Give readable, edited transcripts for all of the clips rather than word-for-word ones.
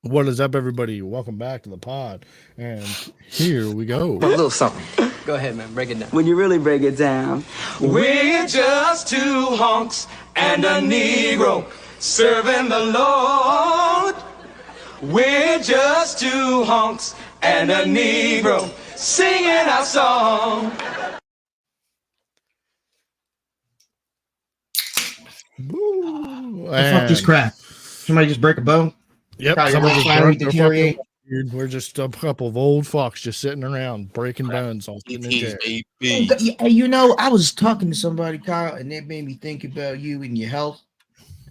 What is up, everybody? Welcome back to the pod. And here we go. A little something. Go ahead, man. Break it down. When you really break it down, We're just two honks and a Negro serving the Lord. We're just two honks and a Negro singing our song. Woo. Fuck this crap. Somebody just break a bone. Yep. Kyle, Somebody your just mind broke finally deteriorate. Dude, we're just a couple of old fucks just sitting around breaking bones all sitting in jail. You know, I was talking to somebody, Kyle, and it made me think about you and your health.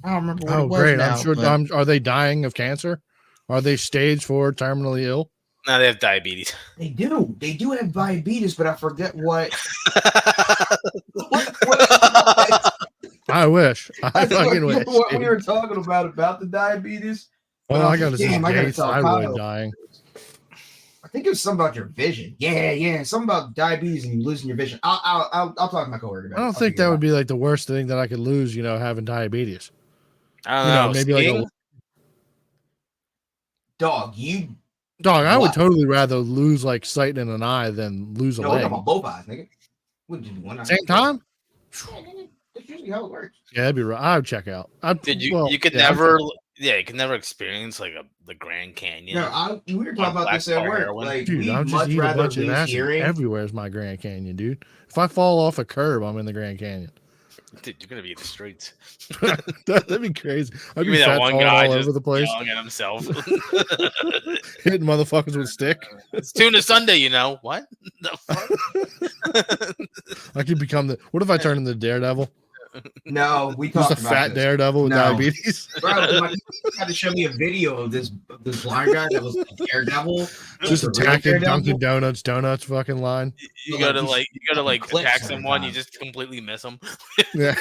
I don't remember what it was Great. now. I'm sure. but- Are they dying of cancer? Are they stage 4 terminally ill? No, they have diabetes. They do. They do have diabetes, but I forget what. I wish. I fucking wish. What we dude. were talking about the diabetes. Well, I got Damn, I gotta gay tell thyroid Kyle. dying. I think it was something about your vision. Yeah, something about diabetes and losing your vision. I'll talk to my coworker about I it. don't think that would be like the worst thing that I could lose, having diabetes. I don't know. Maybe like a Dog, you. dog. I would What? totally rather lose like sight in an eye than lose a No, we're leg. talking about both eyes, nigga. What did you do one eye? Same time? Yeah, nigga, that's usually how it works. Yeah, that'd be right. I would check out. Did you? Well, you could yeah, never. Yeah, you could never experience like the Grand Canyon. No, we were talking Like about black this at tar work. heroin? Like, dude, we'd I'll just much eat a rather bunch of lose acid. hearing. Everywhere is my Grand Canyon, dude. If I fall off a curb, I'm in the Grand Canyon. Dude, you're gonna be in the streets. That'd be crazy. I'd Give be me that fat one falling guy all just over the place, yelling at himself. hitting motherfuckers with stick. It's tuna Sunday, you know what? The fuck? I could become the. What if I turn into Daredevil? No, we Just talked a about fat this. Daredevil with No. diabetes. Bro, you had to show me a video of this blind guy that was like Daredevil. Just The real attacking Daredevil. Dunkin' Donuts fucking line. You Like, gotta he's clips attack every someone. You time. just completely miss them. Yeah.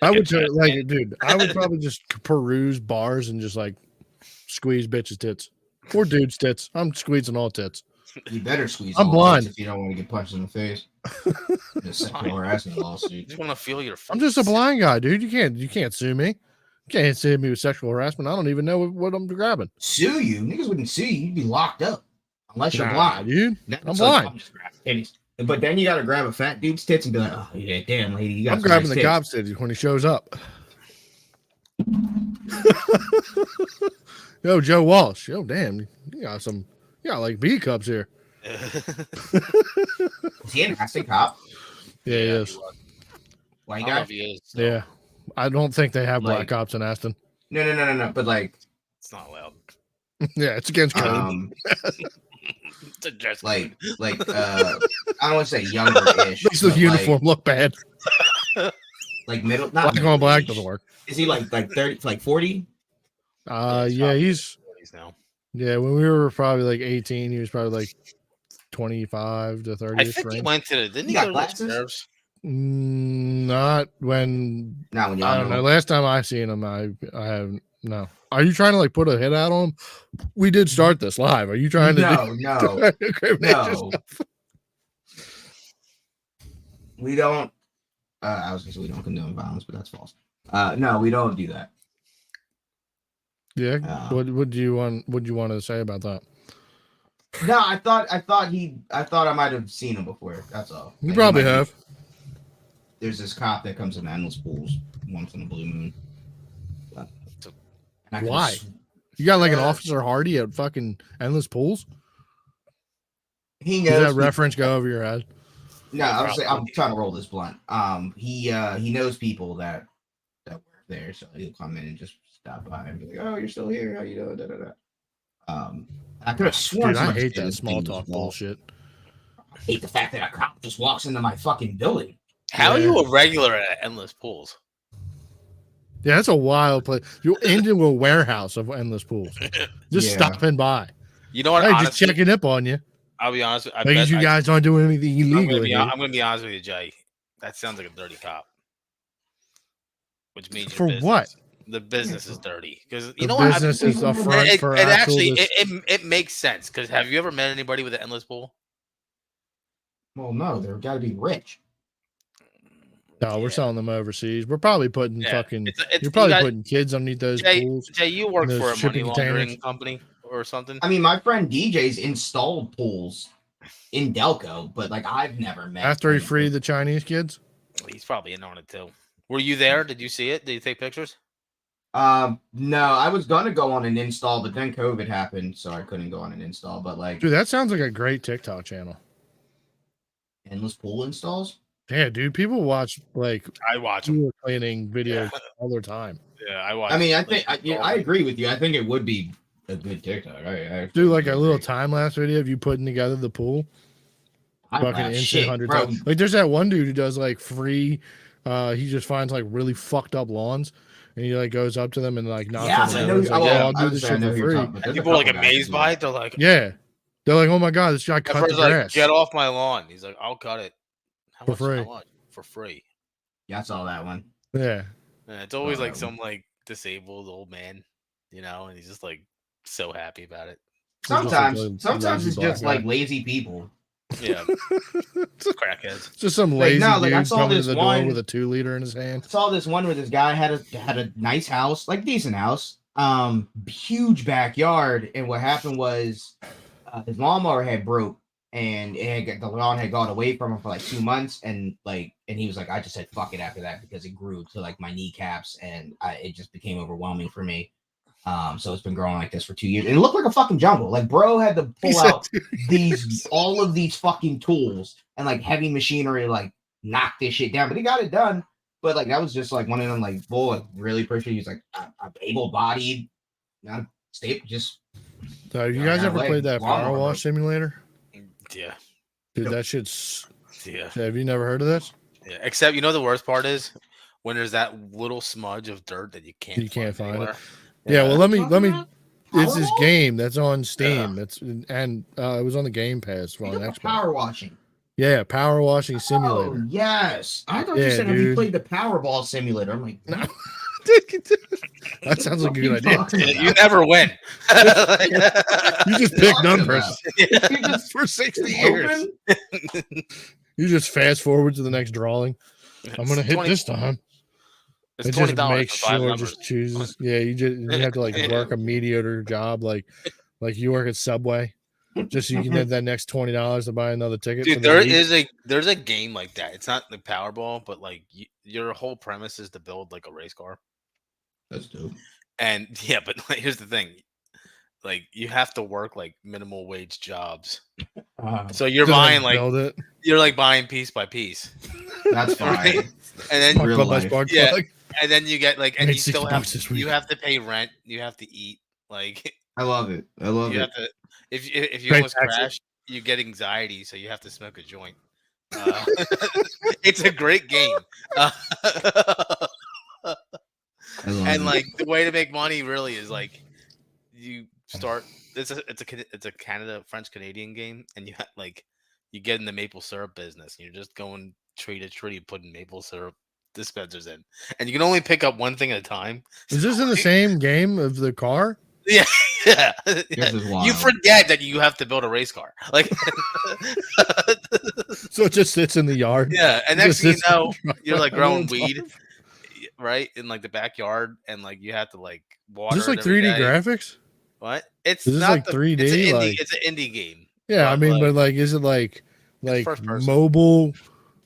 I would tell, like, dude, I would probably just peruse bars and just like squeeze bitches' tits or dudes' tits. I'm squeezing all tits. You better squeeze. I'm all blind. this if you don't want to get punched in the face. The sexual harassment You lawsuit. just want to feel your. I'm just a blind guy, dude. You can't sue me. You can't sue me with sexual harassment. I don't even know what I'm grabbing. Sue you? Niggas wouldn't sue you. You'd be locked up unless you're Nah, blind. dude. That's I'm like, blind. just grabbing titties. But then you gotta grab a fat dude's tits and be like, oh yeah, damn lady, you got. I'm some grabbing nice the tits." cop's titties when he shows up. Yo, Joe Walsh. Yo, damn. You got like B cups here. Is he an acting cop? Yeah, he is. White I don't know guy? if he is. Yeah. I don't think they have black Like- cops in Aston. No. But like, It's not allowed. Yeah, it's against code. It's a dress like, code. I don't want to say younger-ish. Makes the but, uniform look bad. like middle, not Black on black middle-ish. doesn't work. Is he like 30, like 40? Yeah, he's now. yeah. When we were probably like 18, he was probably like 25 to 30. I think he went to the. Didn't He he got go to the glasses? reserves? Not when Not when you I don't know. Last time I seen him, I haven't. No. Are you trying to like put a hit out on him? We did start this live. Are you trying to? No. incriminate No. We don't. I was gonna say we don't condone violence, but that's false. No, we don't do that. Yeah. Uh, What do you want? What do you want to say about that? No, I thought I might have seen him before. That's all. You Like, probably he might be- have. There's this cop that comes in endless pools once in a blue moon. And I could've Why? sw- You got like an Uh, Officer Hardy at fucking Endless Pools? He Does knows. that reference go over your head? No, I'm trying to roll this blunt. He knows people that work there, so he'll come in and just stop by and be like, "Oh, you're still here? How you doing?" Da, da, da. I could have sworn. Dude, I somebody hate said that his small name was talk Walt. bullshit. I hate the fact that a cop just walks into my fucking building. How are Yeah. you a regular at Endless Pools? Yeah, that's a wild place. You're into a warehouse of Endless Pools. Just Yeah. stopping by. You know what? Hey, just honestly, checking up on you. I'll be honest. I Because bet you guys aren't doing anything I'm illegal. gonna, be, here. I'm gonna be honest with you, Jay. That sounds like a dirty cop. Which means your For business- what? The business is dirty because you The know what? business is a front It, for it actual actually this- it makes sense because have you ever met anybody with an endless pool? Well, no, they've got to be rich. No, we're Yeah. selling them overseas. We're probably putting Yeah. fucking. It's You're you probably got putting kids underneath those pools. Jay, you work those for a money shipping laundering containers. company or something? I mean, my friend DJ's installed pools in Delco, but like I've never met. After he any of freed them. the Chinese kids. He's probably in on it too. Were you there? Did you see it? Did you take pictures? No, I was gonna go on an install, but then COVID happened, so I couldn't go on an install. But like Dude, that sounds like a great TikTok channel. endless pool installs. Yeah, dude, people watch like I watch them. pool cleaning videos all the time. Yeah, I watch. I mean, I like, think I agree with you. I think it would be a good TikTok. I Do like a little agree. time lapse video of you putting together the pool. I Fucking laugh instant shit, 100 bro. times. Like there's that one dude who does like free. He just finds like really fucked up lawns, and he like goes up to them and like knocks Yes, on I the know. door. He's like, Oh, yeah, I I'll do was this saying, I shit know for who you're free. talking about. There's a people are like couple guys amazed that do by that. it. They're like, Yeah, they're like, oh my god, this guy at cut first, the like, grass. get off my lawn. He's like, I'll cut it. How For much? free. How much? For free. Yeah, I saw that one. Yeah, Yeah, it's always Oh, like that some like disabled old man, you know, and he's just like so happy about it. They're just, like, Sometimes lazy it's black just guy. like lazy people. Yeah, crackheads. Just some Like, lazy no, like, I dude saw coming to this the door one- with a 2-liter in his hand. I saw this one where this guy had a nice house, like decent house, huge backyard, and what happened was his lawnmower had broke, and the lawn had gone away from him for like 2 months, and he was like, I just said fuck it after that because it grew to like my kneecaps, and it just became overwhelming for me. So it's been growing like this for 2 years, and it looked like a fucking jungle. Like, bro had to pull out all of these fucking tools and like heavy machinery, like knock this shit down, but he got it done. But like that was just like one of them, like, boy, really appreciate. He's like, I'm able-bodied, not stable, just. So you Yeah, guys I ever like played that lawnmower Power broke. Wash Simulator? Yeah, Dude, that shit's. yeah, Have you never heard of this? yeah. Except you know the worst part is when there's that little smudge of dirt that you can't find it. anywhere. Yeah, well, let me. It's this Powerball? game that's on Steam. It was on the Game Pass for on Xbox. Power washing. Yeah, Power Washing Simulator. Oh, yes. I thought you Yeah, said have you dude. played the Powerball simulator? I'm like, No. That sounds like a good idea. Yeah, you never win. You just pick Talking numbers about. You just for 60 years. open? You just fast forward to the next drawing. I'm gonna hit this time. It's It just $20 makes for 5 sure, numbers. just chooses. Yeah, you have to like work a mediocre job, like you work at Subway, just so you can get that next $20 to buy another ticket. Dude, for the week. there's a game like that. It's not the Powerball, but like your whole premise is to build like a race car. That's dope. And yeah, but like, here's the thing. Like you have to work like minimal wage jobs. So you're To, buying like build it. you're like buying piece by piece. That's fine. Right? And then Spark real plug by life. spark Yeah. plug. and then you get like I and made you still $60 have this week. you have to pay rent, you have to eat, like I love it. I love you it. have to if you Pay almost taxes. crash, you get anxiety, so you have to smoke a joint. It's a great game. I love And it. like the way to make money really is like you start it's a Canada French Canadian game, and you you get in the maple syrup business, and you're just going tree to tree putting maple syrup dispensers in, and you can only pick up one thing at a time. Is this in the same game of the car? Yeah. Yeah. This is wild. You forget that you have to build a race car. Like So it just sits in the yard. yeah, and It next just thing you sits in know, the you're like yard all growing the weed, time. right? In like the backyard, and like you have to like water. Is this like it every 3D day. graphics? What? It's Is this not like the, 3D? It's an indie, Like- it's an indie game. Yeah, I But, mean, like, but like, is it like first person. mobile,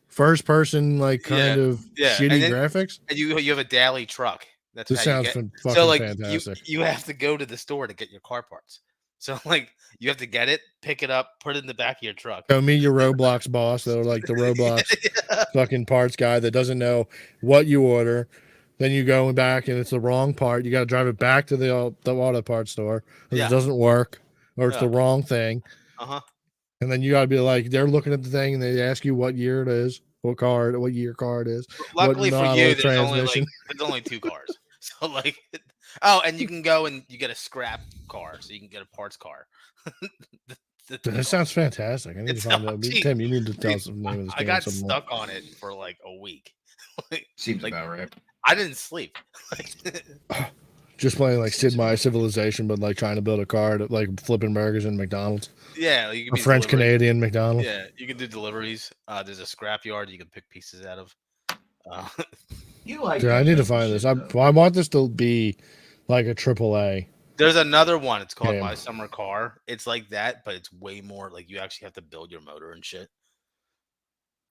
first person, like kind Yeah, of yeah, shitty and then- graphics? And you have a daily truck. That's This how you sounds get. fucking So like fantastic. you have to go to the store to get your car parts. So like you have to get it, pick it up, put it in the back of your truck. So meet your Roblox boss, though, like the Roblox fucking parts guy that doesn't know what you order. Then you go back and it's the wrong part. You got to drive it back to the auto parts store because Yeah. it doesn't work or it's Yeah. the wrong thing. Uh-huh. And then you got to be like, they're looking at the thing and they ask you what year it is, what year car it is. Luckily for model, you, there's transmission. only 2 cars. So like oh, and you can go and you get a scrap car, so you can get a parts car. The Dude, that sounds fantastic. I need It's to find not out. cheap. Tim, you need to tell Dude, us the name of this I game. got some more. stuck on it for like a week. Seems like- about right. I didn't sleep. Just playing like Sid Meier's Civilization, but like trying to build a car, like flipping burgers in McDonald's, Yeah, you can a be French delivery. Canadian McDonald's. Yeah, you can do deliveries. There's a scrap yard you can pick pieces out of. You like? Dude, I that need to type of find this. shit, though. I want this to be like a AAA. There's another one. It's called Damn. My Summer Car. It's like that, but it's way more like you actually have to build your motor and shit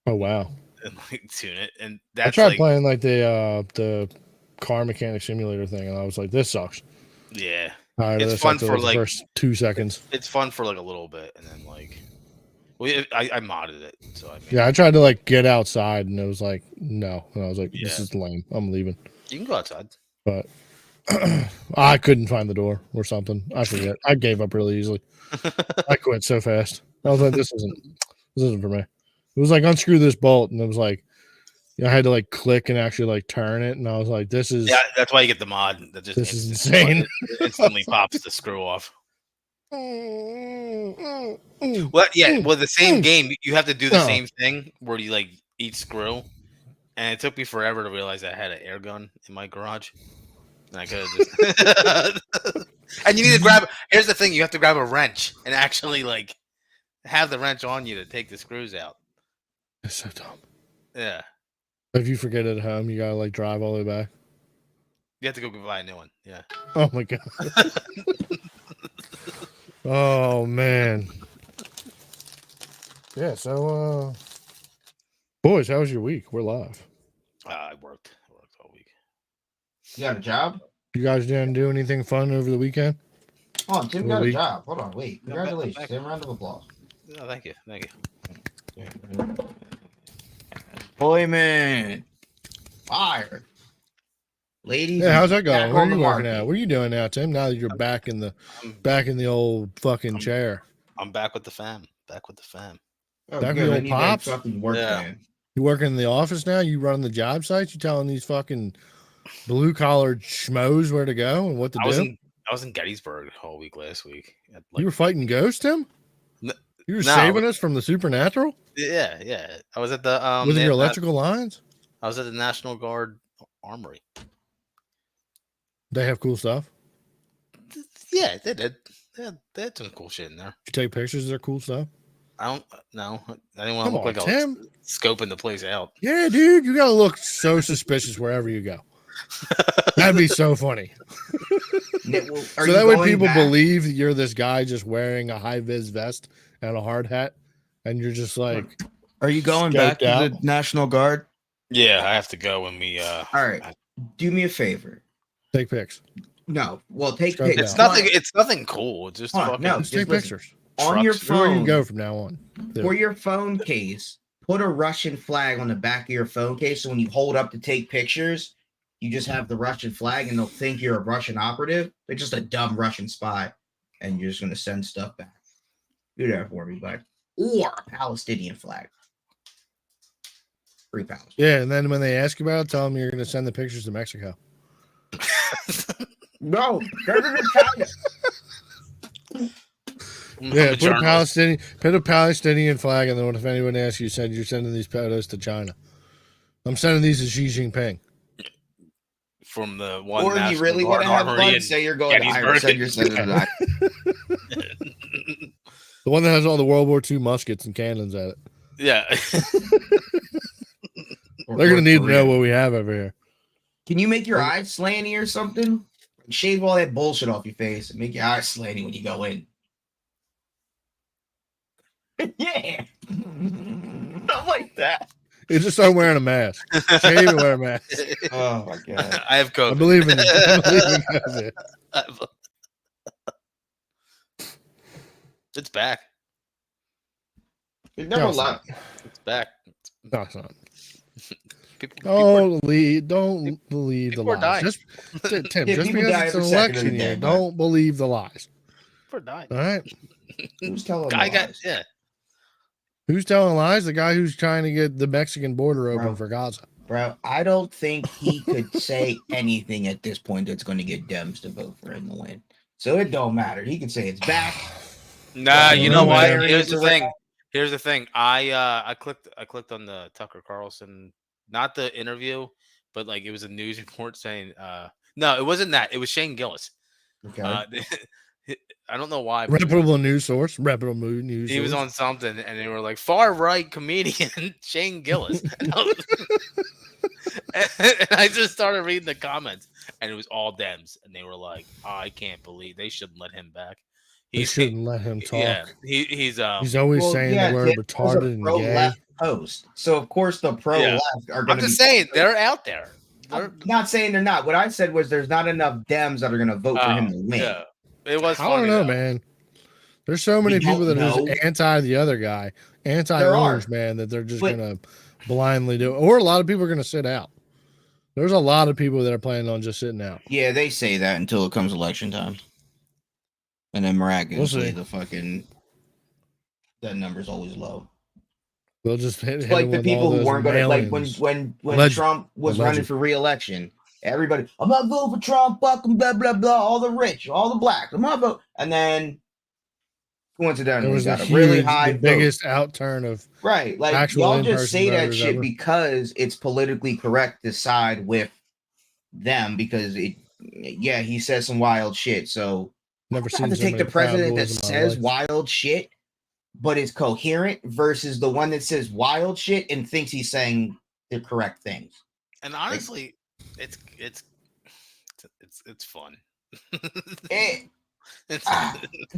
Oh wow! and like tune it. And I that's tried like, playing like the car mechanic simulator thing, and I was like, this sucks. yeah, Tired of it's this fun after for like the like first 2 seconds. it's fun for like a little bit, and then like, I modded it, so I made Yeah, it. I tried to like get outside, and it was like no, and I was like, this Yeah. is lame. I'm leaving. You can go outside. But I couldn't find the door or something. I forget. I gave up really easily. I quit so fast. I was like, this isn't for me. It was like unscrew this bolt, and it was like I had to like click and actually like turn it, and I was like, this is Yeah, that's why you get the mod. That just This is instantly- insane. it instantly pops the screw off. well, Well, yeah. Well, the same game, you have to do the No. same thing where you like each screw, and it took me forever to realize I had an air gun in my garage, and I could have just. And you need to grab. Here's the thing: you have to grab a wrench and actually like have the wrench on you to take the screws out. It's so dumb. Yeah, If you forget it at home, you gotta like drive all the way back. you have to go buy a new one. Yeah. Oh my god. Oh man. Yeah, so boys, how was your week? We're live. I worked all week. You got a job? You guys didn't do anything fun over the weekend? Hold on, Tim Well, got a we- job. Hold on, wait. No, Congratulations. back- Tim, round of applause. Oh, thank you. Employment. Fire. Ladies. Yeah, how's that back going? Where on are the you working market. at? What are you doing now, Tim? Now that you're back in the old fucking chair. I'm back with the fam. Back with the fam. Oh, Back good. with I your need that pops? fucking work Yeah. van. You working in the office now? You running the job sites? You telling these fucking blue collar schmoes where to go and what to I do? was in Gettysburg all week last week. You were fighting ghosts, Tim? No- You were no, saving us from the supernatural? Yeah. I was at the With they your had- electrical lines? I was at the National Guard Armory. They have cool stuff. Yeah, they did. They had some cool shit in there. You take pictures of their cool stuff? I don't know. I didn't want Come to look on, like Tim. I was scoping the place out. Yeah, dude, you gotta look so suspicious wherever you go. That'd be so funny. So that way people believe you're this guy just wearing a high vis vest and a hard hat, and you're just like, Are you going Scoped back to out. the National Guard? Yeah, I have to go when we. All right. Do me a favor. take pics. No. Well, take Scope pictures. out. It's nothing cool. It's just Hold on, fucking. no. Just Just take listen. pictures. On your Trucks. Where you phone. go from now on. For your phone case, put a Russian flag on the back of your phone case. So when you hold up to take pictures, you just have the Russian flag and they'll think you're a Russian operative. They're just a dumb Russian spy. And you're just going to send stuff back. Do that for me, bud. Or a Palestinian flag. Free Palestine. Yeah, and then when they ask you about it, tell them you're going to send the pictures to Mexico. No, send it to China. Yeah, put a Palestinian flag, and then if anyone asks you, said you're sending these photos to China. I'm sending these to Xi Jinping. From the one. Or you really want to have fun? Say you're going to Irish. Send your son to The one that has all the World War II muskets and cannons at it. Yeah. They're going to need to know what we have over here. Can you make your eyes slanty or something? Shave all that bullshit off your face and make your eyes slanty when you go in. Yeah. Not like that. You just start wearing a mask. Shave and wear a mask. Oh my god. I have COVID. I believe in COVID. It's back. It never No, it's left. It's back. No, it's not. People are- Don't believe the people are lies. dying. Just Tim, Yeah, just people because die it's an every second of election the year, day, man. don't believe the lies. people are dying. All right. Who's telling Guy lies? got yeah. Who's telling lies? The guy who's trying to get the Mexican border open Bro. for Gaza. Bro, I don't think he could say anything at this point that's going to get Dems to vote for him to win. So it don't matter. He can say it's back. Nah, you know No, what? man. Here's the thing. Here's the thing. I clicked on the Tucker Carlson, not the interview, but like it was a news report saying no, it wasn't that. It was Shane Gillis. Okay. I don't know why. But Reputable news source. Reputable news he was source. on something, and they were like far right comedian Shane Gillis. And I just started reading the comments, and it was all Dems, and they were like, "I can't believe they shouldn't let him back." They shouldn't let him talk. Yeah, he's He's always saying the word retarded and gay. Post. So of course the pro left are going to. I'm just saying they're out there. I'm not saying they're not. What I said was there's not enough Dems that are going to vote for him to win. Yeah, it was. I don't know, though. Man. There's so many people that are just anti the other guy, anti-orange man, that they're just going to blindly do it. Or a lot of people are going to sit out. There's a lot of people that are planning on just sitting out. Yeah, they say that until it comes election time. And then miraculously, that number's always low. They'll just hit like the people who weren't going to, like when Trump was running for re-election, everybody, I'm not voting for Trump, fucking blah, blah, blah, all the rich, all the blacks, I'm not voting. And then coincidentally, it was got a really high the biggest outturn of like y'all just say that shit because it's politically correct to side with them because he says some wild shit. So never seen to take the president that says wild shit but is coherent versus the one that says wild shit and thinks he's saying the correct things. And honestly, it's fun.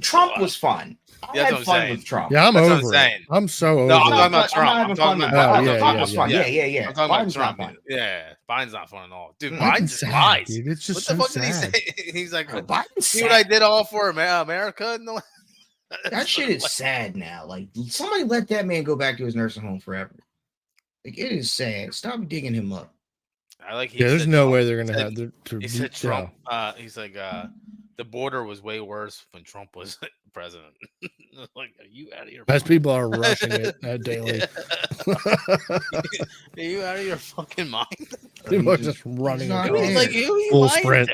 Trump was fun. I had fun with Trump. Yeah, I'm over it. I'm so over it. I'm talking about Trump. I'm talking about Trump was fun. Yeah. I'm talking about Trump. Yeah, Biden's not fun at all. Dude, Biden's lies. Dude, it's just what the fuck did he say? He's like, see what I did all for America? That shit is sad now. Like, somebody let that man go back to his nursing home forever. Like, it is sad. Stop digging him up. There's no way they're gonna have. He said Trump. He's like, the border was way worse when Trump was president. Like, are you out of your? As people are rushing it daily. Are you out of your fucking mind? People are just running. Like, full sprint.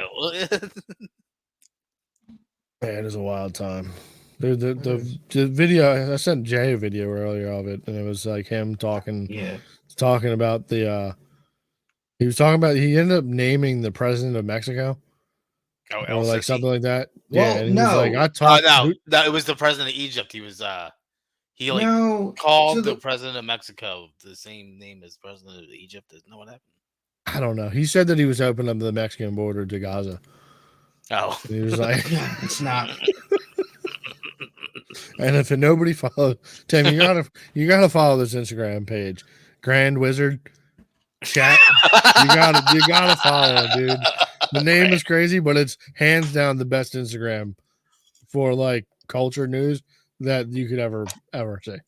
Man, it is a wild time. The video I sent Jay a video earlier of it, and it was like him talking about the he ended up naming the president of Mexico. Or like something like that. Well, and he was like, I talked it was the president of Egypt. He was called the president of Mexico the same name as president of Egypt. Isn't that what happened? I don't know. He said that he was opening up the Mexican border to Gaza. Oh, and he was like, it's not. And if nobody follows, Tim, you gotta follow this Instagram page, Grand Wizard Chat. You gotta follow it, dude. The name is crazy, but it's hands down the best Instagram for like culture news that you could ever see.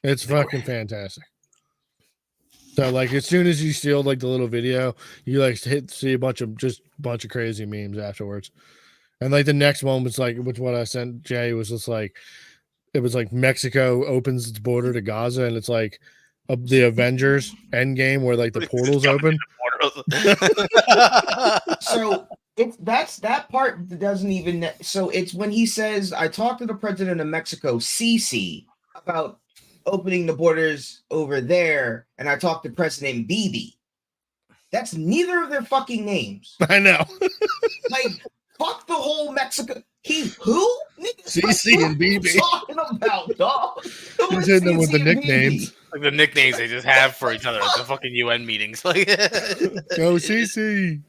It's fucking fantastic. So like as soon as you steal like the little video, you like see a bunch of crazy memes afterwards. And like the next one was like, which what I sent Jay was just like, it was like Mexico opens its border to Gaza, and it's like the Avengers Endgame where like the portals open. So that's that part that doesn't even. So it's when he says, "I talked to the president of Mexico, CC, about opening the borders over there, and I talked to President Bibi." That's neither of their fucking names. I know. Like, fuck the whole Mexico. Who? CC and Bibi. Talking about, dog. He's hitting them with the nicknames. Like the nicknames they just have for each other at the fucking UN meetings. Like, go CC.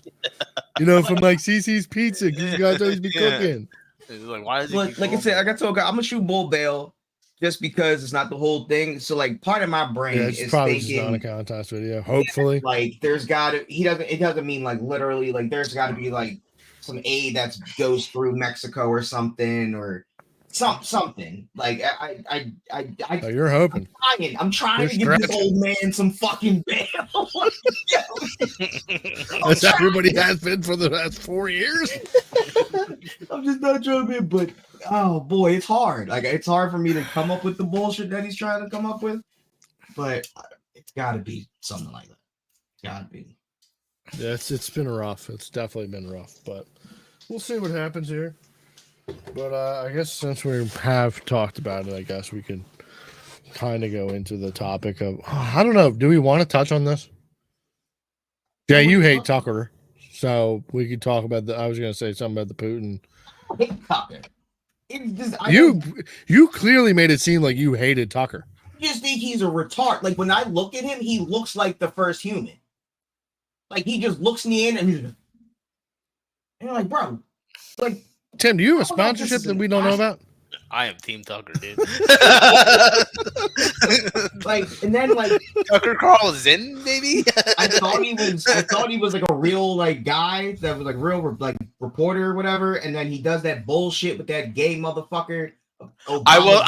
You know, from like CC's Pizza, you guys always be cooking. Like, why is like I said, I got told I'm gonna shoot bull bail just because it's not the whole thing. So like part of my brain is probably thinking just not a contest video. Hopefully, like there's gotta it doesn't mean like literally like there's gotta be like some aid that goes through Mexico or something or something like you're hoping. I'm trying to give this old man some fucking bail. That's everybody has been for the last 4 years. I'm just not joking, but oh boy, it's hard. Like it's hard for me to come up with the bullshit that he's trying to come up with, but it's got to be something like that. It's got to be. Yeah, it's been rough. It's definitely been rough, but we'll see what happens here. But I guess since we have talked about it, I guess we could kind of go into the topic of I don't know. Do we want to touch on this? Yeah, you hate Tucker, so we could talk about I was going to say something about the Putin. I hate Tucker. It's just You clearly made it seem like you hated Tucker. I just think he's a retard. Like when I look at him, he looks like the first human. Like he just looks me in and he's and you're like, bro, like Tim, do you have a I don't know if this sponsorship is that an we don't know about? I am Team Tucker, dude. like, and then like Tucker Carlson, maybe. I thought he was like a real like guy that was like real like reporter or whatever, and then he does that bullshit with that gay motherfucker. I will.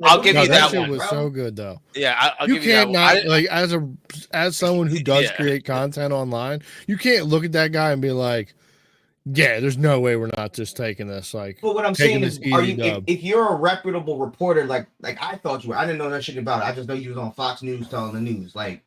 I'll give you that shit one. was bro? so good though. Yeah, I'll You give you that can't one. not like as someone who does Yeah. create content online, you can't look at that guy and be like, yeah, there's no way we're not just taking this. Like, But what I'm taking saying is, this are easy you dub. if you're a reputable reporter, like I thought you were, I didn't know that shit about it. I just know you was on Fox News telling the news. Like,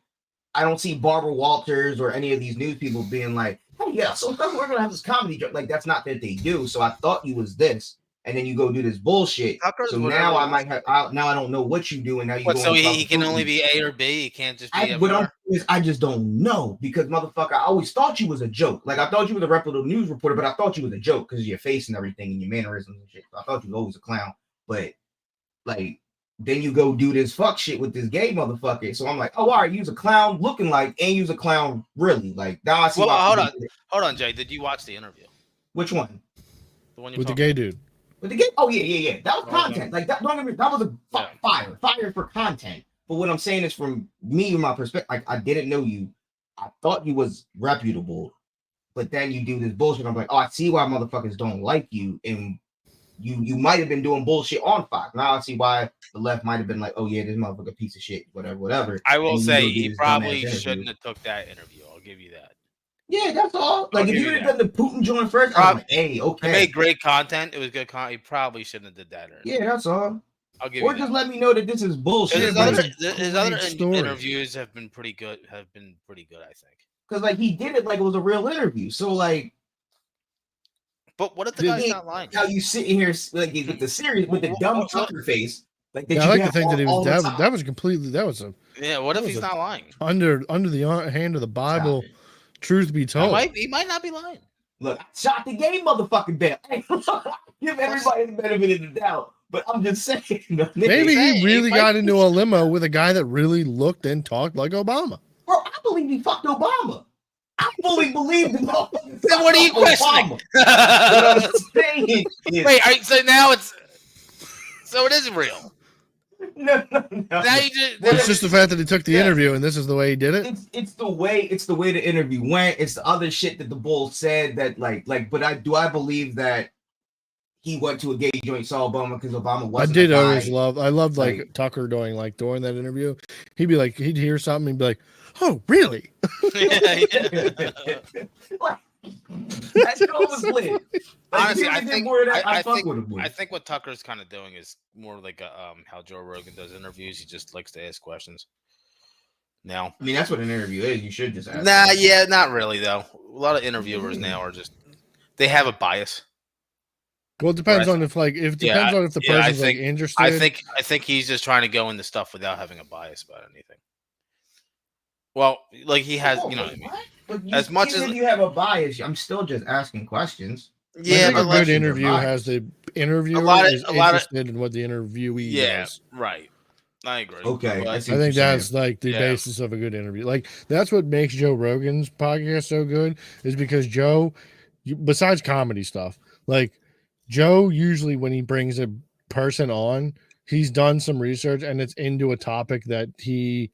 I don't see Barbara Walters or any of these news people being like, "Hey, yeah, so we're gonna have this comedy joke." Like, that's not that they do. So I thought you was this, and then you go do this bullshit. Tucker's So whatever now he I wants might have. Now I don't know what you do, and now you What, go. so on he Fox can News. only be A or B. He can't just be What I'm everywhere. is I just don't know because motherfucker, I always thought you was a joke. Like I thought you was a reputable news reporter, but I thought you was a joke because of your face and everything and your mannerisms and shit. I thought you was always a clown. But like then you go do this fuck shit with this gay motherfucker. So I'm like, oh, all right, you's a clown looking like and you's a clown really. Like now I see Well, why hold on, Jay. Did you watch the interview? Which one? The one you With the gay dude. With the gay? Oh yeah. That was Oh, content. Like that. Don't get me. That was a fire for content. But what I'm saying is, from me, my perspective, like I didn't know you. I thought you was reputable, but then you do this bullshit. I'm like, oh, I see why motherfuckers don't like you, and you might have been doing bullshit on Fox. Now I see why the left might have been like, oh yeah, this motherfucker piece of shit, whatever. I will And you say go do he this probably dumbass interview. shouldn't have took that interview. I'll give you that. Yeah, that's all. Like I'll if give you you would have done the Putin joint first, I'm like, hey, He okay, made great content. It was good content. He probably shouldn't have did that interview. yeah, that's all. I'll give Or you just that. let me know that this is bullshit. His but other, it's a his other great story. interviews have been pretty good. I think. Because like he did it like it was a real interview. So like, But what if the Yeah, guy's not lying? how you sitting here like with the serious with the dumb Tucker face, like that Yeah, I you like to have think that he was all the time. that was completely that was a Yeah. What if That he's was a- not lying? under the hand of the Bible. Stop it. Truth be told, He might not be lying. Look, I shot the game, motherfucking bell. Give everybody the benefit of the doubt, but I'm just saying. maybe saying, he he really might got be- into a limo with a guy that really looked and talked like Obama. Bro, I believe he fucked Obama. I fully believe the motherfucker. Then what are you fucked questioning? Obama. What I'm saying is, Wait, so now so it is real. no. Now you just It's just the fact that he took the Yeah. interview and this is the way he did it. It's the way the interview went. It's the other shit that the bull said that like but I believe that he went to a gay joint, saw Obama because Obama I wasn't. did a guy. always I loved like- Tucker during that interview. He'd be like, he'd hear something, he'd be like, oh, really? yeah. That shit was lit. Like, Honestly, if he I did think more of that, I I'd fuck think with him more. I think what Tucker's kind of doing is more like a how Joe Rogan does interviews. He just likes to ask questions. Now, I mean, that's what an interview is. You should just ask. nah, yeah, not really though. A lot of interviewers now are just they have a bias. Well, it depends Right. on if on if the Yeah, person's I think- interested. I think he's just trying to go into stuff without having a bias about anything. Well, like he has, you know what I mean. But As much even as- if you have a bias, I'm still just asking questions. I Yeah, think but a like, good interview bias. has the interviewer lot of- is a lot of- interested in what the interviewee yeah, does. right. I agree. Okay, But- I see I what think you're saying. that's like the Yeah. basis of a good interview. Like that's what makes Joe Rogan's podcast so good is because Joe, besides comedy stuff, like Joe usually when he brings a person on, he's done some research and it's into a topic that he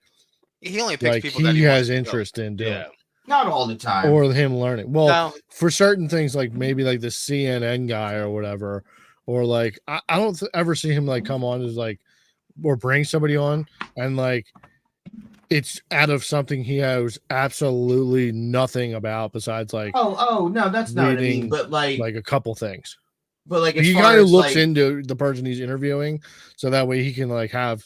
he only picks like people that he wants has to know. interest in doing. Yeah. Not all the time. Or him learning. Well, No, for certain things, like maybe like the CNN guy or whatever, or like I don't ever see him like come on as like or bring somebody on and like it's out of something he has absolutely nothing about besides like oh no, that's not what I mean. reading, But like a couple things. as He far kind of as, looks like, into the person he's interviewing, so that way he can like have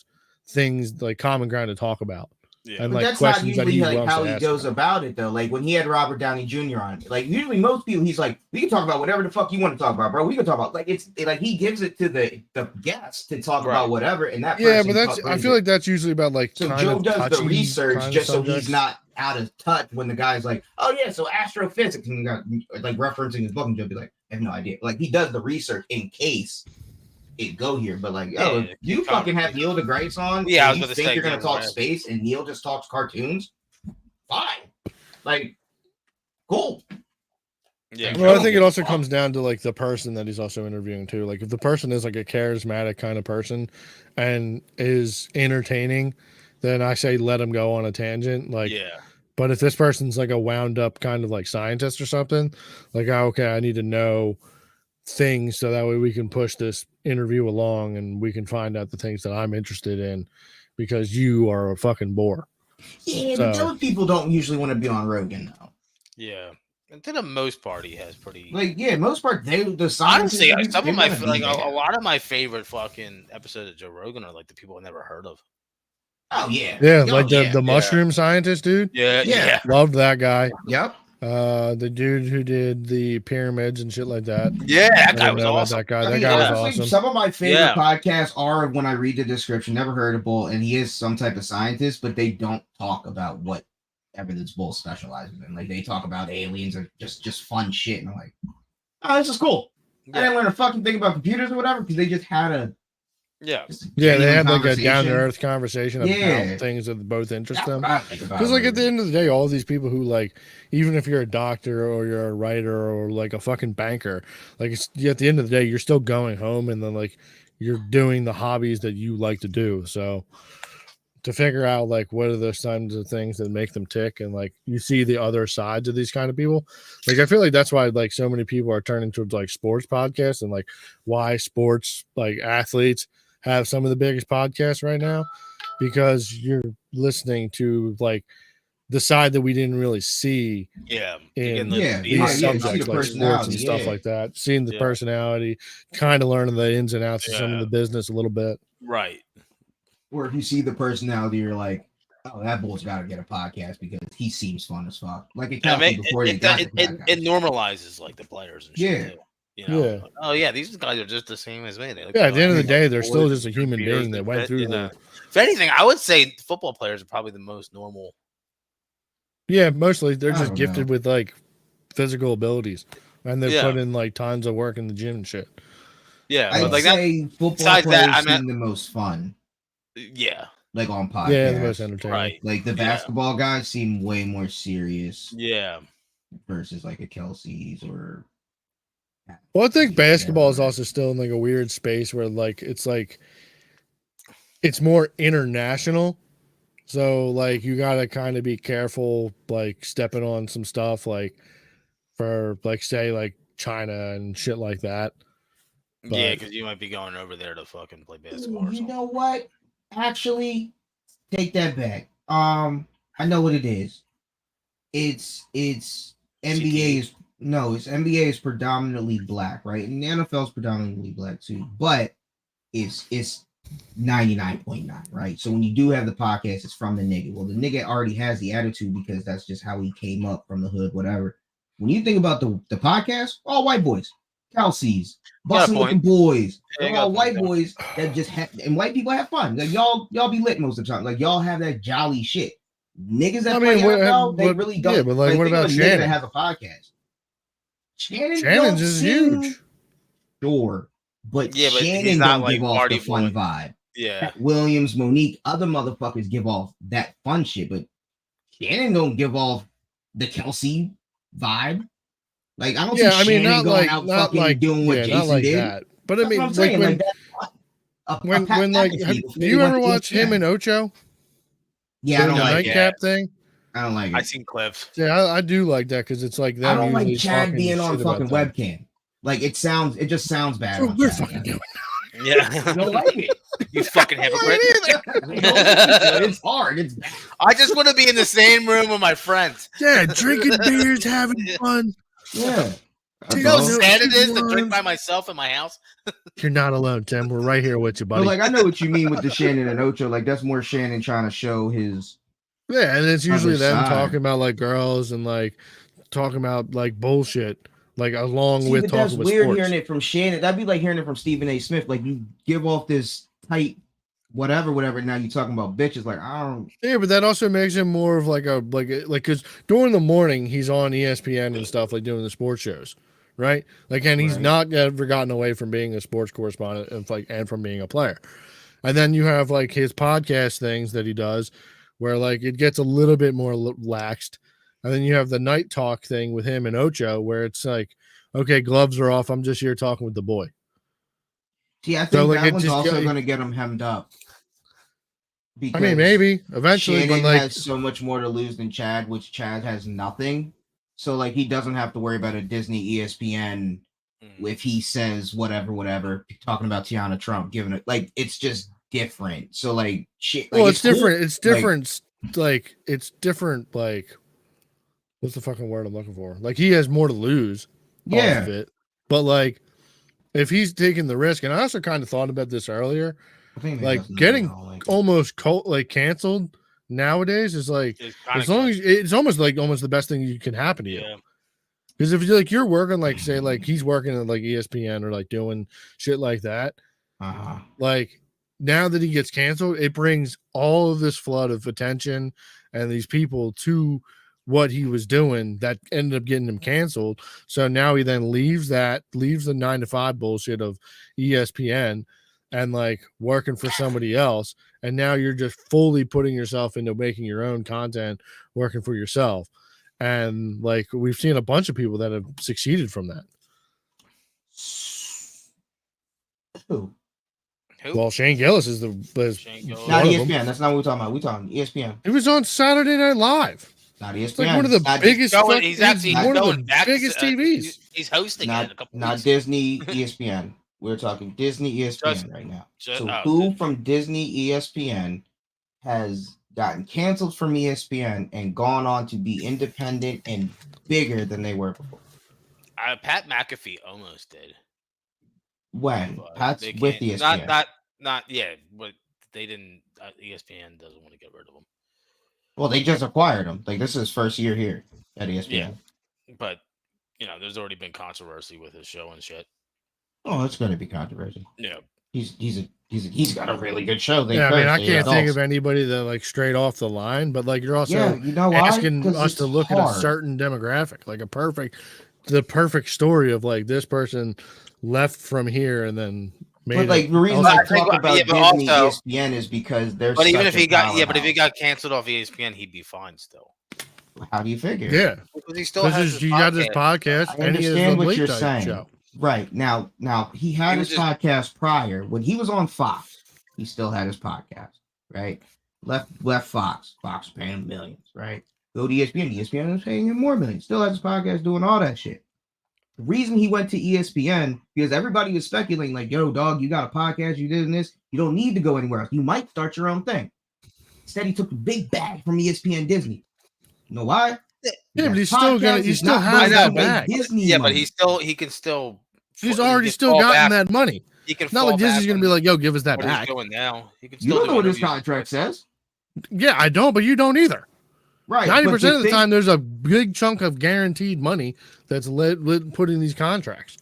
things like common ground to talk about. yeah. And But like that's not questions that usually he like wants how to he ask goes about it though. Like when he had Robert Downey Jr. on, like usually most people, he's like, we can talk about whatever the fuck you want to talk about, bro. We can talk about like it's like he gives it to the guest to talk Right. about whatever, and that Yeah, person but that's I brings feel it. like that's usually about like So kind Joe of does the touchy research kind of just so he's subjects. not out of touch when the guy's like, oh yeah, so astrophysics and got like referencing his book and Joe be like, I have no idea. Like he does the research in case it go here. But like, Yeah, if you fucking have Neil deGrasse on, Yeah, I was and you gonna think say, you're gonna yeah, talk right. space, and Neil just talks cartoons. Fine, like, cool. Yeah. Well, I think it also comes down to like the person that he's also interviewing too. Like if the person is like a charismatic kind of person and is entertaining, then I say let him go on a tangent. Like, Yeah. but if this person's like a wound up kind of like scientist or something, like okay, I need to know things so that way we can push this interview along and we can find out the things that I'm interested in because you are a fucking bore. Yeah, but So- those people don't usually want to be on Rogan though. Yeah. And to the most part, he has pretty. Like, yeah, most part the scientists, Honestly, some they of my wanna be like a there. lot of my favorite fucking episodes of Joe Rogan are like the people I never heard of. Oh yeah, Yeah, Yo, like the yeah. mushroom scientist dude. Yeah, Yeah. yeah, Loved that guy. Yep. The dude who did the pyramids and shit like that. yeah. I That guy didn't was know about awesome. that guy. I That mean, guy was honestly, awesome. some of my favorite Yeah. podcasts are when I read the description, never heard of Bull, and he is some type of scientist, but they don't talk about whatever this Bull specializes in. Like they talk about aliens or just fun shit, and I'm like, oh, this is cool. I didn't learn a fucking thing about computers or whatever because they just had a Yeah. Yeah, they genuine had like a conversation. down to earth conversation about Yeah. things that both interest That's them. what I think about Because like at the it. end of the day, all these people who like, even if you're a doctor or you're a writer or like a fucking banker, like it's at the end of the day, you're still going home and then like you're doing the hobbies that you like to do. So to figure out like what are those kinds of things that make them tick and like you see the other sides of these kind of people. Like I feel like that's why like so many people are turning towards like sports podcasts and like why sports like athletes have some of the biggest podcasts right now because you're listening to like the side that we didn't really see Yeah. in Yeah, these yeah, subjects see the like sports and personality, stuff yeah. like that, seeing the Yeah. personality, kind of learning the ins and outs of some of Yeah. the business a little bit. Right. Or if you see the personality, you're like, oh, that Bull's got to get a podcast because he seems fun as fuck. Like it And Kelsey before they got the it podcast. normalizes like the players and shit Yeah. too. You know? Yeah. Like, oh yeah, these guys are just the same as me. They look Yeah, at the end of the like day, they're still boys just a and human computers being that and went shit, through you the. know. If anything, I would say football players are probably the most normal. Yeah, mostly they're I just don't gifted know. with like physical abilities, and they Yeah. put in like tons of work in the gym and shit. Yeah, I'd but like that. say football besides players that, I meant- seem the most fun, Yeah. like on podcasts. Yeah, the most entertaining. Right. Like the Yeah. basketball guys seem way more serious Yeah. versus like a Kelsey's or. Well, I think basketball is also still in like a weird space where like it's more international. So like you gotta kind of be careful, like stepping on some stuff like for like say like China and shit like that. Yeah, But- because you might be going over there to fucking play basketball. Ooh, Or you something. know what? Actually, take that back. I know what it is. It's NBA is it's NBA is predominantly black, right? And the NFL is predominantly black too, but it's 99.9, right? So when you do have the podcast, it's from the nigga. Well, the nigga already has the attitude because that's just how he came up from the hood, whatever. When you think about the podcast, all white boys, Kelsey's, busting with the point. boys, Yeah, you they're got a all white point, boys that just have, and white people have fun. Like y'all be lit most of the time. Like y'all have that jolly shit. Niggas that play NFL, they really don't. Yeah, but like what think of about a nigga that Shannon? has a podcast? Shannon's Shannon's is huge. Sure, but Yeah, but Shannon he's not, don't like, give off party the fun boy. vibe. Yeah. Pat Williams, Monique, other motherfuckers give off that fun shit, but Shannon don't give off the Kelsey vibe. Like I don't Yeah, see I mean Shannon not going like out not fucking like doing what yeah, Jason not like did. that. But I That's mean what I'm like saying. when That's when like do you ever watch him and Ocho Yeah, I doing don't the like it. nightcap thing? I don't like I it. seen clips. Yeah, I do like that because it's like I them don't usually like Chad talking being on shit about fucking them. webcam. Like it just sounds bad. So on we're Chad, fucking man. doing Yeah. I don't like it. You fucking hypocrite. It's hard. It's bad. I just want to be in the same room with my friends. Yeah, drinking beers, having fun. Yeah. You know how No, sad it is to one. drink by myself in my house? You're not alone, Tim. We're right here with you, But buddy. like I know what you mean with the Shannon and Ocho. Like that's more Shannon trying to show his. Yeah, and it's usually Other them side. talking about like girls and like talking about like bullshit, like along See, with but that's talking with weird sports. hearing it from Shannon. That'd be like hearing it from Stephen A. Smith. Like you give off this tight, whatever. Now you talking about bitches. Like I don't. Yeah, but that also makes him more of like because during the morning he's on ESPN and stuff like doing the sports shows, right? Like, and he's Right. not ever gotten away from being a sports correspondent and from being a player. And then you have like his podcast things that he does where like it gets a little bit more laxed. And then you have the night talk thing with him and Ocho where it's like, okay, gloves are off. I'm just here talking with the boy. See, I think So, like, that it one's just also go- going to get him hemmed up. I mean, maybe eventually, Shannon but like, has so much more to lose than Chad, which Chad has nothing. So like he doesn't have to worry about a Disney ESPN if he says whatever, talking about Tiana Trump, giving it like it's just different. So like shit. Like, well, it's different. cool. It's different. Like, it's different. Like, what's the fucking word I'm looking for? Like, he has more to lose off of it. But like, if he's taking the risk, and I also kind of thought about this earlier, I think like getting almost canceled nowadays is like as long as it's almost the best thing you can happen to you. Because if you're working like say like he's working at like ESPN or like doing shit like that, like now that he gets canceled, it brings all of this flood of attention and these people to what he was doing that ended up getting him canceled. So now he then leaves the 9 to 5 bullshit of ESPN and like working for somebody else. And now you're just fully putting yourself into making your own content, working for yourself. And like we've seen a bunch of people that have succeeded from that. Who? Well, Shane Gillis is not ESPN. That's not what we're talking about. We're talking ESPN. He was on Saturday Night Live. Not ESPN. It's like one of the biggest. He's actually one of the back biggest TVs. He's hosting not, it. Not Disney ESPN. We're talking Disney ESPN right now. Who from Disney ESPN has gotten canceled from ESPN and gone on to be independent and bigger than they were before? Pat McAfee almost did. When Pat's with ESPN, not yeah, but they didn't. ESPN doesn't want to get rid of him. Well, they just acquired him. Like this is his first year here at ESPN. Yeah, but there's already been controversy with his show and shit. Oh, it's going to be controversy. Yeah, he's got a really good show. I mean, I can't think of anybody that like straight off the line, but like you're also asking us to look at a certain demographic, like the perfect story of like this person left from here and then made. But like the reason I talk about Disney ESPN is because there's. But even if he got canceled off ESPN, he'd be fine still. How do you figure? Yeah, because he still has he got this podcast. I understand what you're saying. Show. Right now he had his podcast prior when he was on Fox. He still had his podcast, right? Left Fox. Fox was paying him millions, right? Go to ESPN. ESPN was paying him more millions. Still has his podcast, doing all that shit. The reason he went to ESPN because everybody was speculating, like, "Yo, dog, you got a podcast. You did this. You don't need to go anywhere else. You might start your own thing." Instead, he took the big bag from ESPN Disney. You know why? Yeah, but he's still has that bag. Yeah, but he can still. He's already still gotten that money. He can. Not like Disney's gonna be like, "Yo, give us that back." He's doing now. He can you don't know what his contract says. Yeah, I don't, but you don't either. Right. 90% of the time, there's a big chunk of guaranteed money that's put in these contracts.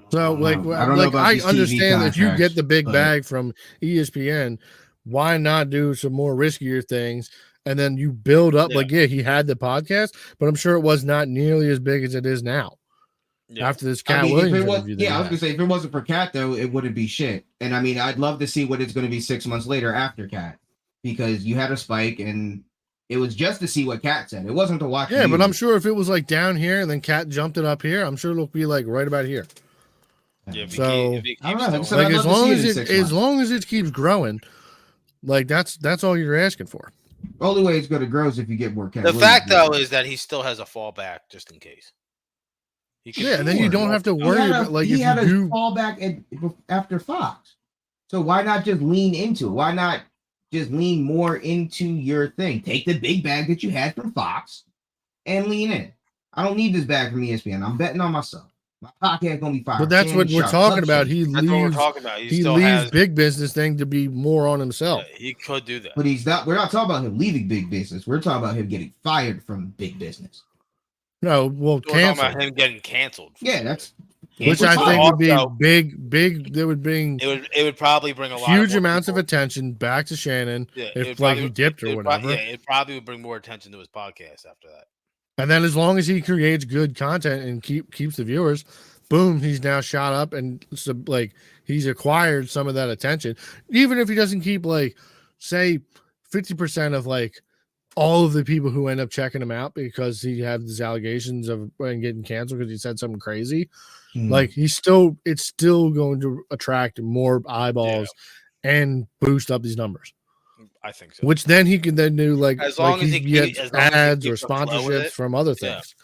So, I understand if you get the big bag from ESPN, why not do some more riskier things? And then you build up, he had the podcast, but I'm sure it was not nearly as big as it is now. Yeah. After this Cat Williams interview. I was gonna say if it wasn't for Cat though, it wouldn't be shit. And I mean, I'd love to see what it's gonna be 6 months later after Cat, because you had a spike and it was just to see what Cat said. It wasn't to watch. Yeah, but I'm sure if it was like down here and then Cat jumped it up here, I'm sure it'll be like right about here. Yeah, so I don't know. Like as long as it keeps growing, like that's all you're asking for. The only way it's going to grow is if you get more Cat. The fact though is that he still has a fallback just in case. And then you don't have to worry about like he had a fallback after Fox. So why not just lean into it? Why not just lean more into your thing? Take the big bag that you had from Fox and lean in. I don't need this bag from ESPN. I'm betting on myself. My podcast gonna be fire. But that's what we're talking about. He leaves big business thing to be more on himself. Yeah, he could do that. But he's not. We're not talking about him leaving big business. We're talking about him getting fired from big business. No, well, cancel. About him getting canceled. Yeah, that's which I think would be big. That would bring. It would probably bring a lot huge amounts of attention back to Shannon if like he dipped or whatever. It probably would bring more attention to his podcast after that. And then as long as he creates good content and keeps the viewers, boom, he's now shot up and like he's acquired some of that attention. Even if he doesn't keep like say 50% of like all of the people who end up checking him out because he had these allegations of getting canceled because he said something crazy. Like it's still going to attract more eyeballs and boost up these numbers. I think so. Which then he can then do like as long like as he he gets as long as he ads or keeps the flow with sponsorships it. from other Yeah. things.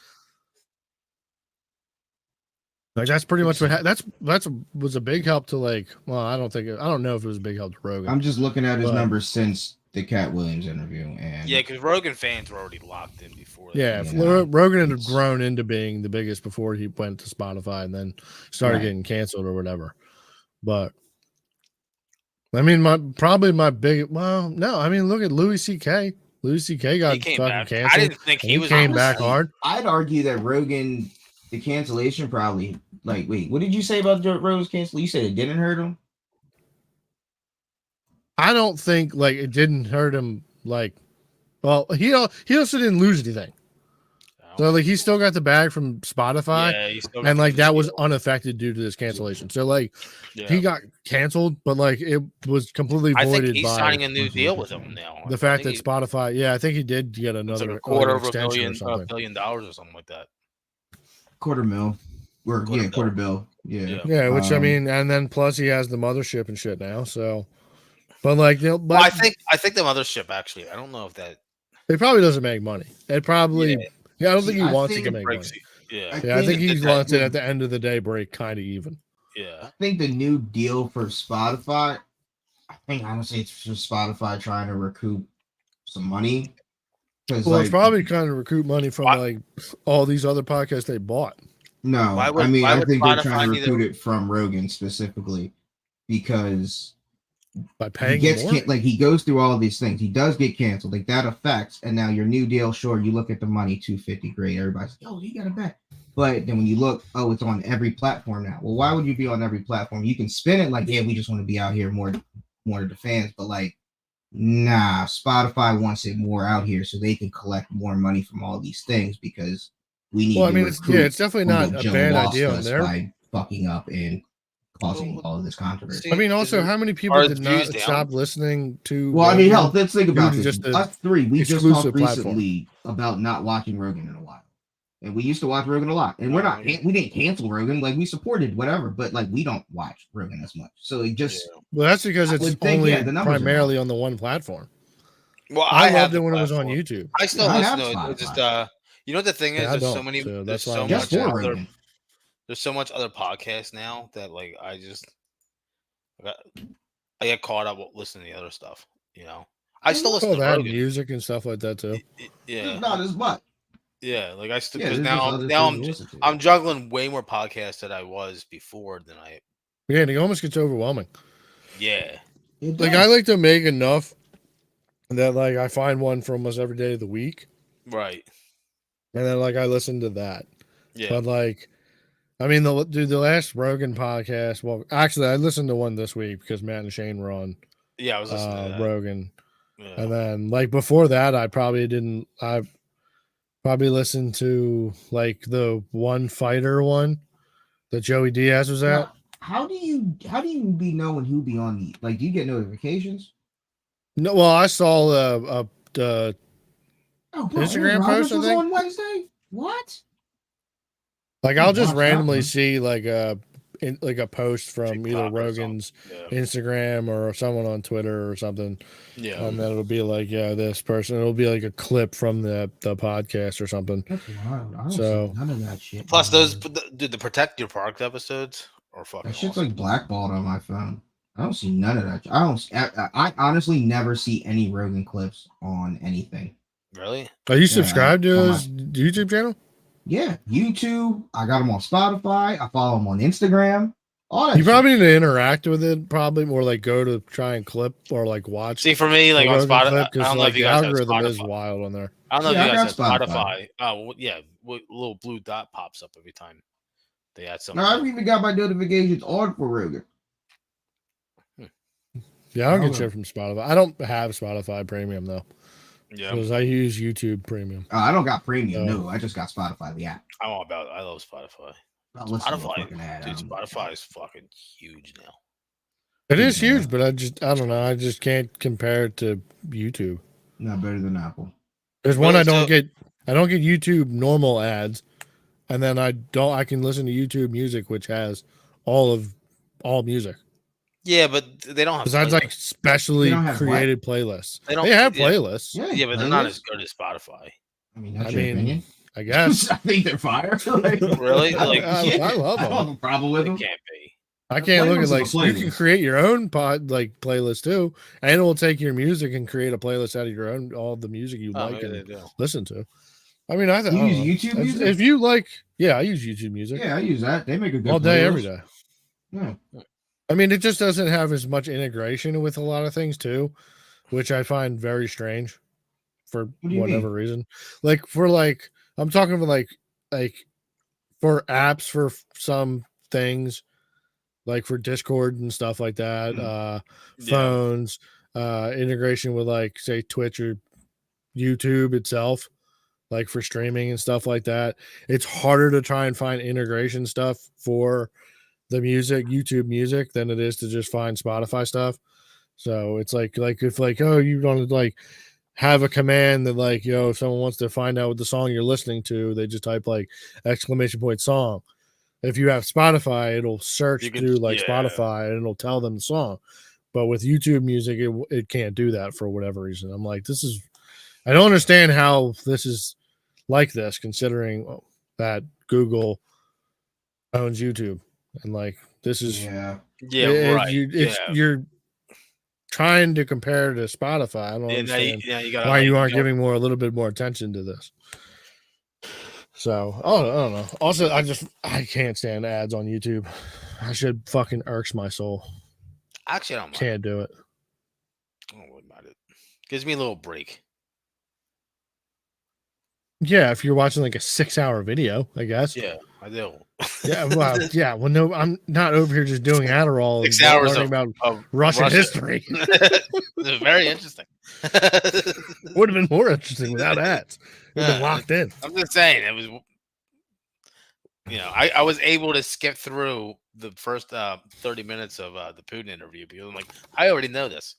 Like that's pretty much what that's was a big help to like. Well, I don't know if it was a big help to Rogan. I'm just looking at his numbers since the Cat Williams interview, and Yeah, because Rogan fans were already locked in before. Yeah, Yeah, Rogan had grown into being the biggest before he went to Spotify and then started getting canceled or whatever. But I mean, my big no, I mean, look at Louis C.K. Louis C.K. got fucking back. canceled. I didn't think he was came back hard. I'd argue that Rogan, the cancellation probably like. Wait, what did you say about Joe Rogan's cancel? You said it didn't hurt him. I don't think like it didn't hurt him. Like, well, he also didn't lose anything. So like he still got the bag from Spotify, and like that was unaffected due to this cancellation. So like he got canceled, but like it was completely voided. I think he's signing a new deal with him now. The fact that Spotify, I think he did get another like a quarter of $1 billion or something like that. Quarter bill, quarter bill. Yeah, which I mean, and then plus he has the mothership and shit now. So, but like, but I think the mothership actually. I don't know if that. It probably doesn't make money. It probably. Yeah, I don't think he wants to make money. I think he wants it at the end of the day break kind of even. Yeah. I think the new deal for Spotify, I think honestly it's just Spotify trying to recoup some money. Well, it's probably trying to recoup money from like all these other podcasts they bought. No, I think they're trying to recruit it from Rogan specifically because by paying he goes through all of these things. He does get canceled, like that affects. And now your new deal, sure, you look at the money, $250, great. Everybody's like, oh, he got a bet. But then when you look, oh, it's on every platform now. Well, why would you be on every platform? You can spin it like, yeah, we just want to be out here more to the fans, but like, nah, Spotify wants it more out here so they can collect more money from all these things because we need. Well, I mean, it's definitely not a bad idea on there by fucking up and causing all of this controversy. I mean, also, how many people did not stop listening to? Well, I mean, hell, let's think about this. Just us three, we just talked recently about not watching Rogan in a while, and we used to watch Rogan a lot. And we didn't cancel Rogan, like we supported whatever, but like we don't watch Rogan as much. So it just well, that's because it's only primarily on the one platform. Well, I loved it when it was on YouTube. I still listen to it. It's just you know what the thing is? There's so many. There's so much other podcasts now that like I get caught up listening to the other stuff. You know, I still listen to that music and stuff like that too. Yeah, not as much. Yeah, like I still because now I'm juggling way more podcasts than I was before than I. Yeah, and it almost gets overwhelming. Yeah, like I like to make enough that like I find one for almost every day of the week. Right. And then like I listen to that. Yeah. But like, I mean, the last Rogan podcast. Well, actually, I listened to one this week because Matt and Shane were on. Yeah, I was listening to that. Rogan. Yeah. And then like before that, I probably didn't. I probably listened to like the one fighter one that Joey Diaz was at. How do you be knowing who be on the like? Do you get notifications? No, well, I saw the Instagram post. I think on Wednesday. What? Like I'll just randomly see like a post from either Rogan's Instagram or someone on Twitter or something. Yeah. And then it'll be like, this person. It'll be like a clip from the podcast or something. That's wild. I don't see none of that shit. Plus, the Protect Your Park episodes are fucking. That shit's like blackballed on my phone. I don't see none of that. I honestly never see any Rogan clips on anything. Really? Are you subscribed to his YouTube channel? Yeah, YouTube. I got him on Spotify. I follow him on Instagram. All that. You probably need to interact with it. Probably more like go to try and clip or like watch. See, for me, like on Spotify, because like the algorithm is wild on there. I don't know if you guys have Spotify. Oh, yeah, little blue dot pops up every time they add something. No, I've even got my notifications on for Rogan. Yeah, I don't get shit from Spotify. I don't have Spotify Premium though, Yeah, because I use YouTube Premium. I don't got premium. So- No, I just got Spotify. The app. I'm all about. I love Spotify. I'll listen to a Spotify, fucking ad. dude. Spotify is fucking huge now. It is Yeah. huge, but I don't know. I just can't compare it to YouTube. Not better than Apple. There's one Really? I don't So- get. I don't get YouTube normal ads, and then I can listen to YouTube Music, which has all music. Yeah, but they don't have. Besides, like playlists. specially They don't have created playlists. They don't- They have yeah. playlists. Yeah, but they're not playlists. as good as Spotify. I mean, that's I your mean, opinion. I guess. I think they're fire. Like, Really? Like, I love I don't them. have a problem with It them. can't be. I can't look at Playlist is a like you can playlist. create your own playlist too, and it will take your music and create a playlist out of your own all the music you Oh, like maybe they and do. listen to. I mean, I You don't know. use YouTube Music? If you like, yeah, I use YouTube Music Yeah, I use that. They make a good all day, every playlist. day. Yeah. I mean, it just doesn't have as much integration with a lot of things too, which I find very strange for What do you whatever mean? reason. Like for like, I'm talking about like for apps for some things, like for Discord and stuff like that, Mm. phones, integration with like say Twitch or YouTube itself, like for streaming and stuff like that. It's harder to try and find integration stuff for the YouTube music than it is to just find Spotify stuff. So it's like if like, oh, you want to like have a command that like, if someone wants to find out what the song you're listening to, they just type like !song. If you have Spotify, it'll search You can- through like yeah. Spotify and it'll tell them the song. But with YouTube music, it can't do that for whatever reason. I'm like, I don't understand how this is like this, considering that Google owns YouTube. And like, this is, Yeah. Yeah, right. you're trying to compare to Spotify. I don't Yeah, understand you gotta, why like, you aren't gotta- giving a little bit more attention to this. So, I don't know. Also, I can't stand ads on YouTube. I should fucking irks my soul. Actually, I don't mind. Can't do it. I don't really mind it. Gives me a little break. Yeah, if you're watching like a 6-hour video, I guess. Yeah, I do. Yeah, well, yeah. Well, no, I'm not over here just doing Adderall 6 and hours learning of- about Of Russian Russia. history. It's very interesting. Would have been more interesting without ads. Would have been Yeah. locked in. I'm just saying it was. I was able to skip through the first 30 minutes of the Putin interview because I'm like, I already know this.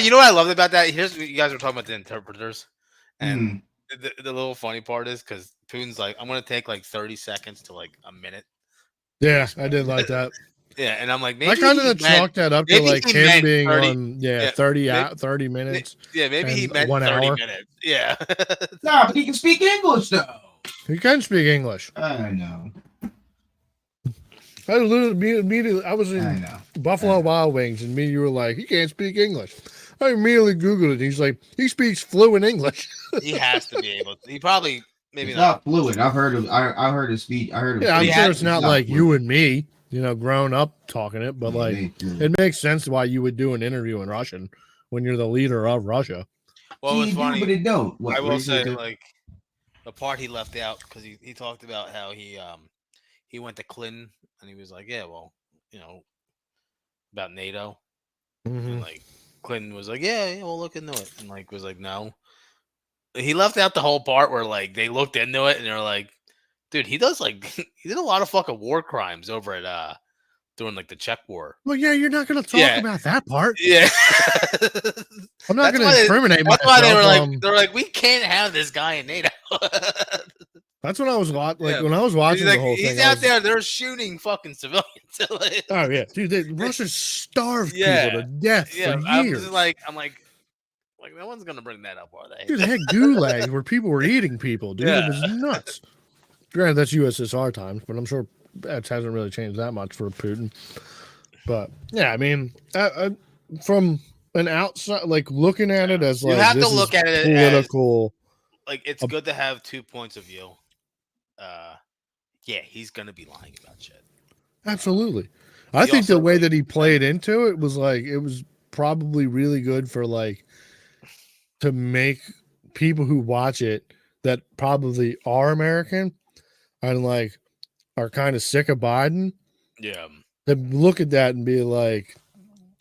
You know what I loved about that? Here's what you guys were talking about the interpreters, and the little funny part is because Putin's like, I'm gonna take like 30 seconds to like a minute. Yeah, I did like that. Yeah, and I'm like, maybe I kind of he meant- chalked that up to maybe like he him meant being 30 on, yeah, 30 maybe- 30 minutes. Yeah, maybe he and meant 1 30 hour. minutes. Yeah. Nah, but he can speak English though. He can speak English. I know. I literally immediately, I was I in know. Buffalo Wild Wings, and you were like, he can't speak English. I immediately Googled it. He's like, he speaks fluent English. He has to be able to. He probably, maybe It's not. not fluid. I've heard of. I heard his speech. I heard. Him Yeah, I'm speak. sure it's not like fluid. you and me, grown up talking it, but Yeah, like, it ain't fluid. it makes sense why you would do an interview in Russian when you're the leader of Russia. Well, See, it's you do, funny. but it don't. What, I what will you say, say, dude? like, the part he left out because he talked about how he went to Clinton and he was like, yeah, well, about NATO, and like Clinton was like, yeah, we'll look into it, and like was like, no. He left out the whole part where like they looked into it and they're like, dude, he does like he did a lot of fucking war crimes over at during like the Czech War. Well, yeah, you're not going to talk Yeah. about that part. Yeah. I'm not That's going why to they- incriminate That's why they were myself. like, they're like, we can't have this guy in NATO. That's what I was like Yeah. when I was watching He's, the whole he's thing. I out was- there, they're shooting fucking civilians. Like, Oh yeah, dude, Russia starved Yeah. people to death yeah, for I'm years. just like, no one's gonna bring that up, are they? Dude, they had gulags where people were eating people. Dude, Yeah. it was nuts. Granted, that's USSR times, but I'm sure that hasn't really changed that much for Putin. But yeah, I mean, from an outside, like looking at it as You like have to this is look at it as- political. Like, it's good to have 2 points of view. Yeah, he's gonna be lying about shit. Absolutely, I He think the also, way like, that he played into it was like it was probably really good for like to make people who watch it that probably are American and like are kind of sick of Biden Yeah, to look at that and be like,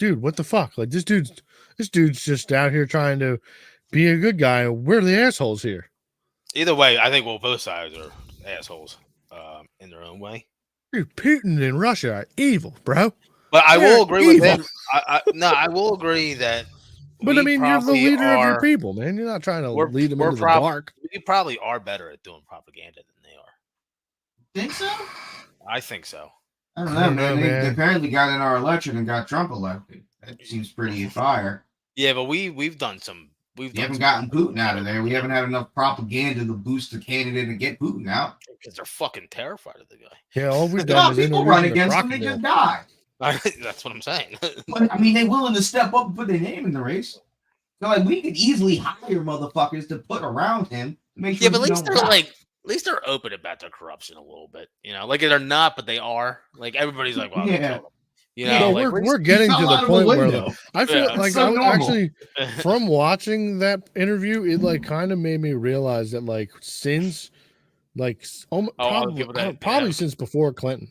dude, what the fuck? Like this dude's just out here trying to be a good guy. We're the assholes here. Either way, I think both sides are assholes in their own way. Dude, Putin and Russia are evil, bro. But I They're will agree evil. with him. I will agree that. But I mean, you're the probably leader of your are- people, man. You're not trying to we're- lead them we're into the prob- dark. We probably are better at doing propaganda than they are. Think so? I think so. I don't I know, don't know, man. They man. apparently got in our election and got Trump elected. That seems pretty fire. Yeah, but we've done some. We haven't gotten Putin out of there. We haven't had enough propaganda to boost the candidate and get Putin out. because they're fucking terrified of the guy. Yeah, all we've No, done is people introduce run them to against him, they crocodile. just die. That's what I'm saying. But, I mean, they're willing to step up and put their name in the race. So, like, we could easily hire motherfuckers to put around him to make sure Yeah, but at he least don't they're die. like, at least they're open about their corruption a little bit. You know, like they're not, but they are. Like everybody's like, well, Yeah. you Yeah, know, No, like we're getting to fell the out of a point where window. I feel Yeah, like so I normal. actually from watching that interview, it like kind of made me realize that like since like I'll give it that, probably yeah. since before Clinton,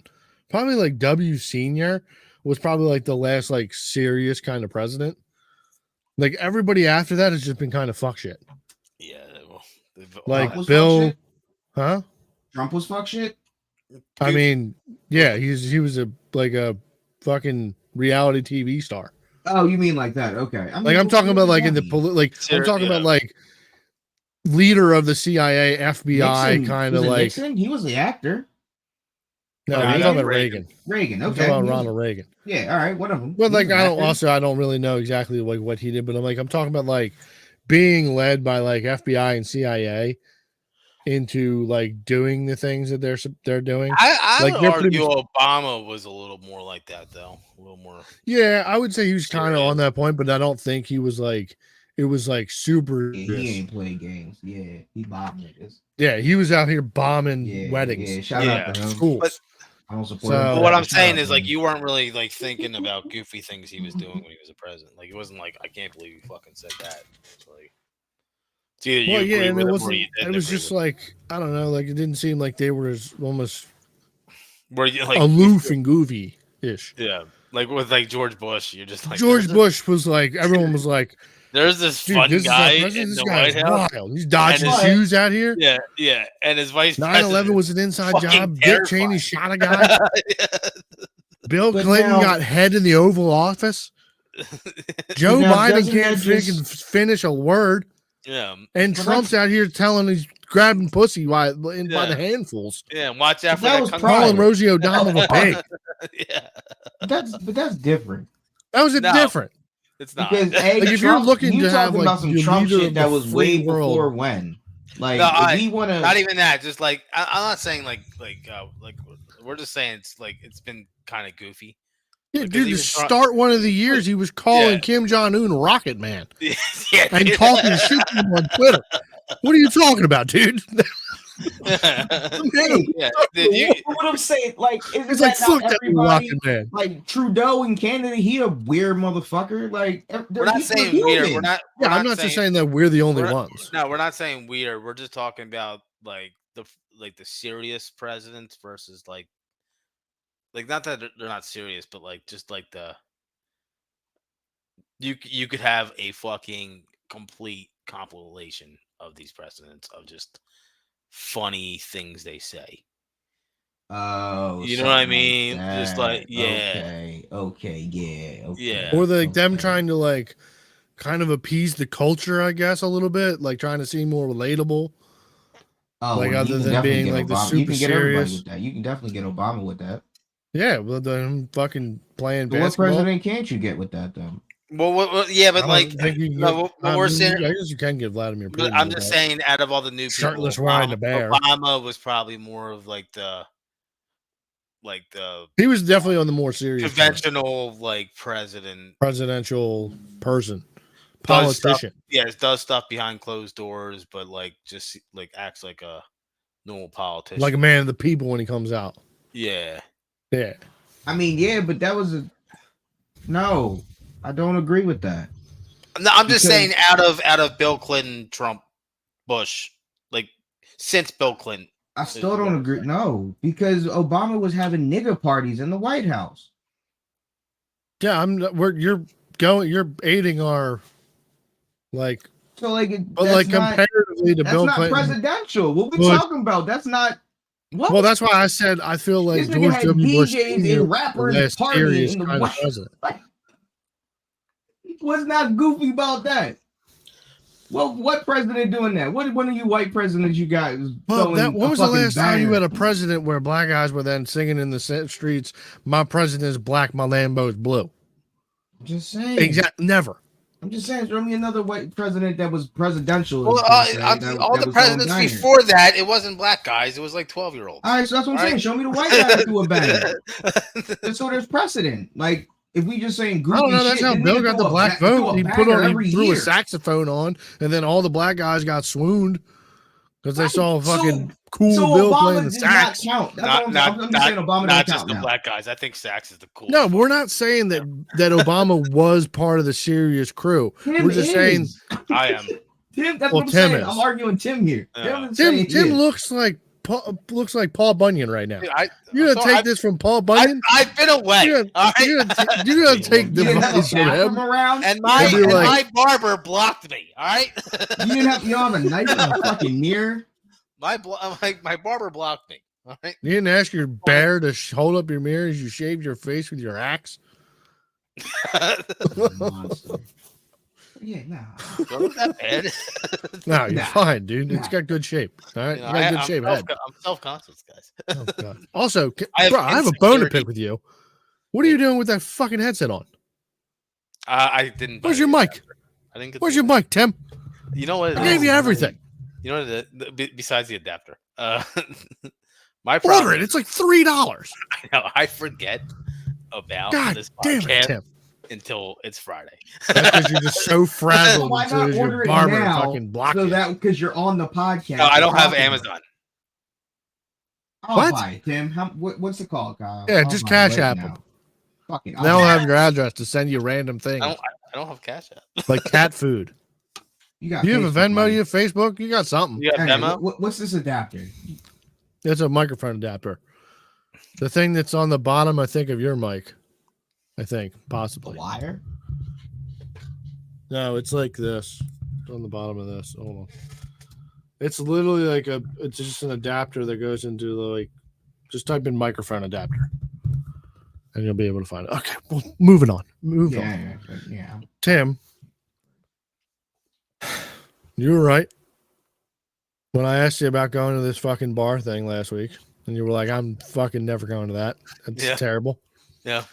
probably like W Senior was probably like the last like serious kind of president. Like everybody after that has just been kind of fuck shit. yeah, well, Like was fuck Bill, shit? huh? Trump was fuck shit. I mean, yeah, he was a like a fucking reality TV star. Oh, you mean like that? Okay. I mean, Like I'm what- talking what about does like that in the mean? like I'm talking about Yeah. like leader of the CIA, FBI, Nixon, kind was of it like. Nixon? He was the actor. No, No, I'm he talking was about Reagan. Reagan. I'm Okay. talking about he was- Ronald Reagan. Yeah. All right. Whatever. But He like was an actor. I don't really know exactly like what he did, but I'm talking about like being led by like FBI and CIA into like doing the things that they're doing. I Like, would they're pretty argue Obama was a little more like that, though. A little more. Yeah, I would say he was kind of Serious. on that point, but I don't think he was like it was like super. Yeah, he ain't play games. Yeah, he bombed niggas. Yeah, he was out here bombing Yeah, weddings, Yeah, shout Yeah. out to him. schools. But- I don't support So- him. But But what I'm Shout saying out is to like him. you weren't really like thinking about goofy things he was doing when he was a president. Like it wasn't like I can't believe you fucking said that. It's like it's either you Well, yeah, agree and with it him or wasn't. you didn't It was agree just with like I don't know, like it didn't seem like they were as almost him. Where you like aloof and goofy ish. Yeah, like with like George Bush, you're just like George there's Bush was like, everyone was like, There's this dude, fun this guy is our president. in This the guy's White House. wild. He's dodging And his- shoes out here. Yeah, yeah, and his vice 9/11 president. was an inside fucking job. Dick terrifying. Cheney shot a guy. Bill But Clinton now- got head in the Oval Office. Joe Now, Biden doesn't can't that just- freaking finish a word. yeah, And Well, Trump's out here telling he's grabbing pussy by the Yeah. handfuls. yeah. And watch out for that that. was country. Calling private. Rosie O'Donnell a pig. Yeah, But that's different. That was No. different. it's not. Because A, Like, if you're Trump, looking you to have, talking like, about some your Trump leader shit of that the was free way world. before when. Like, No, if we want to. Not even that. Just like I'm not saying like we're just saying it's like it's been kind of goofy. Yeah, Because dude, he to was try- start one of the years, he was calling Yeah. Kim Jong Un Rocket Man yeah, and dude. talking shit to him on Twitter. What are you talking about, dude? Hey, yeah, dude, you, what I'm saying, like, isn't It's like that fuck not that everybody? Rocket Man. Like Trudeau in Canada, he a weird motherfucker. Like, we're not saying weird. We're not. Yeah, we're I'm not just saying that we're the only we're not- ones. No, we're not saying weird. We're just talking about like the serious presidents versus like not that they're not serious, but like just like the you could have a fucking complete compilation of these presidents of just funny things they say. Oh, You know what I something mean? Just like, that. yeah. Okay, yeah, okay. Yeah. Or like them okay. trying to like kind of appease the culture, I guess, a little bit, like trying to seem more relatable. Oh, like, well, other you can than definitely being, get like, the Obama. You can super get everybody serious- with that. You can definitely get Obama with that. Yeah, well, them fucking playing But what basketball. president can't you get with that though? Well, yeah, I but don't like, think you can no, get- what I we're mean, saying, I guess you can get Vladimir Putin. but I'm with just that. saying, out of all the new people, Shirtless riding a bear. Obama was probably more of like the He was definitely on the more serious side. conventional like president. Presidential person, Does stuff- politician. Yeah, does stuff behind closed doors, but like just like acts like a normal politician. Like a man of the people when he comes out. yeah, Yeah. I mean, yeah, but that was a no. I don't agree with that. no, I'm just Because- saying out of Bill Clinton, Trump, Bush, like since Bill Clinton. I still don't agree. No, because Obama was having nigger parties in the White House. Yeah, you're aiding our like, So like, but like comparatively to that's Bill not Clinton. presidential. What we Well, talking about? That's not. What? Well, that's why I said I feel like This nigga George had W. Bush DJs Sr. and was the rappers last partying serious in the kind of White. president. What's not goofy about that? Well, what president doing that? What one of you white presidents you got is Well, throwing when a was the fucking last time you banger? had a president where black guys were then singing in the streets, "My president is black, my Lambo is blue"? I'm just saying. Exactly, never. I'm just saying. Show me another white president that was presidential. Well, all the presidents before that, it wasn't black guys. It was like 12-year-olds. All right, so that's what I'm saying. Show me the white guy that threw a banger. So there's precedent. Like, if we just saying goofy I don't know. That's shit, how then Bill nigga got the throw black throw vote. a He banger every threw year. a saxophone on, and then all the black guys got swooned because they saw a fucking cool So Bill Obama playing the does sax. not count. That's Not, what I'm not, saying. not, I'm saying Obama not doesn't just count the now. black guys. I think sax is the coolest. No, we're not saying that Obama was part of the serious crew. Tim We're just saying I am. Tim. That's Well, what I'm Tim saying. is. I'm arguing Tim here. Tim looks like Paul Bunyan right now. You're gonna take this from Paul Bunyan? I've been away. You're gonna take the advice from him around, and and be like- my barber blocked me. All right. you don't have a knife and a fucking mirror. My barber blocked me. All right. You didn't ask your bear to hold up your mirror as you shaved your face with your axe. Monster. Yeah, nah. Wasn't that bad? No, you're Nah. fine, dude. It's Nah. got good shape. All right, You know, you got good shape head. I'm self-conscious, guys. Oh, God. Also, I have bro, I have a bone to insecurity. pick with you. What are you doing with that fucking headset on? I didn't. Where's your mic? I didn't get Where's the your mic, Tim? You know what? I gave you everything. You know what? Besides the adapter, my Order problem. it. It's like $3. I know, I forget about God this damn it, podcast Tim. until it's Friday. That's because you're just so frazzled Why until not your order it barber now? fucking block So you. that because you're on the podcast. No, I don't have talking. Amazon. I'll What? buy it, Tim. What's the call, Kyle? Yeah, I'll just buy it Cash right App now. them. Fucking. They'll have your address to send you random things I don't have Cash App. like cat food. You got. You have a Facebook Venmo, money. you have Facebook, you got something. You got Hey, Venmo? what's this adapter? It's a microphone adapter. The thing that's on the bottom, I think, of your mic. I think, The possibly. wire? No, it's like this. It's on the bottom of this. Hold on. It's literally like it's just an adapter that goes into the, like, just type in microphone adapter. And you'll be able to find it. Okay, well, moving on. Move on. Yeah. Tim, you were right. When I asked you about going to this fucking bar thing last week, and you were like, I'm fucking never going to that. It's Yeah. terrible. Yeah.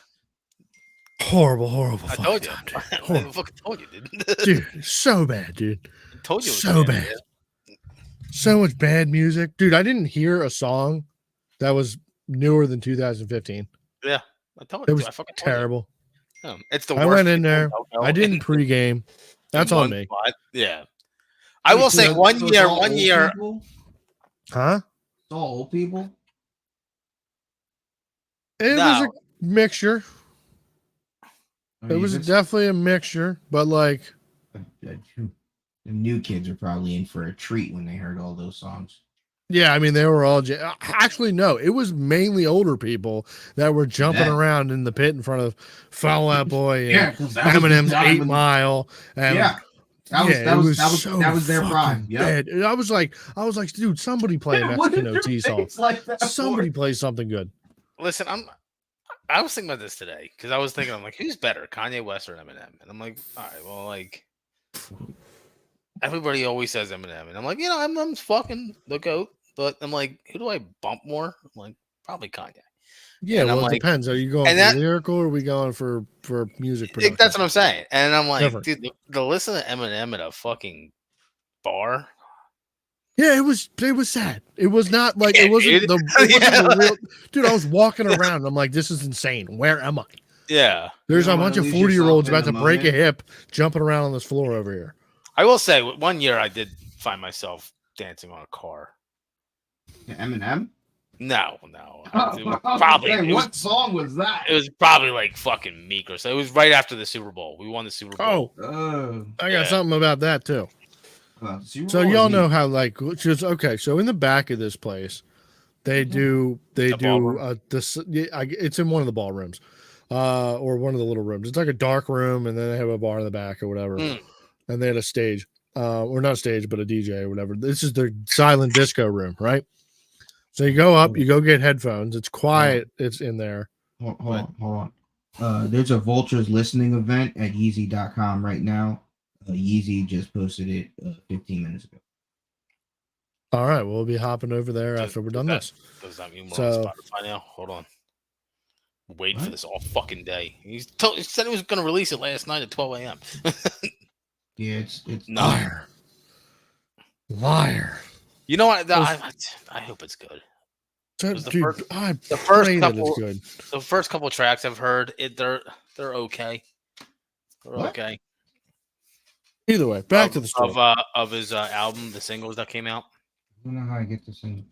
Horrible I fucking told you. time, dude. I Horrible. fucking told you, dude. Dude, so bad, dude. I told you. It was So bad. bad. So much bad music. Dude, I didn't hear a song that was newer than 2015. Yeah. I told you. It was I fucking told you. terrible. It's the I worst. went in people there. don't know I didn't pregame. That's on one me. spot. Yeah. I will say one So it's year, all one old year. people? Huh? It's all old people. It was No. a mixture. I It mean, was it's- definitely a mixture, but like, the new kids are probably in for a treat when they heard all those songs. yeah, I mean, they were all actually no. It was mainly older people that were jumping Yeah. around in the pit in front of Fall Out Boy and 'cause that was the Eminem's time 8 when- Mile. And Yeah, that was so that was their prime. fucking Yeah, bad. I was like, dude, somebody play a Mexican OT song. like that? Somebody play something good. Listen, I was thinking about this today because I was thinking, I'm like, who's better, Kanye West or Eminem? And I'm like, all right, well, like, everybody always says Eminem, and I'm like, Eminem's fucking the goat, but I'm like, who do I bump more? I'm like, probably Kanye. Yeah, And well, I'm it like- depends. Are you going for and that- lyrical or are we going for music production? That's what I'm saying, and I'm like, Different. dude, to listen to Eminem at a fucking bar. Yeah, it was sad. It was not like Yeah, it wasn't dude. the, it wasn't Yeah. the real dude. I was walking around. And I'm like, this is insane. Where am I? Yeah, There's You a don't bunch wanna of lose 40-year-olds yourself in about to the break a moment. hip, jumping around on this floor over here. I will say, one year I did find myself dancing on a car. Eminem. No, it was Probably. probably What song was that? it was probably like fucking Meek or so. It was right after the Super Bowl. We won the Super Bowl. Oh, I got Yeah. something about that too. Super So Bowl y'all is know neat. how like just okay. So in the back of this place, they do The ballroom? it's in one of the ballrooms. or one of the little rooms. It's like a dark room, and then they have a bar in the back or whatever. Mm. And they had a stage, or not a stage, but a DJ or whatever. This is their silent disco room, right? So you go up, you go get headphones. It's quiet. It's in there. Hold on. There's a Vultures listening event at Yeezy.com right now. Yeezy just posted it 15 minutes ago. All right, we'll be hopping over there after we're done this. Does that mean we're So- on Spotify now? Hold on. Waiting for this all fucking day. He said he was going to release it last night at 12 a.m. Yeah, it's No. Liar. You know what? I hope it's good. Dude, the I the first pray that couple- it's good. The first couple tracks I've heard, they're okay. They're What? okay. Either way, back to the story. Of his album, the singles that came out. I don't know how I get this in.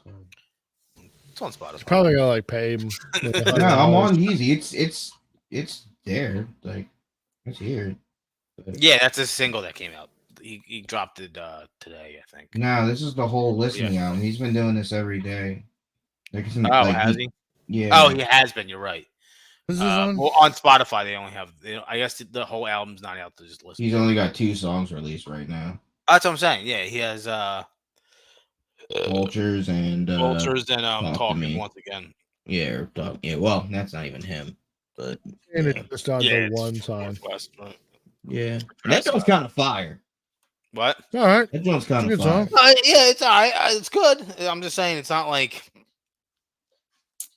It's on Spotify. Probably gotta like pay him. Like $100. No, I'm on Yeezy. It's there. Like it's here. But- Yeah, that's a single that came out. He dropped it today, I think. No, this is the whole listening album. He's been doing this every day. Like, it's Has he? Yeah. Oh, he has been. You're right. This is on. Well, on Spotify, they only have. I guess the whole album's not out to just listen. He's only got 2 songs released right now. That's what I'm saying. Yeah, he has Vultures and Vultures and Talk to Talking Me. once again. Yeah, well, that's not even him. But And yeah. it's just on Yeah, the it's one time. Northwest, right? Yeah. That song's kind of fire. What? All right. That song's kind It's of a fire. good song. Yeah, it's all right. It's good. I'm just saying, it's not like.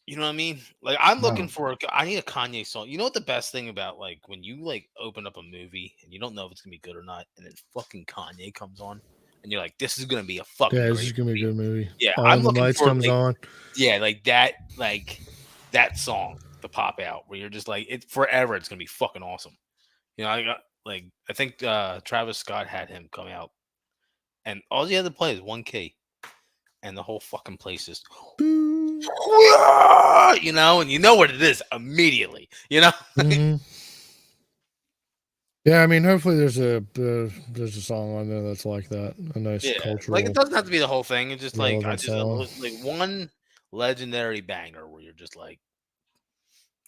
You know what I mean? Like I'm looking No. for. I need a Kanye song. You know what the best thing about like when you like open up a movie and you don't know if it's gonna be good or not, and then fucking Kanye comes on, and you're like, this is gonna be a fucking. Yeah, this great is gonna be a movie. good movie. Yeah, All I'm the looking lights for, comes like, on. Yeah, like that song, the pop out, where you're just like, it's forever. It's gonna be fucking awesome. You know, I think Travis Scott had him come out, and all he had to play is one key, and the whole fucking place is, you know, and you know what it is immediately. You know, Mhm. Yeah, I mean, hopefully there's a song on there that's like that. A nice yeah, cultural. like it doesn't have to be the whole thing. It's just like relevant song. like one legendary banger where you're just like,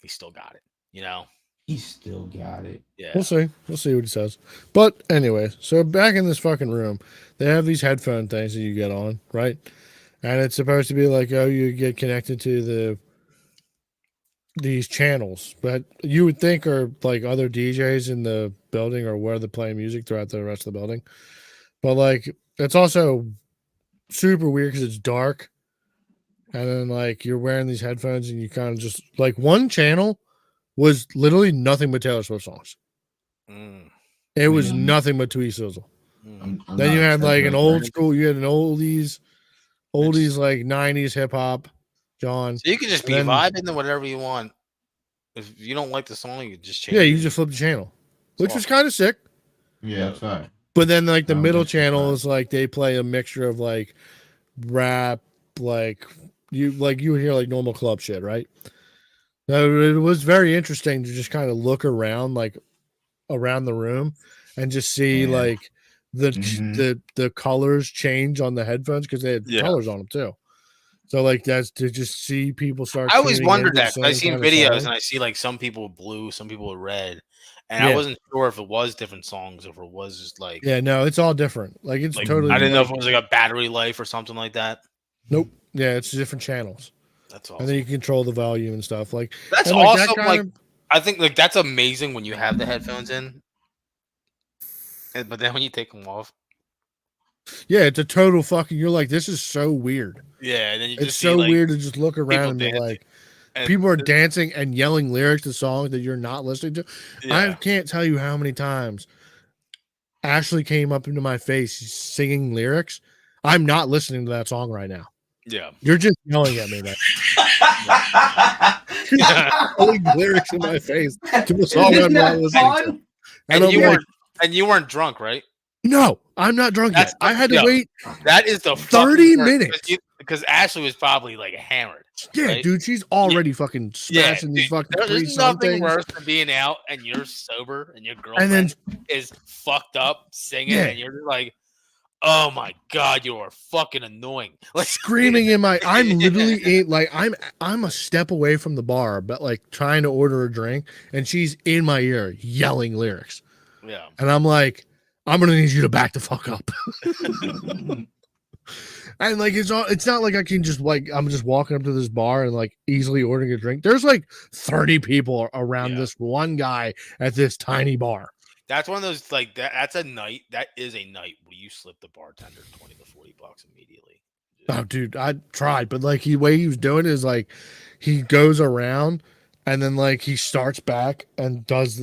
he still got it. You know, He still got it. yeah. We'll see. We'll see what he says. But anyway, so back in this fucking room, they have these headphone things that you get on, right? And it's supposed to be like, oh, you get connected to these channels, but you would think are like other DJs in the building or where they're playing music throughout the rest of the building. But like, it's also super weird because it's dark, and then like you're wearing these headphones and you kind of just like one channel was literally nothing but Taylor Swift songs. Mm, It was Yeah. nothing but Tweet Sizzle. mm. I'm Then not you had upset like with an old that. school, you had an oldies like 90s hip hop, John. So you can just be And then- vibing to whatever you want. If you don't like the song, you just change. Yeah, it. you just flip the channel, which was awesome. kind of sick. Yeah, that's fine. But then like the Oh, middle that's channel fine. is like they play a mixture of like rap, like you would hear like normal club shit, right? So it was very interesting to just kind of look around like around the room and just see Yeah. like the Mhm. the colors change on the headphones because they had Yeah. colors on them too. So like that's to just see people start. I always tuning wondered into the that 'cause I've same seen kind of videos song. and I see like some people with blue, some people with red, and I Yeah. wasn't sure if it was different songs, if it was just like, Yeah, no, it's all different. Like it's like, totally. I didn't know like- if it was like a battery life or something like that. Nope. Yeah, it's different channels, That's and then awesome. you control the volume and stuff. Like That's and, like, that awesome. kind Like of- I think like that's amazing when you have the headphones in, but then when you take them off, yeah, it's a total fucking. You're like, this is so weird. yeah, and then you It's just so see, like, weird to just look around and be dancing. like, and people are the- dancing and yelling lyrics to songs that you're not listening to. I yeah. can't tell you how many times Ashley came up into my face singing lyrics. I'm not listening to that song right now. Yeah. You're just yelling at me. That yelling lyrics in my face to a song I'm Isn't not that listening to. fun? And And I'm you like, weren't and you weren't drunk, right? no, I'm not drunk That's yet. I had to yeah. wait. That is the 30 minutes. because Ashley was probably like hammered. Yeah, right? dude, she's already fucking smashing these dude, fucking there's three song nothing things. worse than being out and you're sober and your And then girlfriend is fucked up singing Yeah. and you're just like, Oh my god, you are fucking annoying. Like screaming in my. I'm literally I'm a step away from the bar, but like trying to order a drink, and she's in my ear yelling lyrics, yeah. and I'm like, I'm gonna need you to back the fuck up. And like it's not like I can just like I'm just walking up to this bar and like easily ordering a drink. There's like 30 people around this one guy at this tiny bar. That's one of those like that's a night. That is a night where you slip the bartender 20 to 40 bucks immediately. Oh, dude, I tried, but like the way he was doing it is like he goes around and then like he starts back and does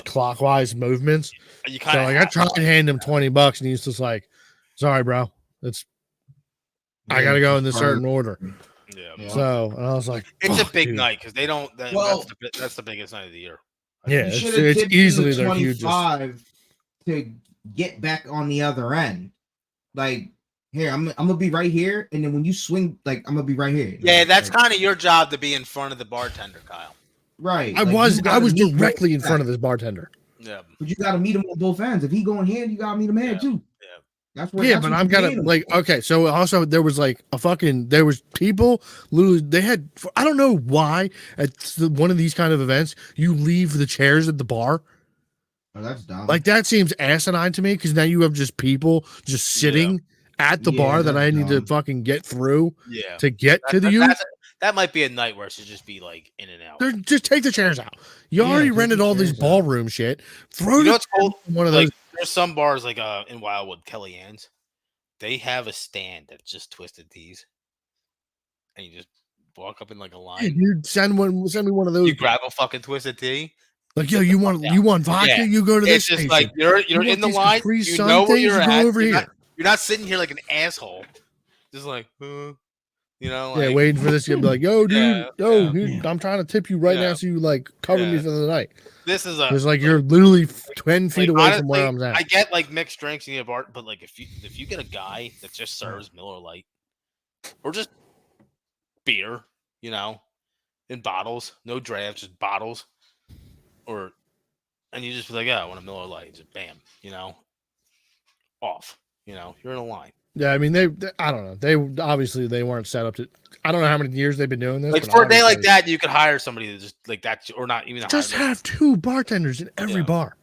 clockwise movements. You So kind of like I tried to hand him $20 and he's just like, sorry, bro. I gotta go in this certain order. Yeah. So and I was like, it's a fuck, big dude. night because they don't. That's the biggest night of the year. Yeah, You should have it's tipped easily the their hugest. 25 to get back on the other end. Like, here, I'm gonna be right here, and then when you swing, like, I'm gonna be right here. Yeah, that's like, kind of your job to be in front of the bartender, Kyle. right. I like, was you gotta meet directly in both front of sides. this bartender. Yeah. But you gotta meet him on both ends. If he going here, you gotta meet him here too. Yeah. That's what. Yeah, that's but what I'm you gonna paying him like for. okay. So also there was like there was people literally they had I don't know why at one of these kind of events you leave the chairs at the bar. Oh, that's dumb. Like that seems asinine to me because now you have just people just sitting at the bar that that's I need to dumb. fucking get through Yeah. to get to the youth. That might be a night where it should just be like in and out. Just take the chairs out. You already take rented the all these chairs out. ballroom shit. Throw You know the what's cool? one of Like, those. there's some bars like in Wildwood, Kelly Ann's. They have a stand that's just twisted teas, and you just walk up in like a line. Hey, dude, send me one of those. You grab a fucking twisted tea. Like, yo, you want vodka? Yeah. You go to this It's just station. like you're You in want the these line. Capri You Sun know where things? you're You go at. over You're here. You're not sitting here like an asshole, just like, you know, like, Yeah, waiting for this to be like, yo, dude, Yeah, dude, I'm trying to tip you right now, so you like cover me Yeah. for the night. This is It's like you're literally 10 feet away from where I'm honestly, at. I get like mixed drinks in a bar, but like if you get a guy that just serves Miller Lite or just beer, you know, in bottles, no drafts, just bottles, and you just be like, yeah, I want a Miller Lite, just bam, you know, off, you know, you're in a line. Yeah, I mean, they I don't know. They obviously they weren't set up to. I don't know how many years they've been doing this. Like but for a day like obviously- that, you could hire somebody to just like that, or not even just hire have 2 bartenders in every bar.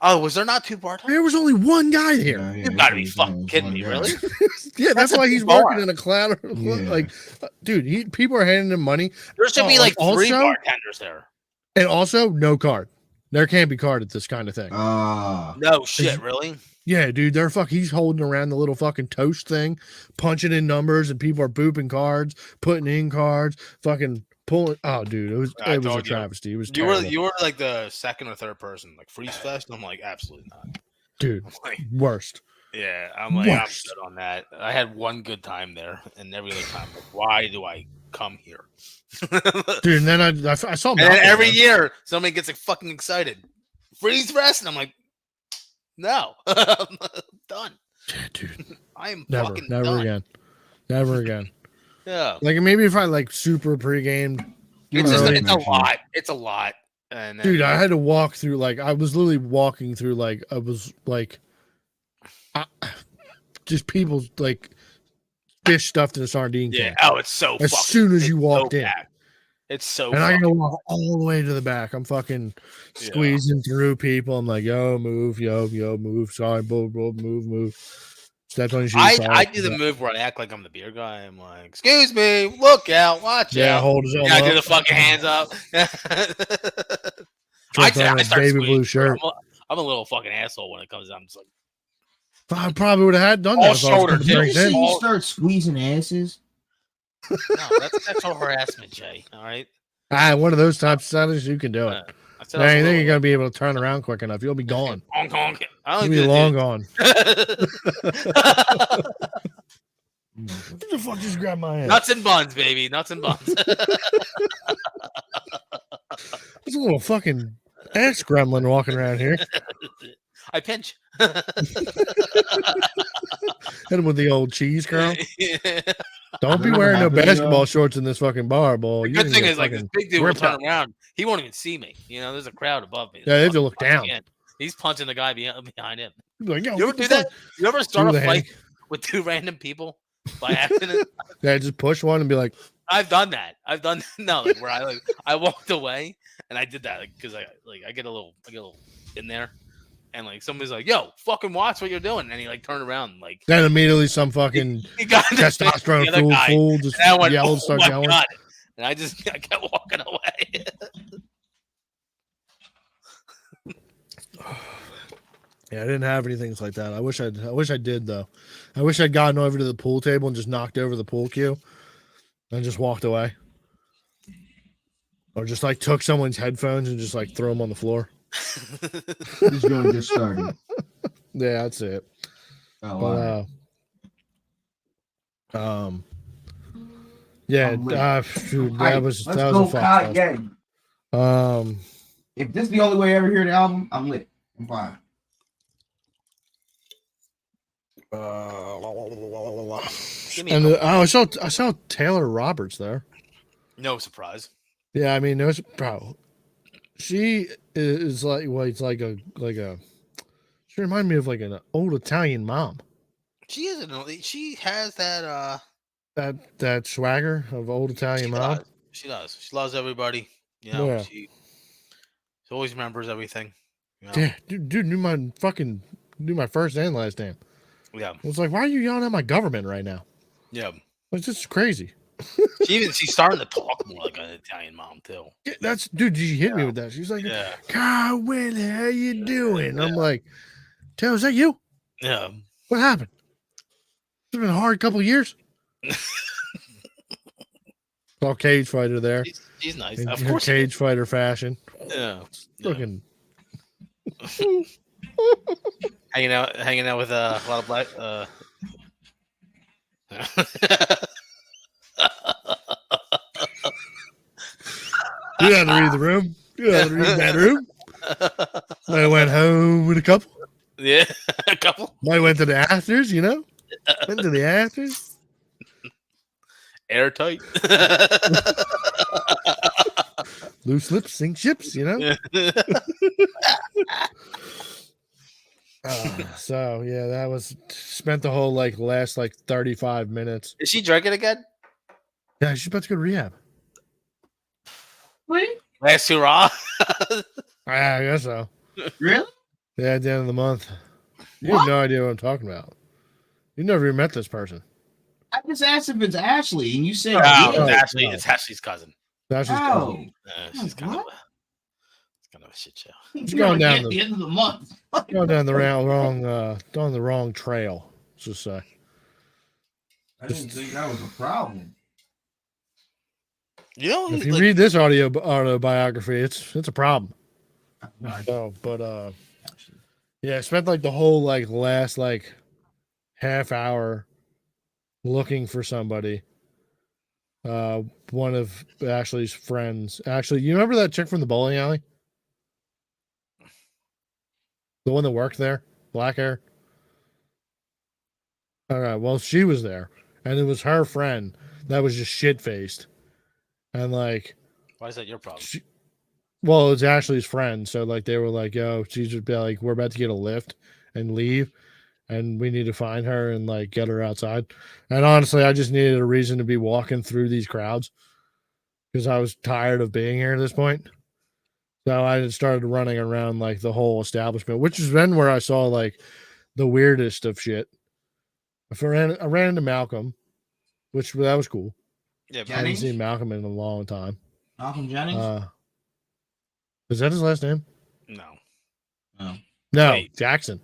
Oh, was there not 2 bartenders? There was only one guy here. Yeah, You've got to be fucking kidding me, really? Yeah, that's a why big he's bar. working in a cloud. Yeah. Like, dude, people are handing him money, There should be Oh, like 3 also- bartenders there. and also no card. There can't be card at this kind of thing. No shit, really? Yeah, dude, he's holding around the little fucking toast thing, punching in numbers, and people are booping cards, putting in cards, fucking pulling. Oh, dude, it was I a told you. travesty. It was You were terrible. like the second or third person, like Freeze Fest. I'm like, absolutely not. Dude, I'm like, worst. yeah, I'm like, I'm Worst. good on that. I had one good time there, and every other time, like, why do I come here? Dude, and then I saw And then Malcolm every there. year, somebody gets like fucking excited. Freeze Fest, and I'm like, no, I'm done. Yeah, dude, I am never fucking done. again, never again. Yeah, Like maybe if I like super pre-gamed, it's just early. it's a lot. It's a lot. And then, Dude, I had to walk through like I was literally walking through like I was like just people like fish stuffed in a sardine yeah. can. Oh, it's so. As fucking, soon as you it's walked so in. packed. It's so. And I fucking gotta walk all the way to the back. I'm fucking squeezing through people. I'm like, yo, move, move. Sorry, move. Stepped on your shoes. I do the move where I act like I'm the beer guy. I'm like, excuse me, look out, watch out. hold his own Yeah, I do up. the fucking hands up. Tripped on I his start baby blue squeezing. shirt. I'm a little fucking asshole when it comes to. I'm just like, I probably would have had done All that if I was shoulder putting Did you drinks see in. you start squeezing asses? no, that's sexual harassment, Jay. All right. One of those types of settings, you can do it. I said I I was ain't a think you're little- gonna be able to turn around quick enough. You'll be gone. honk, honk. I You'll only be did long it. gone. What the fuck just grabbed my hand? Nuts and buns, baby. Nuts and buns. There's a little fucking ass gremlin walking around here. I pinch. Hit him with the old cheese curl. Yeah. Don't be Remember wearing no happening, basketball shorts in this fucking bar, boy. The You good can thing get is, like, this fucking big dude will ripped turn up. around. He won't even see me. You know, there's a crowd above me. Yeah, they have to look down. He's punching the guy behind him. Like, yo, You ever what the do that? fuck? You ever start Do a the fight with two random people by accident? Yeah, just push one and be like, I've done that. No, like where I walked away and I did that because I get a little in there and like somebody's like, "Yo, fucking watch what you're doing," and he like turned around and, like then immediately some fucking he got in the face of the testosterone other full guy, fool just and I went, yell "Oh and start my yelling. god!" And I kept walking away. Yeah, I didn't have anything like that. I wish I did though. I wish I'd gotten over to the pool table and just knocked over the pool cue and just walked away. Or just like took someone's headphones and just like throw them on the floor. This joint just started. Yeah, that's it. Oh, But, wow. yeah, I'm lit. dude, Hype. that was Let's a go, fuck fest. Kanye. If this is the only way I ever hear the album, I'm lit. I'm fine. Give me a And couple. I saw Taylor Roberts there. No surprise. Yeah, I mean, bro. She is like, well, it's like a. She reminded me of like an old Italian mom. She is she has that That swagger of old Italian mom. She does. She loves everybody. You know, Yeah. she always remembers everything. You know? Yeah, dude knew my first and last name. Yeah. I was like, why are you yelling at my government right now? Yeah. Like, this is crazy. She's starting to talk more like an Italian mom too. Yeah, dude, she hit me with that. She's like, Yeah. Carwin, how you doing? I'm like, Taylor, is that you? Yeah. What happened? It's been a hard couple of years. All cage fighter there. She's nice. In Of her course. cage fighter fashion. Yeah. Fucking Hanging out with a lot of black You had to read the room. You had to read that room. I went home with a couple. Yeah, a couple. I went to the afters, you know? Went to the afters. Airtight. Loose lips sink ships, you know? So yeah, that was spent the whole last 35 minutes. Is she drinking again? Yeah, she's about to go to rehab. Wait, Last hurrah. I guess so. really? Yeah, at the end of the month. You have no idea what I'm talking about. You never even met this person. I just asked if it's Ashley, and you said Oh, yeah. it's Ashley's cousin. That's just Oh, She's kind what? of a shit show. It's going down at the end of the month. going down the wrong trail. Let's just say. I didn't think that was a problem. You know, If you read this autobiography, it's a problem. So, but yeah, I spent the whole last half hour looking for somebody. One of Ashley's friends. Actually, you remember that chick from the bowling alley? The one that worked there? Black hair? All right, well, she was there. And it was her friend that was just shit-faced. And why is that your problem? well, it was Ashley's friend. So they were like, yo, she's just be like, we're about to get a lift and leave. And we need to find her and get her outside. And honestly, I just needed a reason to be walking through these crowds because I was tired of being here at this point. So I just started running around the whole establishment, which is then where I saw the weirdest of shit. I ran into Malcolm, which that was cool. Yeah, I haven't seen Malcolm in a long time. Malcolm Jennings? Is that his last name? no. No, Wait. Jackson.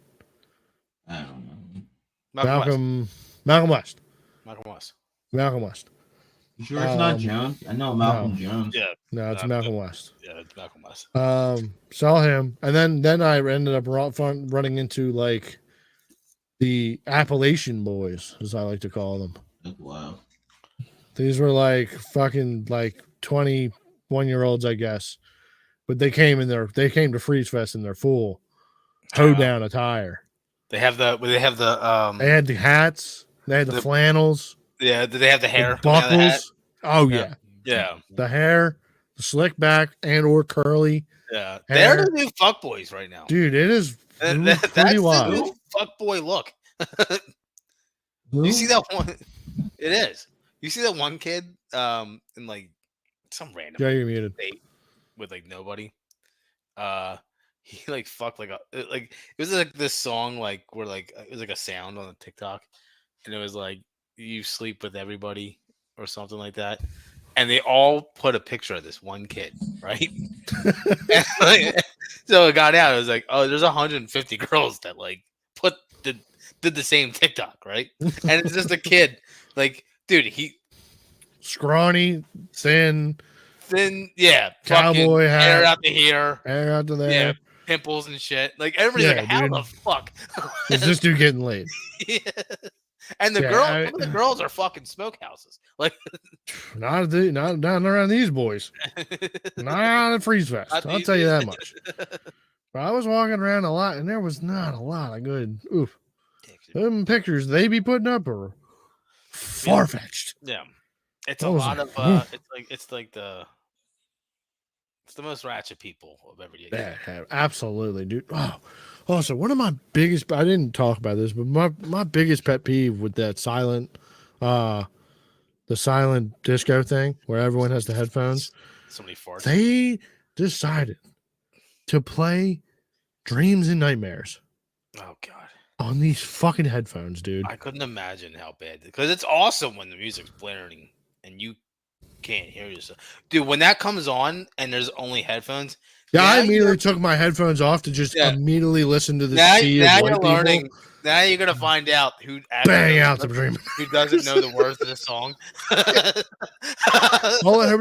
I don't know. Malcolm West. Malcolm West. Malcolm West. You sure it's not Jones? I know Malcolm Jones. Yeah. No, it's Malcolm West. Yeah, it's Malcolm West. Saw him, and then I ended up running into the Appalachian boys, as I like to call them. Wow. These were fucking 21-year-olds, I guess, but they came to Freeze Fest in their full hoedown attire. They have the They had the hats, they had the flannels. Yeah, did they have the hair? The buckles. Oh yeah. Yeah. The hair, the slick back or curly. Yeah. Hair. They're the new fuckboys right now. Dude, it is That's pretty the wild. new fuck boy look. You see that one? It is. You see that one kid in like some random Yeah, you're muted. date with like nobody. He like fucked like it was like this song like where like it was like a sound on the TikTok, and it was like you sleep with everybody or something like that, and they all put a picture of this one kid, right? And, like, so it got out. It was like, oh, there's 150 girls that like did the same TikTok, right? And it's just a kid, like, dude, he Scrawny, thin, yeah, cowboy fucking hair hat, out to here, hair out to there. yeah, pimples and shit. Like everybody's Yeah, like, how dude. the fuck Is this dude getting laid? Yeah. And the some of the girls are fucking smokehouses. Like not around these boys. Not at Freeze Fest. I'll tell you that much. But I was walking around a lot, and there was not a lot of good. Oof. Them pictures they be putting up are far fetched. Yeah, it's a lot of. It's the most ratchet people of every day. Yeah, absolutely, dude. Oh, so one of my biggest. I didn't talk about this, but my biggest pet peeve with that the silent disco thing where everyone has the headphones. Somebody farts. They decided to play Dreams and Nightmares. Oh god. On these fucking headphones, dude. I couldn't imagine how bad, because it's awesome when the music's blaring and you can't hear yourself. Dude, when that comes on and there's only headphones. Yeah, I immediately took my headphones off to just immediately listen to the sea of white people. Now you're gonna find out who bang out the dream. Who doesn't know the words of the song. All I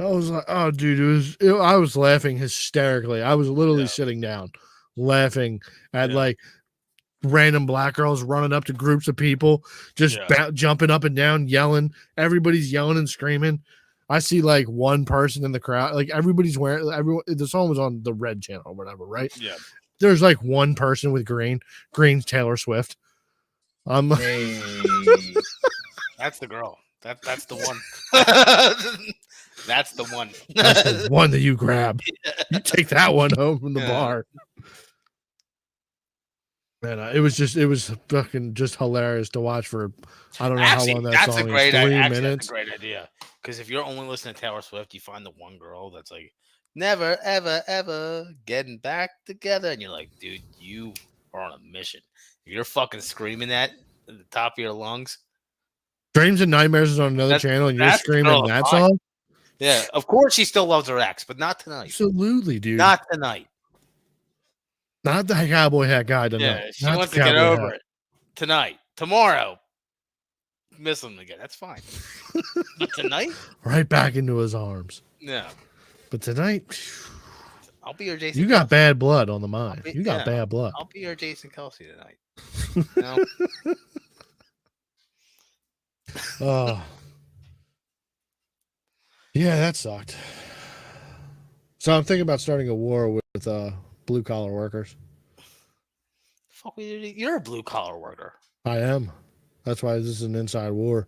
was like, oh, dude, I was laughing hysterically. I was literally sitting down, laughing at like random black girls running up to groups of people, just jumping up and down, yelling. Everybody's yelling and screaming. I see like one person in the crowd, like everybody's wearing. The song was on the red channel or whatever, right? Yeah. There's like one person with green's Taylor Swift. Hey. That's the girl. That's the one. That's the one. That's the one that you grab. You take that one home from the bar. Man, it was fucking just hilarious to watch for. I don't know how long that song is. 3 minutes. That's a great idea. Because if you're only listening to Taylor Swift, you find the one girl that's like, never, ever, ever getting back together. And you're like, dude, you are on a mission. If you're fucking screaming that at the top of your lungs. Dreams and Nightmares is on another channel and you're screaming that song? Yeah, of course she still loves her ex, but not tonight. Absolutely, dude. Not tonight. Not the cowboy hat guy tonight. Yeah, she wants to get over it. Tonight. Tomorrow. Miss him again. That's fine. But tonight? Right back into his arms. Yeah. But tonight, I'll be your Jason. You got bad blood on the mind. You got bad blood. I'll be your Jason Kelsey tonight. No. Oh. Yeah, that sucked. So I'm thinking about starting a war with blue collar workers. Fuck, you're a blue collar worker. I am. That's why this is an inside war.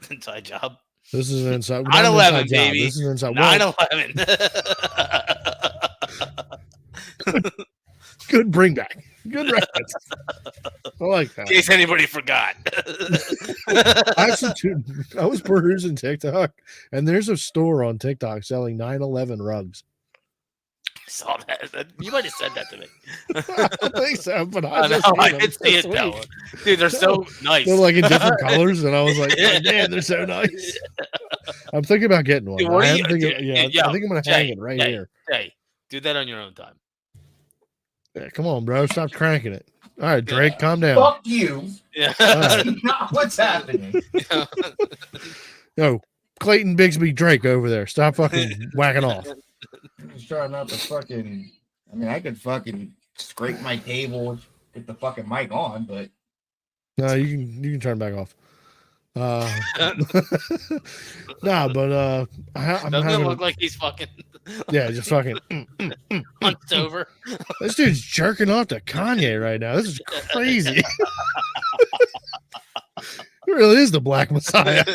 Inside job. This is an inside. 9/11, baby. This is an inside. 9/11. Good bring back. Good reference. I like that. In case anybody forgot. Actually, I was perusing TikTok, and there's a store on TikTok selling 9/11 rugs. I saw that. You might have said that to me. I don't think so, but I did see it though. Dude, they're so nice. They're like in different colors, and I was like, oh, man, they're so nice. I'm thinking about getting one. Dude, I think I'm gonna hang it right here. Hey, do that on your own time. Yeah, come on, bro. Stop cranking it. All right, Drake, calm down. Fuck you. Yeah. Right. What's happening? Yo, Clayton Bigsby Drake over there. Stop fucking whacking off. I'm just trying not to fucking. I mean, I could fucking scrape my table, get the fucking mic on, but no, you can turn it back off. Nah, but I'm doesn't it look like he's fucking yeah, just fucking hunched over. This dude's jerking off to Kanye right now. This is crazy. He really is the Black Messiah.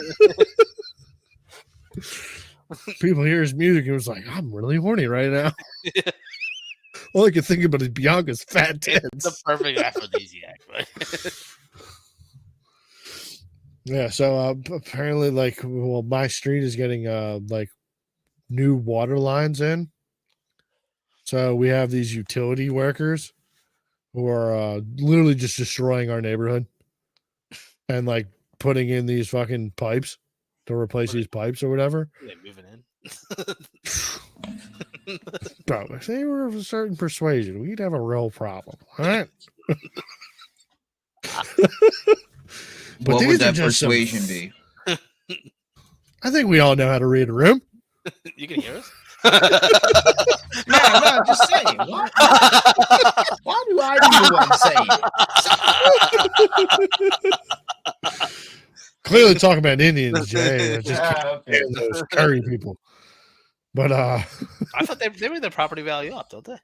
People hear his music and was like, I'm really horny right now. All I can think about is Bianca's fat It's the tits. perfect aphrodisiac, right? Yeah, so apparently, like, well, my street is getting like new water lines in. So we have these utility workers who are literally just destroying our neighborhood and like putting in these fucking pipes to replace these pipes or whatever. They're moving in. Bro, if they were of a certain persuasion, we'd have a real problem. All right. But What these would are that just some- persuasion be? I think we all know how to read a room. You can hear us? No, I'm just saying. Why do I do the one saying? Clearly talking about Indians, Jay. Just Okay. those curry people. But I thought they were their property value up, don't they?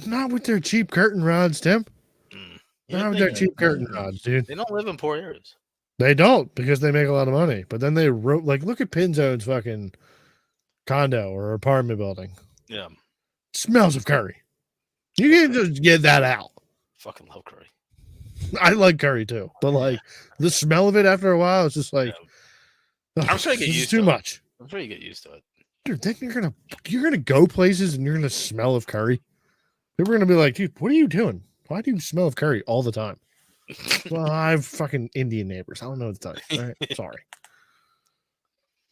not with their cheap curtain rods, Tim. Mm. Not with their cheap curtain rods, dude. They don't live in poor areas. They don't because they make a lot of money. But then they wrote like look at Pinzone's fucking condo or apartment building. Yeah. Smells of curry. You can just get that out. Fucking love curry. I like curry too, but like the smell of it after a while, it's just like I'm sure you get this is used too to it. much. I'm sure you get used to it. Dude, then you're gonna go places and you're gonna smell of curry. People are gonna be like, dude, what are you doing? Why do you smell of curry all the time? Well, I have fucking Indian neighbors. I don't know what to tell you. All right? Sorry.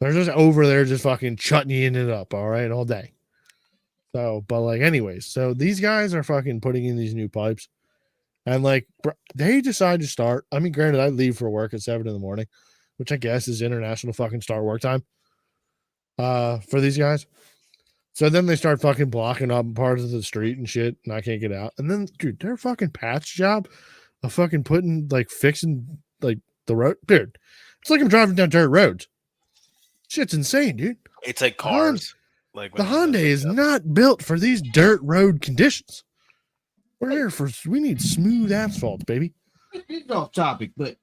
They're just over there just fucking chutneying it up, all right, all day. So, but like, anyways, so these guys are fucking putting in these new pipes. And like, they decide to start. I mean, granted, I leave for work at 7 a.m, which I guess is international fucking start work time for these guys. So then they start fucking blocking up parts of the street and shit, and I can't get out. And then, dude, their fucking patch job of fucking putting, like, fixing, like, the road. Dude, it's like I'm driving down dirt roads. Shit's insane, dude. It's like cars. Like The when Hyundai is not built for these dirt road conditions. We're here for, we need smooth asphalt, baby. It's off topic, but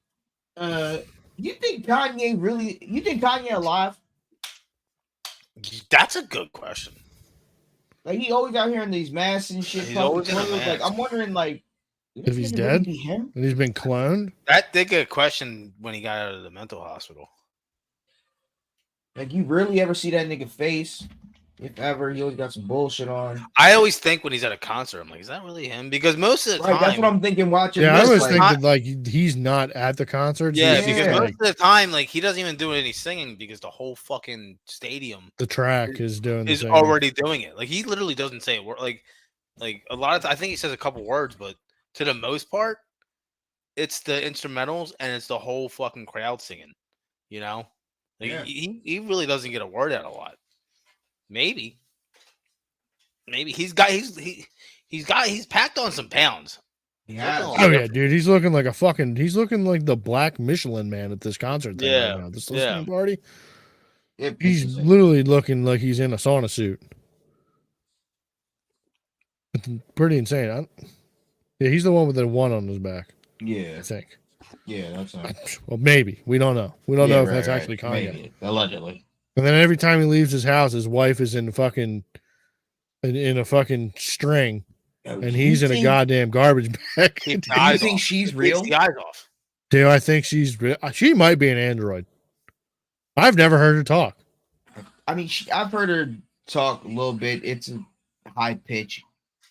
you think Kanye alive? That's a good question. Like he always out here in these masks and shit. He's pumping always in a clothes. Like mask. I'm wondering, like, If he's this nigga dead? really be him? And he's been cloned. That did get a question when he got out of the mental hospital. Like you really ever see that nigga face? If ever, he always got some bullshit on. I always think when he's at a concert, I'm like, is that really him? Because most of the Right, time, that's what I'm thinking. Watching. Yeah, I this, always like, think that like he's not at the concert. yeah, He's because just, most like, of the time, like he doesn't even do any singing because the whole fucking stadium the track is doing the is same. already doing it. Like he literally doesn't say a word. Like a lot of I think he says a couple words, but to the most part, it's the instrumentals and it's the whole fucking crowd singing. You know, like Yeah. he really doesn't get a word out a lot. Maybe he's packed on some pounds. yeah. Oh yeah, dude, he's looking like the black Michelin man at this concert thing Yeah, right now. This listening yeah. party. It He's pisses me. literally looking like he's in a sauna suit. It's pretty insane. Yeah, he's the one with the one on his back, I Yeah, think. yeah, that's not. Well, maybe. We don't know. We don't know if that's actually Kanye. Maybe. Allegedly. And then every time he leaves his house, his wife is in a fucking string, and he's in a goddamn garbage bag. Keep the Do you eyes think off. she's Takes real? the eyes off. Do I think she might be an android? I've never heard her talk. I mean, I've heard her talk a little bit. It's a high pitched,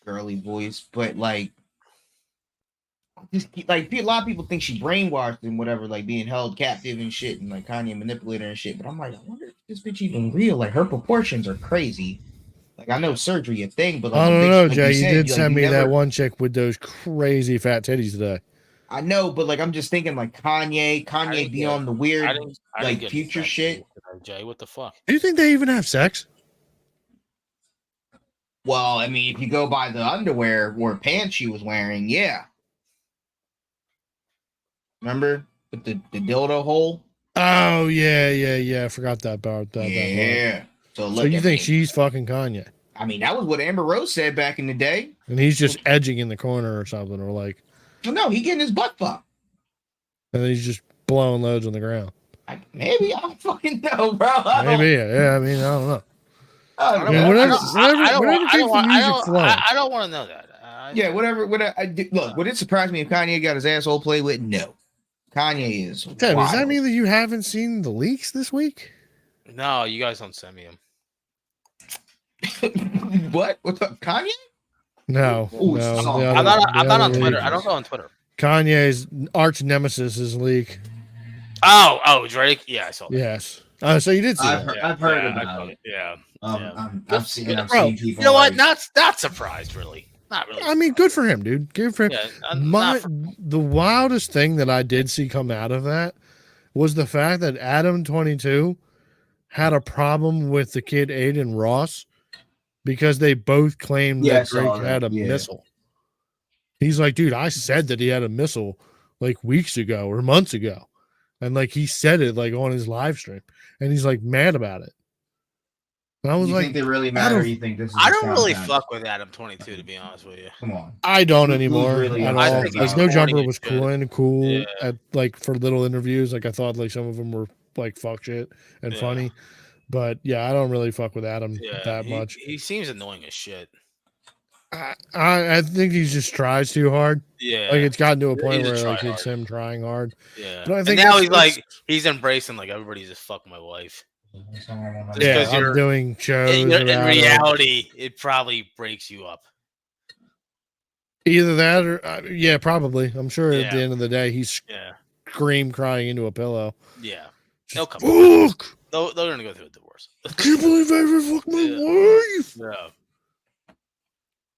girly voice, but like a lot of people think she brainwashed and whatever, like being held captive and shit, and like Kanye manipulator and shit. But I'm like, I wonder if this bitch even real. Like her proportions are crazy. Like I know surgery a thing, but like, I a don't bitch, know, like Jay. You said, did like, send you me that never- one chick with those crazy fat titties today. I know, but like I'm just thinking like Kanye didn't be get- on the weird I didn't like get future that shit. Jay, what the fuck? Do you think they even have sex? Well, I mean, if you go by the underwear or pants she was wearing, yeah. Remember with the dildo hole? Oh yeah. I forgot that about that. Yeah. So So look. you at think me. she's fucking Kanye, I mean, that was what Amber Rose said back in the day. and he's just edging in the corner or something, or like, Well, no, he getting his butt fucked. and then he's just blowing loads on the ground. Maybe I don't fucking know, bro. I don't- Maybe, yeah. I mean, I don't know. I I don't Yeah, know. whatever- I don't want to know that. Yeah, whatever. Look, would it surprise me if Kanye got his asshole played with? No. Kanye is Tim, does that wild. mean that you haven't seen the leaks this week? No, you guys don't send me them. What? What's up, Kanye? No, Oh, no. it's the I'm other- not. the I'm not other on Twitter. leak. I don't go on Twitter. Kanye's arch nemesis is leak. Oh, Drake. Yeah, I saw that. Yes. So you did see that. I've heard I about saw it. Yeah. I've seen Bro, people. You know what? like- Not surprised, really. Not really. I mean, good for him, dude. Good for him. Yeah, not for- The wildest thing that I did see come out of that was the fact that Adam 22 had a problem with the kid Aiden Ross because they both claimed Yeah, I that saw Drake that, had a yeah. missile. He's like, dude, I said that he had a missile like weeks ago or months ago. And like he said it like on his live stream. And he's like mad about it. And I was You like, think they really matter? Or you think this is? I just don't really content? fuck with Adam 22, to be honest with you. Come on. I don't Who's anymore really at upset all. think Like he's No corny Jumper as was shit. cool Yeah. at like for little interviews. Like I thought like some of them were like fuck shit and Yeah. funny. But yeah, I don't really fuck with Adam Yeah, that much. He seems annoying as shit. I think he just tries too hard. Yeah. Like it's gotten to a He's point a where like tryhard. it's him trying hard. Yeah. But I And think now that's- he's embracing like everybody's just fuck my wife. Yeah, because I'm you're- doing shows. In about it. reality, it probably breaks you up. Either that or yeah, probably. I'm sure at the Yeah. end of the day he's Yeah. crying into a pillow. Yeah. They'll come. Fuck! They're gonna go through a divorce. Can't believe I ever fucked my wife. Yeah.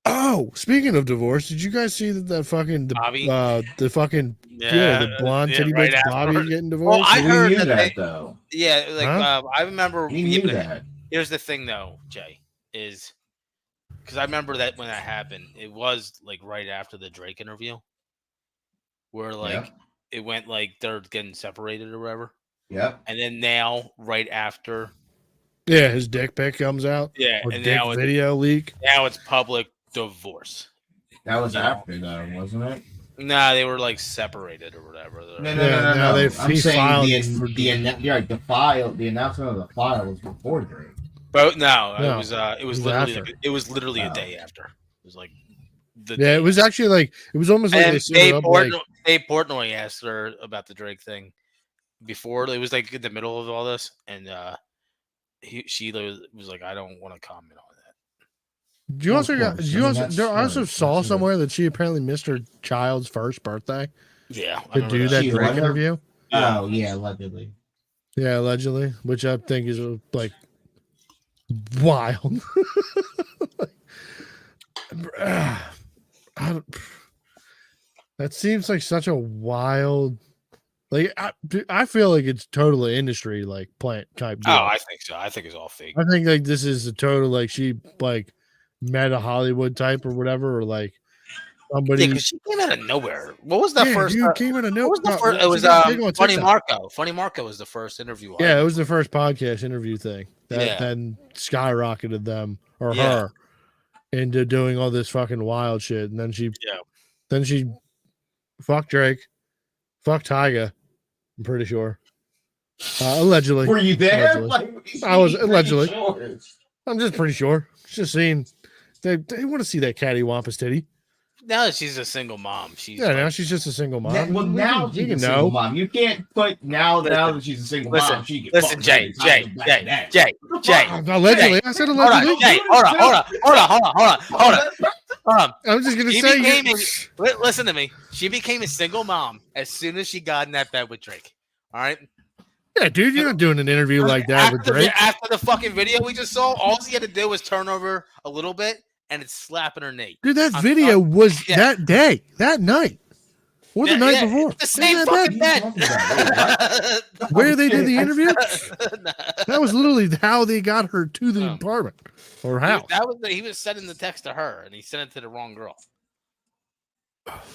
Oh, speaking of divorce, did you guys see that fucking Bobby? the fucking Yeah. the blonde yeah, titty right bitch after. Bobby getting divorced? Well, I We heard knew that that they- though. Yeah, like Huh? I remember. We yeah, knew but that. Here's the thing, though, Jay, is because I remember that when that happened, it was like right after the Drake interview, where like Yeah. it went like they're getting separated or whatever, Yep. and then now right after, Yeah, his dick pic comes out. yeah, Or and dick now video leak. it's public divorce. That was Yeah. after though, wasn't it? Nah, they were like separated or whatever. No, now no. they've- I'm he saying filed the for- you're right, the announcement of the file was before Drake. But no, No, it was it was literally after. a Oh. day after. It was like the Yeah, it was actually like it was almost like they And set it up like Dave Portnoy asked her about the Drake thing before. It was like in the middle of all this, and she was like, "I don't want to comment on that." Do you Of also got? course. Do you I mean, also? that's I also right. saw That's it. somewhere that she apparently missed her child's first birthday Yeah, I to remember do that She Drake what? interview. Yeah. Oh yeah, allegedly. Yeah, allegedly, which I think is like wild. I don't- that seems like such a wild. Like I feel like it's totally industry like plant type. Deal. Oh, I think so. I think it's all fake. I think like this is a total like she like met a Hollywood type or whatever or like somebody. Yeah, because she came out of nowhere. What was the Yeah, first? dude came out of what was the nowhere. first? It was Funny Marco. Funny Marco was the first interview. Yeah, it was the first podcast interview thing that Yeah. then skyrocketed them or Yeah. her into doing all this fucking wild shit. And then she fucked Drake, fucked Tyga. I'm pretty sure. Allegedly. Were you there? Allegedly. Like, I was pretty allegedly. sure. I'm just pretty sure. Just seeing they want to see that cattywampus titty. Now that she's a single mom, she's Yeah, now like, she's just a single mom. Well, now you she's can a single mom. You can't put now that she's a single Listen, mom. She can listen, fuck Jay, Drake. Jay, Back Jay, to that. Jay, Jay. Allegedly, I said Hold on, allegedly. Jay. Hold on. I'm just gonna She say. became listen to me. She became a single mom as soon as she got in that bed with Drake. All right. Yeah, dude, you're not doing an interview like that with After Drake. after the fucking video we just saw, all she had to do was turn over a little bit, and it's slapping her knee. Dude, that I'm video was yeah. that day, that night, or the Yeah, night yeah, before. it's the same In that fucking bed. bed. Where they did the interview? Nah. That was literally how they got her to the Oh. apartment or house. He was sending the text to her, and he sent it to the wrong girl.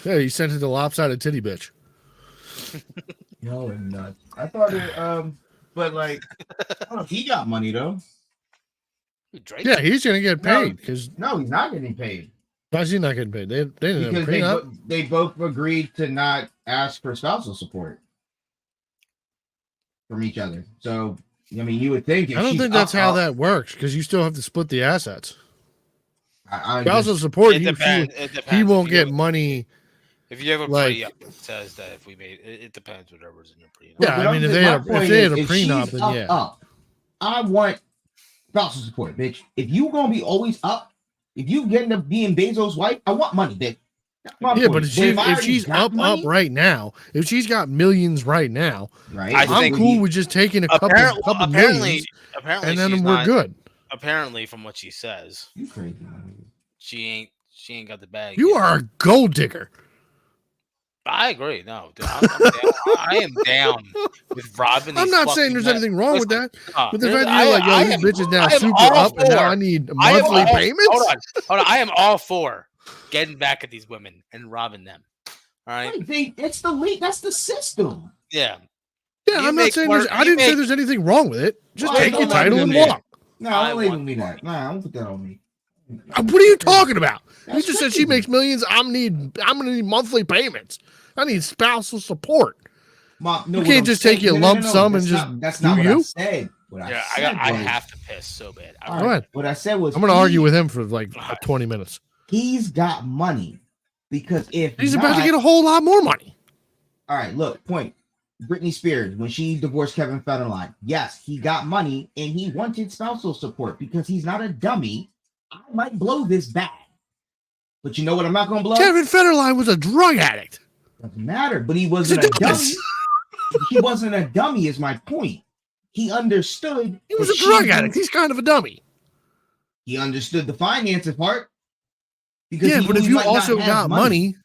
Yeah, he sent it to lopsided titty bitch. No, and nuts. I thought it. But like, I don't know, he got money though. Who, Drake? Yeah, he's gonna get No. paid because No, he's not getting paid why is he not getting paid? They didn't have a because they prenup. they both agreed to not ask for spousal support from each other. So I mean, you would think. If I don't she's think that's up, how up, that works because you still have to split the assets. I Spousal just, support, It depends. It depends. he won't If you get have- money. If you have a like- prenup, it says that if we made it depends whatever's in your prenup. Yeah, I mean, if they had a prenup, then yeah. Up, I want spousal support, bitch. If you gonna be always up, if you getting to being Bezos' wife, I want money, bitch. That's my Yeah, point. but if she's got up money, right now, if she's got millions right now, right? I'm cool with just taking a couple millions, Apparently, and then she's we're not, good. Apparently, from what she says, You crazy? Man. she ain't got the bag. You yet. are a gold digger. I agree. No, dude, I'm down. I am down with robbing. I'm not saying there's anything wrong with that, but the fact that you're like, yo, this bitch is now I am super all up, and now for- I need I am monthly all- payments. Hold on. I am all for getting back at these women and robbing them. All right. Right, it's the lead. That's the system. Yeah. Yeah, You I'm not make saying more- I you didn't say make- there's anything wrong with it. Just Well, take I your don't title like and it. walk. No, I don't label want me the that. Nah, don't put that on me. What are you talking about? You That's just said crazy. she makes millions. I'm gonna need monthly payments. I need spousal support. Mom, no, You what can't I'm just saying- take your no, no, lump no, sum that's and not- just That's do not what I you. said. What I Yeah. said I was- have to piss so bad. all Go right, ahead. what I said was I'm gonna argue with him for like 20 minutes. He's got money because if He's not, about to get a whole lot more money. all right, look, point. Britney Spears, when she divorced Kevin Federline, yes, he got money and he wanted spousal support because he's not a dummy. I might blow this bag, but you know what? I'm not gonna blow. Kevin Federline was a drug addict. Doesn't matter, but he wasn't a dummy. He wasn't a dummy, is my point. He understood. He was that a drug she- addict. He's kind of a dummy. He understood the finances part. Because Yeah, he but knew if he you might not also have got money,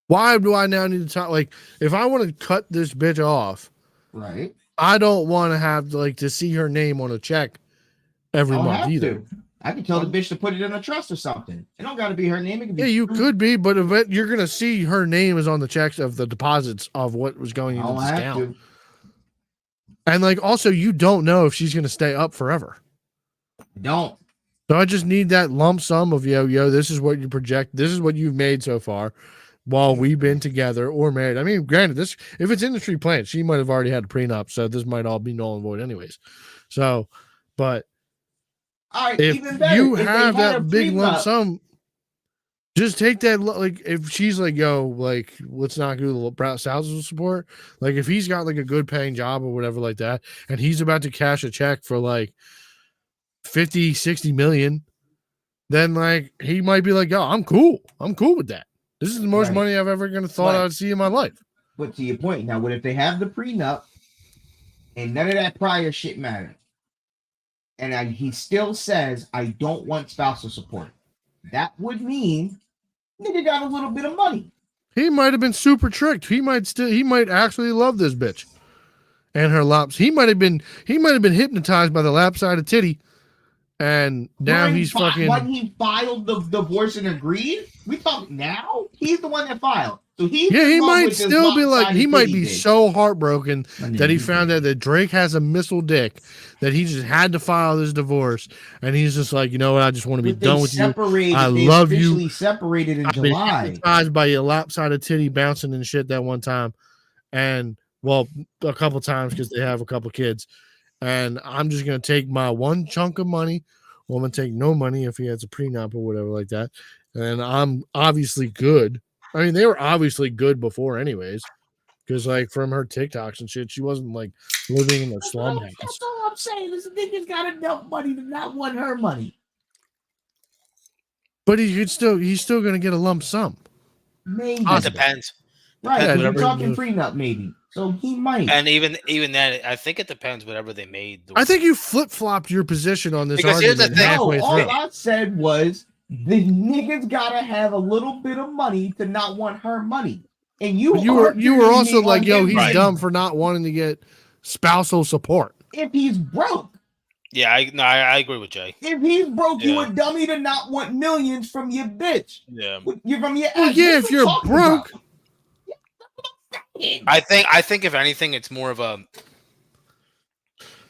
why do I now need to talk? Like, if I want to cut this bitch off, right? I don't want to have to see her name on a check every I don't month have either. to. I can tell the bitch to put it in a trust or something. It don't got to be her name. It can be Yeah, you could be, but you're gonna see her name is on the checks of the deposits of what was going I into don't this have account. to. And like, also, you don't know if she's gonna stay up forever. Don't. So I just need that lump sum of yo, this is what you project, this is what you've made so far while we've been together or married. I mean, granted, this if it's industry planned, she might have already had a prenup, so this might all be null and void anyways. So, but All right, if even better. you if they have had a that big lump prenup- sum, just take that. Like, if she's like, yo, like, let's not do the spousal support. Like, if he's got like a good paying job or whatever like that, and he's about to cash a check for like 50, 60 million, then like he might be like, yo, I'm cool with that. This is the most Right. money I've ever gonna thought Right. I'd see in my life. But to your point, now, what if they have the prenup and none of that prior shit matters? And he still says, I don't want spousal support. That would mean nigga got a little bit of money. He might have been super tricked. He might actually love this bitch and her laps. He might have been hypnotized by the lap-sided titty, and now When he's fucking. When he filed the divorce and agreed, we talk now. He's the one that filed. So he might still be like, he might be so heartbroken that he found out that Drake has a missile dick that he just had to file this divorce, and he's just like, you know what, I just want to be done with you. I love you. Separated in I've been July. hypnotized by your lap-sided titty bouncing and shit that one time, and well, a couple times because they have a couple kids, and I'm just gonna take my one chunk of money. Well, I'm gonna take no money if he has a prenup or whatever like that, and I'm obviously good. I mean, they were obviously good before, anyways, because like from her TikToks and shit, she wasn't like living in a slum house. That's all I'm saying. This nigga's got enough money to not want her money. But he's still gonna get a lump sum. Maybe. It depends. Right. Yeah, We're whatever talking it is. prenup, maybe. So he might. And even then, I think it depends whatever they made. I think you flip-flopped your position on this Because here's the argument thing. halfway No, all through. I said was the nigga's gotta have a little bit of money to not want her money. And you But you were also like, yo, he's Right. dumb for not wanting to get spousal support. If he's broke. Yeah, I agree with Jay. If he's broke, you Yeah. a dummy to not want millions from your bitch. Yeah, You're from your Well, ex. yeah, What if you you're talking broke. about? I think if anything, it's more of a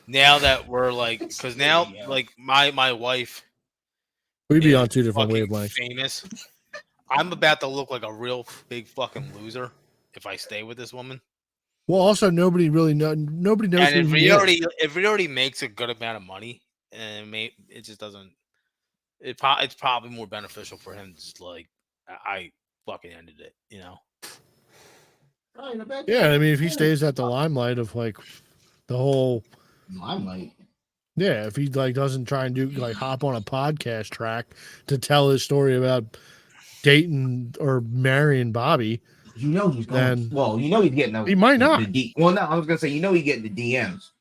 now that we're like, because now like my wife We'd be is on two different fucking wavelengths. famous. I'm about to look like a real big fucking loser if I stay with this woman. Well, also nobody knows And who he is. if he already makes a good amount of money, and it just doesn't. It's probably more beneficial for him to just like I fucking ended it, you know. Yeah, I mean, if he stays at the limelight of like the whole Limelight. yeah, if he like doesn't try and do like hop on a podcast track to tell his story about dating or marrying Bobby, You know he's going. Then Well, you know he's getting. he might not. Well, no, I was gonna say you know he's getting the DMs.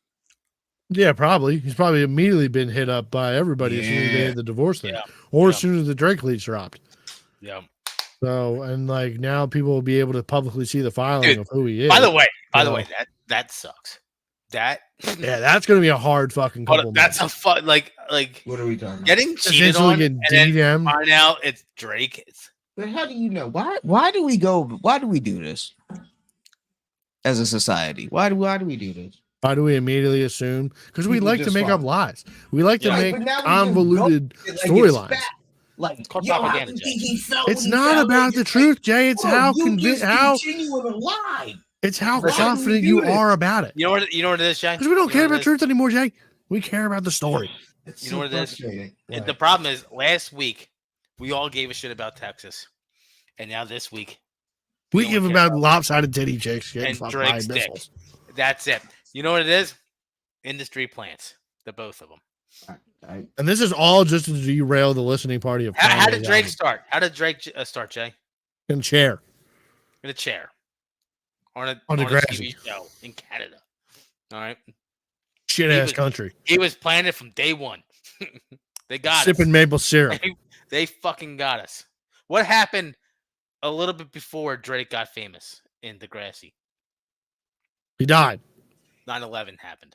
Yeah, probably. He's probably immediately been hit up by everybody as soon as they had the divorce thing, or as soon as the Drake leaks dropped. Yeah. So and like now people will be able to publicly see the filing of who he is. By the way, that sucks. That yeah, that's gonna be a hard fucking couple. That's a fun like what are we talking about? Getting cheated on and then find out it's Drake. But how do you know? Why do we do this as a society? Why do we do this? Why do we immediately assume? Because we like to make up lies. We like to make but now we convoluted just storylines. Like, It's called yo, how propaganda, do you Jay. think he felt It's when he not felt about like the it's truth, like, Jay. It's bro, how you just how continue to lie. it's how Why do we confident do you this? are about it. You know what it is, Jay? Because we don't You care know what about it is? truth anymore, Jay. We care about the story. It's You know what it is? frustrating. And the problem is, last week we all gave a shit about Texas, and now this week We don't give care about lopsided titty chicks getting and fucked by Drake's dick. missiles. That's it. You know what it is? Industry plants, the both of them. And this is all just to derail the listening party of How Kanye's did Drake album. start? How did Drake start, Jay? In chair. In a chair on a On the TV show in Canada. All right. Shit He ass was- country. He was planted from day one. They got Sipping us. maple syrup. They fucking got us. What happened a little bit before Drake got famous in Degrassi? He died. 9/11 happened.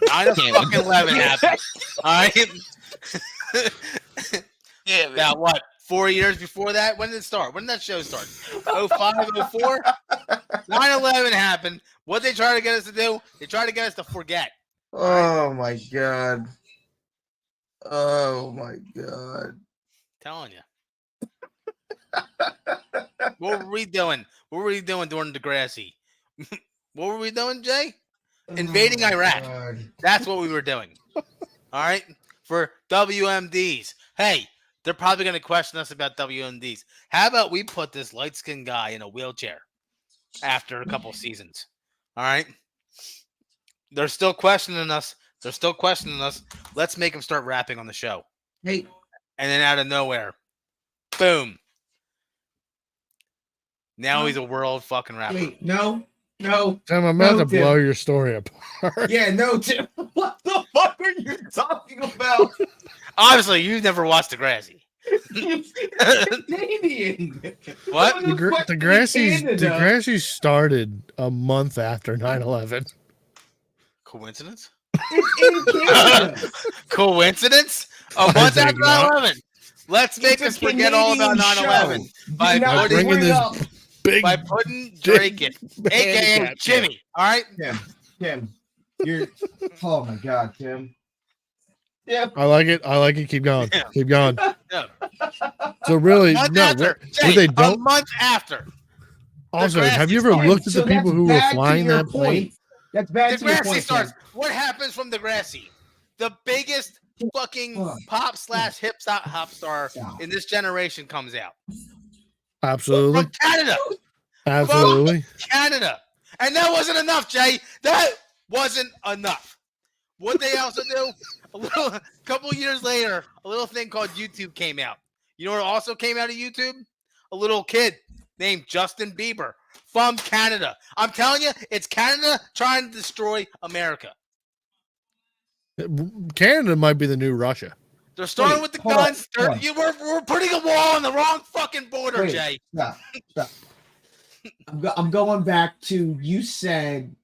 9/11 happened. All right. Yeah, Now what? 4 years before that? When did it start? When did that show start? 05, 04? 9/11 happened. What they try to get us to do? They try to get us to forget. Oh my god. Oh my god. Telling you. What were we doing? What were we doing during Degrassi? What were we doing, Jay? Invading Iraq. God. That's what we were doing. All right? For WMDs. Hey, they're probably going to question us about WMDs. How about we put this light-skinned guy in a wheelchair after a couple seasons? All right? They're still questioning us. Let's make them start rapping on the show. Hey, And then out of nowhere, boom. Now he's a world fucking rapper. wait, no. Tim, I'm about No, to Tim. blow your story apart. Yeah, no, Tim. What the fuck are you talking about? Obviously, you've never watched Degrassi. Canadian. What? What the fuck Degrassi started a month after 9/11. Coincidence? It's in Canada. Coincidence? A month think after not. 9/11. Let's make us forget all about 9/11 by not putting, bringing bring this up big by putting Drake in, aka handicap Jimmy. All right. Tim. You're. Oh my God, Tim. Yeah. I like it. Keep going. Yeah. Keep going. Yeah. So really, A month no. after. What Jay, they a don't. month after. Also, Degrassi have you ever started. looked at the So people that's who were bad to flying your that plane? point. That's bad to your Degrassi point. starts. Tim. What happens from Degrassi? The biggest fucking Hold on. pop / hip hop star Stop. in this generation comes out Absolutely. from Canada. Absolutely. Canada. And that wasn't enough, Jay. That wasn't enough. What they also do, a couple years later, a little thing called YouTube came out. You know what also came out of YouTube? A little kid named Justin Bieber from Canada. I'm telling you, it's Canada trying to destroy America. Canada might be the new Russia. They're starting Wait, with the hold on, guns. hold on. We're putting a wall on the wrong fucking border, Wait. Jay. Stop. I'm going back to you said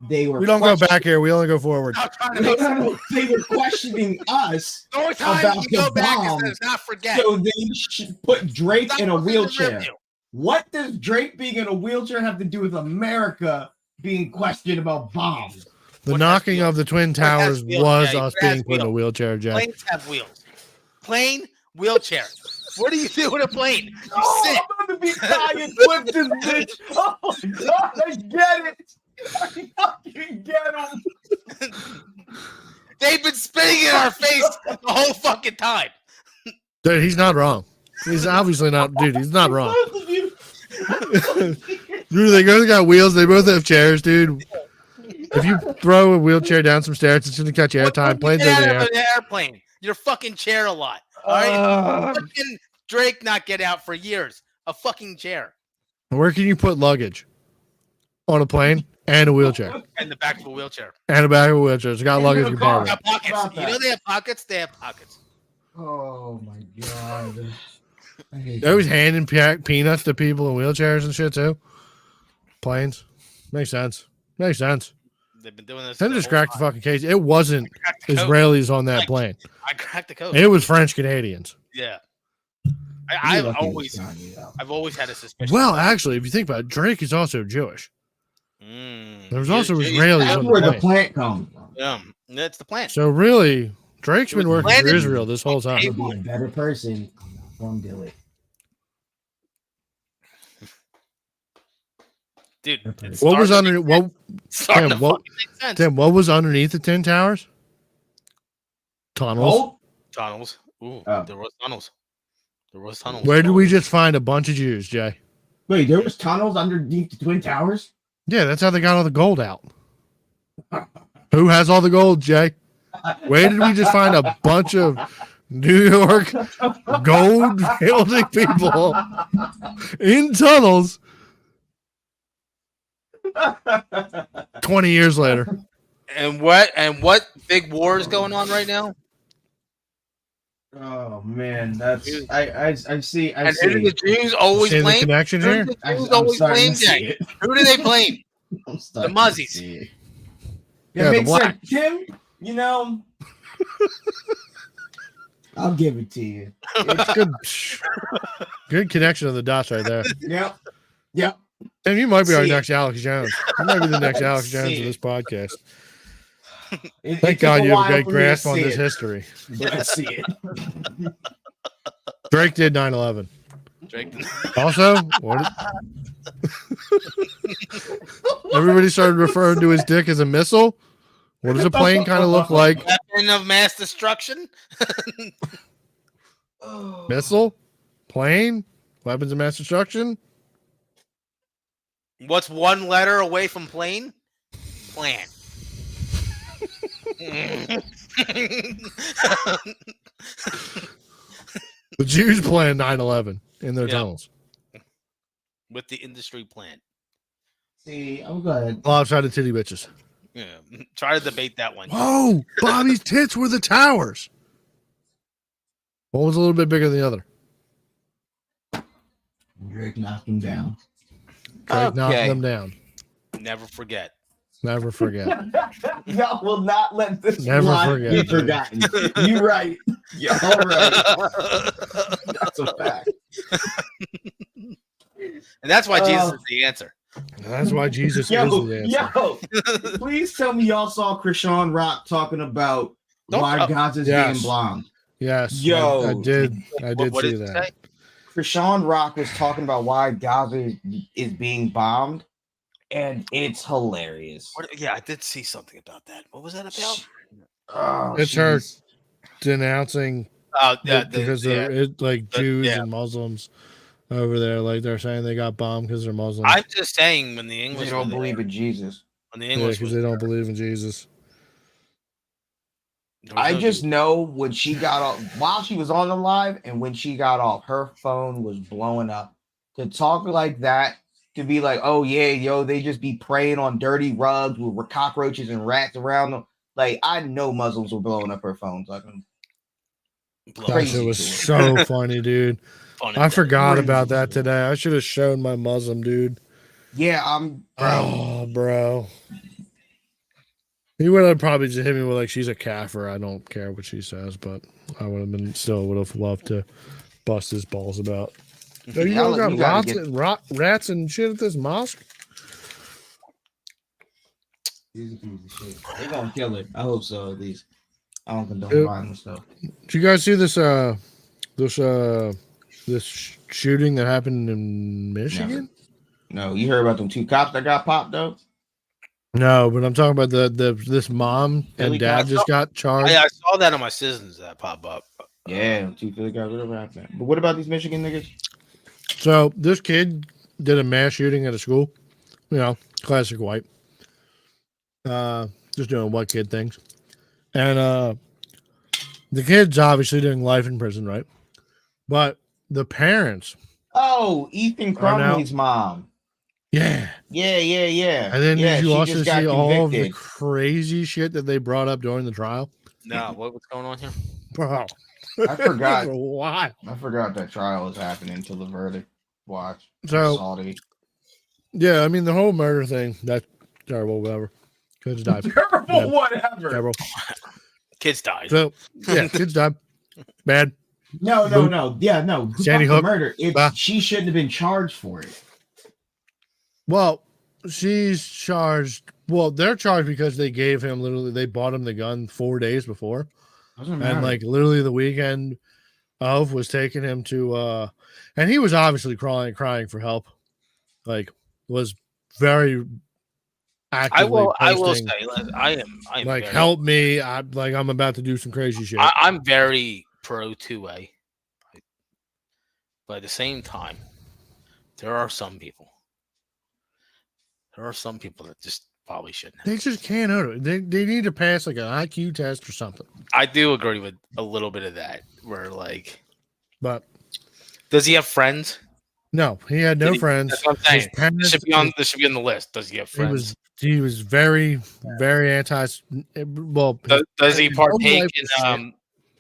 they were. We don't go back here. We only go forward. I'm trying to No, make no, sense. no. They were questioning us, The only time about you go the back bomb. is to not forget. so they should put Drake Stop in a listening to wheelchair. review. What does Drake being in a wheelchair have to do with America being questioned about bombs? The What knocking has of the Twin What has Towers wheels, was Jay? us What has being put in a wheels? wheelchair, Jay. Planes have wheels. Plane wheelchair. What do you do with a plane? You Oh, sit. I'm going to be dying with this bitch. Oh, my God, I get it. I fucking get him. They've been spitting in our face the whole fucking time. Dude, he's not wrong. He's obviously not. Dude, he's not wrong. Both of you. Dude, they both got wheels. They both have chairs, dude. If you throw a wheelchair down some stairs, it's gonna catch airtime. Planes in Get the out air. of an airplane. Your fucking chair a lot. All right. Fucking Drake not get out for years. A fucking chair. Where can you put luggage? On a plane and a wheelchair. In the back of a wheelchair. And a back of a wheelchair. It's got And luggage in a car. compartment. Got pockets. About You know that. they have pockets? They have pockets. Oh, my God. I hate They always handing peanuts to people in wheelchairs and shit too. Planes. Makes sense. Makes sense. They've been doing this. Then the just whole crack the time. fucking case. It wasn't I cracked the code. Israelis on that plane. I cracked the code. It was French Canadians. Yeah. You're I've lucky always it's Kanye, though. I've always had a suspicion. Well, actually, if you think about it, Drake is also Jewish. There was also Yeah, Israelis That's on where the the plane. plant comes from. That's the plan. So really, Drake's It been was working for planted. Israel this whole time. To be a better person, from Dilly. Dude, What was under what? starting Tim, to what- fucking make sense. Tim, what was underneath the Twin Towers? Tunnels. Oh, Tunnels. Ooh, Oh. there was tunnels. There was tunnels. Where did we just find a bunch of Jews, Jay? wait, there was tunnels underneath the Twin Towers? Yeah, that's how they got all the gold out. Who has all the gold, Jay? Where did we just find a bunch of New York gold building people in tunnels 20 years later? And what big war is going on right now? Oh man, that's Dude. I see. I And who do see. the Jews always See the blame? connection Who here? do the I'm Jews starting always to blame, see Jay? it. Who do they blame? I'm starting to Muzzies. see it. Yeah, It the makes black. sense, Tim. You know, I'll give it to you. It's good. Good connection of the dots right there. Yep. Yep. Tim, you might be our See it. next Alex Jones. You might be the next Alex See Jones of it. this podcast. It Thank took God a you have a while great for me to grasp on see this it, history. but I see it. Drake did 9/11. Drake. Also, what everybody started referring to his dick as a missile. What does a plane kind of look like? Weapon of mass destruction. Missile? Plane? Weapons of mass destruction? What's one letter away from plane? Plan. The Jews planned 9/11 in their Yeah. tunnels. With the industry plan. See, I'm good. Lopsided titty bitches. Yeah. Try to debate that one. Whoa! Bobby's tits were the towers. One was a little bit bigger than the other. Drake knocked him down. Drake knocked Okay. them down. Never forget. Never forget. Y'all will not let this Never line forget, be dude. forgotten. You're right. You're all right. That's a fact. And that's why Jesus is the answer. That's why Jesus is Yo, the answer. yo, please tell me y'all saw Krishan Rock talking about Don't- why Gaza's Yes. being bombed. Yes. Yo. I did. I did What see did it that. say? Krishan Rock was talking about why Gaza is being bombed, and it's hilarious. Yeah, I did see something about that. What was that about? Oh, It's her jeez. denouncing Oh, yeah, because yeah. they're like Jews yeah. and Muslims over there. Like they're saying they got bombed because they're Muslims. I'm just saying when the They English don't believe in Jesus. when the Yeah, English because was they don't believe in Jesus. there was I no just Jews. know when she got off, while she was on the live, and when she got off, her phone was blowing up. To talk like that, to be like, oh yeah, yo, they just be praying on dirty rugs with cockroaches and rats around them. Like, I know Muslims were blowing up her phones. Like, Blow That Crazy shit was to her. so funny, dude. fun I and forgot Crazy about that to her. today. I should have shown my Muslim dude. yeah, I'm. Oh, bro. He would have probably just hit me with like she's a kafir. I don't care what she says, but I would have been still would have loved to bust his balls about. So you Yeah, all got you gotta rats get- and rats and shit at this mosque? These are pieces of shit. They're gonna kill it. I hope so. At least I don't condone Yep. violence though. Did you guys see this this shooting that happened in Michigan? No, you heard about them 2 cops that got popped though? No, but I'm talking about this mom Philly and dad cops? just got charged. I saw that on my citizens that pop up. Yeah, 2 Philly cops, whatever happened. But what about these Michigan niggas? So this kid did a mass shooting at a school. You know, classic white. Just doing white kid things. And the kid's obviously doing life in prison, right? But the parents, Oh, Ethan Crumley's mom. yeah. Yeah. And then yeah, did you she also just got see all of the convicted. crazy shit that they brought up during the trial? No, what's going on here? Bro, I forgot. Why? I forgot that trial was happening until the verdict. Watch. So, Salty. yeah, I mean, the whole murder thing, that's terrible, whatever. Kids died. Terrible, Yeah. whatever. Terrible. Kids died. So, yeah, kids died. Bad. No. Yeah, no. Sandy Fuck the Hook. murder. She shouldn't have been charged for it. Well, she's charged. Well, they're charged because they gave him they bought him the gun 4 days before. And like literally the weekend of was taking him to and he was obviously crying for help. Like was very actively I will posting, say I am like very, help me. I'm about to do some crazy shit. I'm very pro 2A. But at the same time, there are some people that just probably shouldn't. They just can't own it. They need to pass like an IQ test or something. I do agree with a little bit of that. Where like, But does he have friends? no, he had no friends. That's what I'm saying. His parents- This should be on the list. Does he have friends? He was very, very anti. Well, Does he his whole partake life was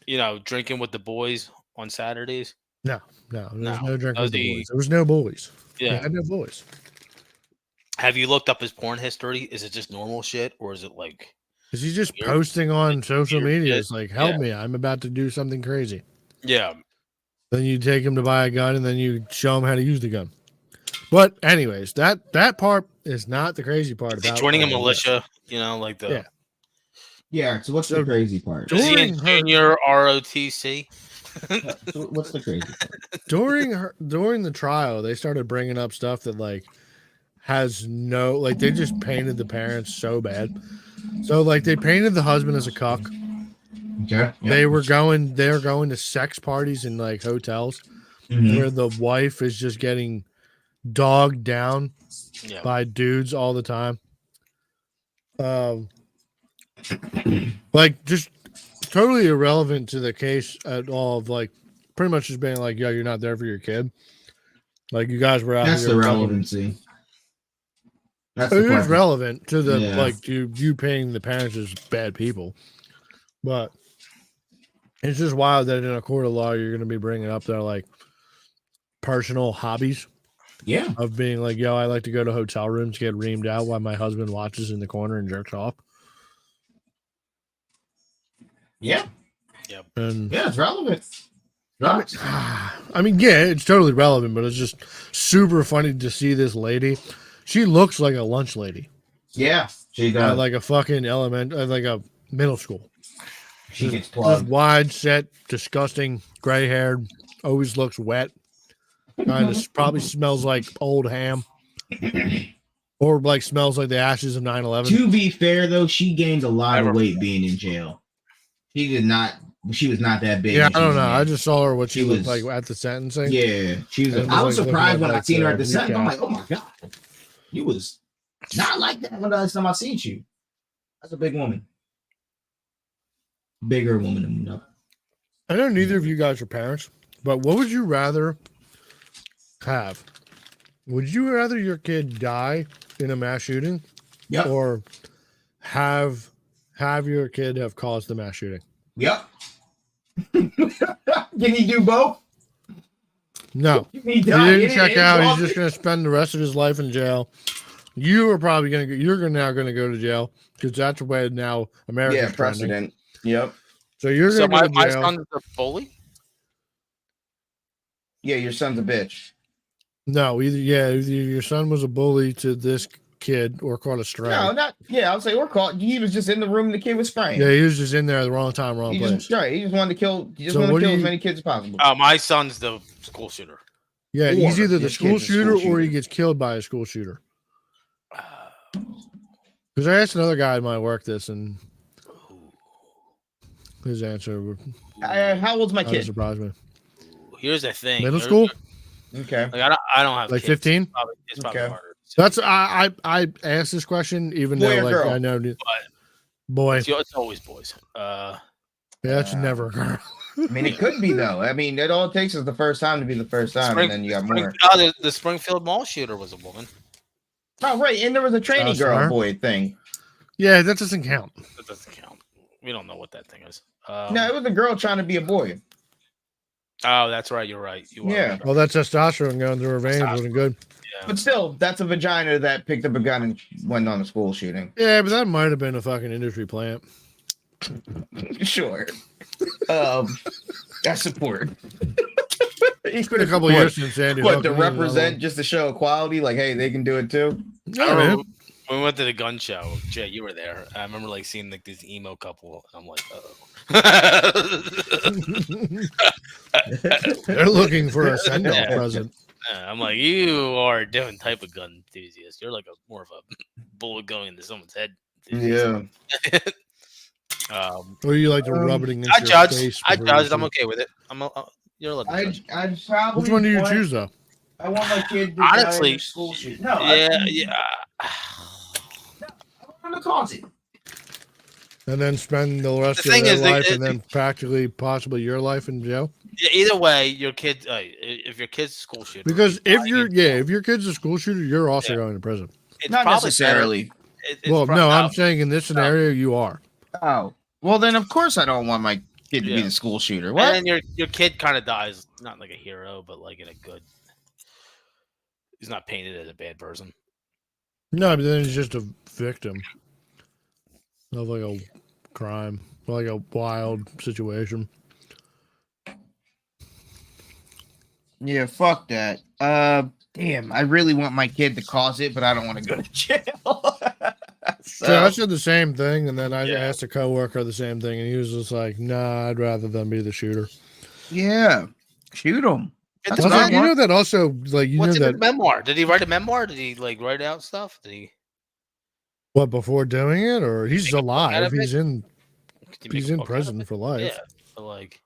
in drinking with the boys on Saturdays? No, there was No. no drinking with Does the he- boys. There was no boys. He Yeah. had no boys. Have you looked up his porn history? Is it just normal shit, or is it like? Is he just Weird- posting on social weird media? shit. It's like, help Yeah. me, I'm about to do something crazy. Yeah, Then you take him to buy a gun, and then you show him how to use the gun. But anyways, that part is not the crazy part is he about joining a all of this. militia? Like the. Yeah. Yeah, so what's So- the crazy part? Is he During in her- junior ROTC? So what's the crazy part? During the trial, they started bringing up stuff that like has no like they just painted the parents so bad. So like they painted the husband as a cuck. Okay. They were going to sex parties in like hotels Mhm. where the wife is just getting dogged down Yeah. by dudes all the time. Like just totally irrelevant to the case at all of like pretty much just being like, yo, you're not there for your kid. Like you guys were out That's here the fucking- relevancy. That's It the is part. relevant to the Yeah. like you paying the parents as bad people, but it's just wild that in a court of law you're going to be bringing up their like personal hobbies Yeah. of being like, yo, I like to go to hotel rooms, get reamed out while my husband watches in the corner and jerks off. Yeah. And Yeah, it's relevant. I mean, yeah, it's totally relevant, but it's just super funny to see this lady. She looks like a lunch lady, Yeah. She does. like a fucking like a middle school. She gets Just plugged. wide set, disgusting, gray haired, always looks wet. Kind of probably smells like old ham, or like smells like the ashes of 9/11. To be fair, though, she gained a lot Never- of weight being in jail. She did not. She was not that big. Yeah, when I she don't was know. in I there. just saw her what she She looked was- like at the sentencing. Yeah, she was. And I it was was, like, surprised looking when at, I like, seen her the at the sentence. I'm like, recap. oh my god, you was not like that when the last time I seen you. That's a big woman, bigger woman than me. I know neither of you guys are parents, but what would you rather have? Would you rather your kid die in a mass shooting, Yep. or have your kid have caused the mass shooting? Yep. Can he do both? No. He He didn't check out. He's just going to spend the rest of his life in jail. You are probably going to. Now going to go to jail because that's the way now America's Yeah, trending. precedent. Yep. So you're So going to go my to jail. son's a bully. Yeah, your son's a bitch. No, either your son was a bully to this kid or caught a stray. No, not yeah. I'll say or caught. He was just in the room. The kid was spraying. Yeah, he was just in there at the wrong time, wrong he place. just wanted to kill. He just So wanted what to do kill as you- many kids as possible. My son's the school shooter. Yeah, he's Or either the this school kid's a shooter school or he shooter. gets killed by a school shooter. Because I asked another guy at my work this, and his answer would How old's my kind of kid? surprise me. Here's the thing. Middle school, Okay. Like I don't have like kids. 15. It's probably Okay. harder. to That's say. I asked this question even Boy though or like girl? I know But boy. it's always boys. Yeah, that's never a girl. I mean, it could be though. I mean, it all it takes is the first time to be the first time, and then you got more. The Springfield mall shooter was a woman. Oh, right, and there was a trainee girl Star? boy thing. Yeah, that doesn't count. That doesn't count. We don't know what that thing is. No, it was a girl trying to be a boy. Oh, that's right. You're right. You are Yeah. right. Well, that testosterone going through her veins wasn't good. Yeah. But still, that's a vagina that picked up a gun and went on a school shooting. Yeah, but that might have been a fucking industry plant. Sure. I support. It's been a couple of years since Sandy. What Hook. to We need another represent, one. just to show equality? Like, hey, they can do it too. Yeah, I man. remember when we went to the gun show. Jay, you were there. I remember like seeing like this emo couple. And I'm like, They're looking for a send-off Yeah. present. I'm like, you are a different type of gun enthusiast. You're like more of a bullet going into someone's head. enthusiast. Or you like to rub it against I your judged. face I before you judged. I'm shoot. okay with it. You're allowed to judge. I probably Which one do you want- choose though? I want my kid to Honestly, die in a school shoot. No, Yeah. I want to cause it. And then spend the rest The of thing their is, they- life they- and then practically possibly your life in jail? Yeah, either way, your kid. If your kid's a school shooter, Because if you you're get killed. if your kid's a school shooter, you're also Yeah. going to prison. It's Not probably necessarily. better- it's Well, prob- no, I'm saying in this scenario you are. Oh, well, then of course I don't want my kid to be Yeah. the school shooter. And What? then your kid kind of dies, not like a hero, but like in a good. He's not painted as a bad person. No, but then he's just a victim of like a crime, like a wild situation. Yeah, fuck that. Damn, I really want my kid to cause it, but I don't want to go to jail. So I said the same thing, and then I Yeah. asked a coworker the same thing, and he was just like, "Nah, I'd rather them be the shooter." yeah, shoot him. It's That's I was what I like, you want. know that also, like you What's know in that his memoir? Did he write a memoir? Did he like write out stuff? Did he? what before doing it, or he's Make a book out alive? of it? He's in Did he make he's a in book out of prison it? for life. Yeah, but like.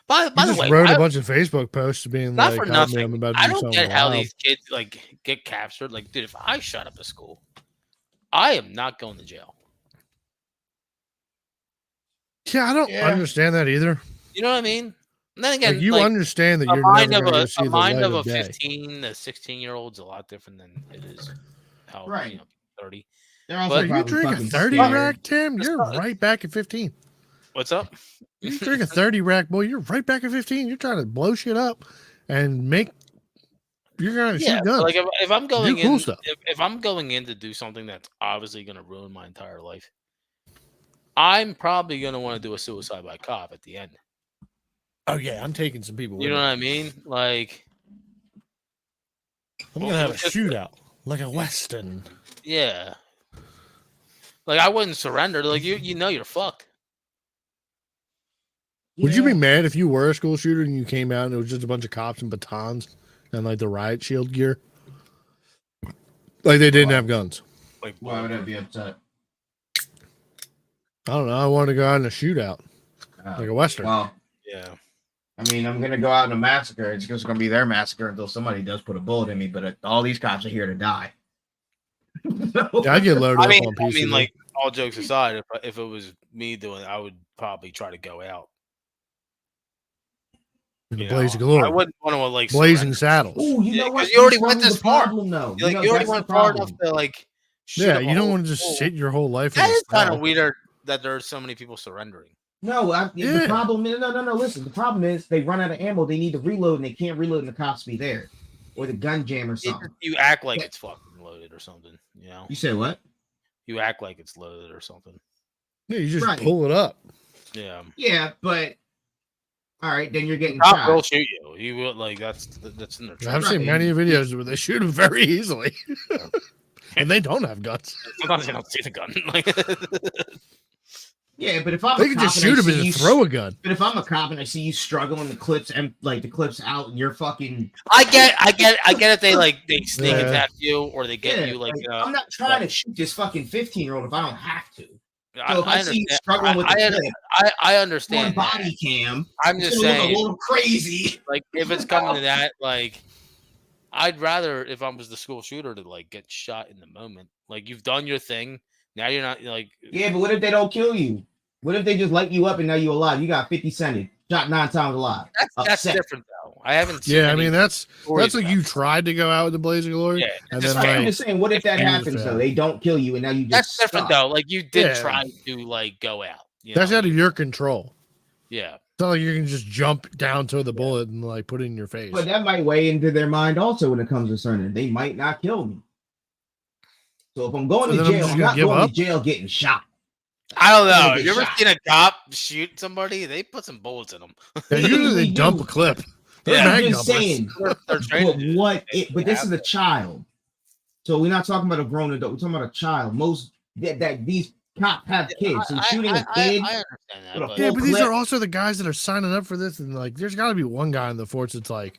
By He the just way, wrote I- a bunch of Facebook posts being not like, for "Help me, nothing. I'm about to I do don't something get how wild." these kids like get captured. Like, dude, if I shut up a school, I am not going to jail. Yeah, I don't Yeah. understand that either. You know what I mean? And then again, Like, you like, understand that a you're mind never of going to a, see a the mind light of a of day. 15 to 16-year-old is a lot different than it is how Right. 30. They're But- So you probably drink a fucking 30 scared. rack, Tim? It's You're not- right back at 15. What's up? You drink a 30 rack, boy, you're right back at 15. You're trying to blow shit up and make. You're going to Yeah, shoot but, guns. like if I'm going cool in, stuff. if I'm going in to do something that's obviously going to ruin my entire life, I'm probably going to want to do a suicide by cop at the end. Oh, yeah, I'm taking some people with You know me. what I mean? Like, I'm going to have a it's just- shootout, like a Western. yeah. Like I wouldn't surrender. Like you know you're fucked. Would you be mad if you were a school shooter and you came out and it was just a bunch of cops and batons and like the riot shield gear? Like they didn't have guns. Like Why would I be upset? I don't know. I wanted to go out in a shootout, like a Western. Well, yeah. I mean, I'm gonna go out in a massacre. It's just gonna be their massacre until somebody does put a bullet in me. But all these cops are here to die. So- Yeah, I get loaded I up mean, on PC. like all jokes aside, if it was me doing it, I would probably try to go out. in the You blaze of know? glory, I wouldn't want to like blazing surrender. saddles. Ooh, you Yeah, know 'cause what? you already That's went probably this the far. problem, though. Like you already went far enough to like. shoot Yeah, up a you don't whole want to just school. sit your whole life. That in a is kind of cell. weird that there's so many people surrendering. No, the Yeah. problem is no. Listen, the problem is they run out of ammo. They need to reload, and they can't reload, and the cops be there, or the gun jam or something. You act like Yeah. it's fucking loaded or something. You know, You say what? you act like it's loaded or something. Yeah, you just Right. pull it up. Yeah. Yeah, but all right, then you're getting Cop will shot. shoot you. You will like that's in their I've Right. seen many videos where they shoot them very easily. and they don't have guns. Sometimes they don't see the gun. Yeah, but if I'm They a can cop just and I shoot him see and you just throw a gun. But if I'm a cop and I see you struggling, the clips and like the clips out, and you're fucking. I get if they sneak Yeah. attack you or they get Yeah, you like. I'm not trying to shoot this fucking 15-year-old if I don't have to. I, So if I see you understand. struggling with the clip, I on understand that. body cam, I'm it's just gonna look a saying, little crazy. like if it's coming to that, like I'd rather if I was the school shooter to like get shot in the moment. Like you've done your thing. Now you're not like. Yeah, but what if they don't kill you? What if they just light you up and now you're alive? You got 50 cented, shot 9 times alive. That's different though. I haven't seen. Yeah, I mean that's stories like about you that. tried to go out with the blaze of glory, Yeah, and just then like- I'm like just saying, what if that you happens fail. though? They don't kill you and now you just That's different stuck. though. Like you did Yeah. try to like go out. You that's know? out of your control. Yeah. It's not like you can just jump down to the bullet and like put it in your face. But that might weigh into their mind also when it comes to certain. They might not kill me. So if I'm going So to then I'm jail, just I'm gonna not give going up? to jail getting shot. I don't know. Gonna Have get you ever shot. seen a cop shoot somebody? They put some bullets in them. Yeah, usually they They dump do. a clip. They're Yeah. mag I'm just numbers. saying. They're trained But to do what? it. But this is a child. So we're not talking about a grown adult. We're talking about a child. Most that these cops have kids. So shooting a kid. I understand that. with a But Yeah, full but these clip. are also the guys that are signing up for this, and like, there's got to be one guy in the force that's like,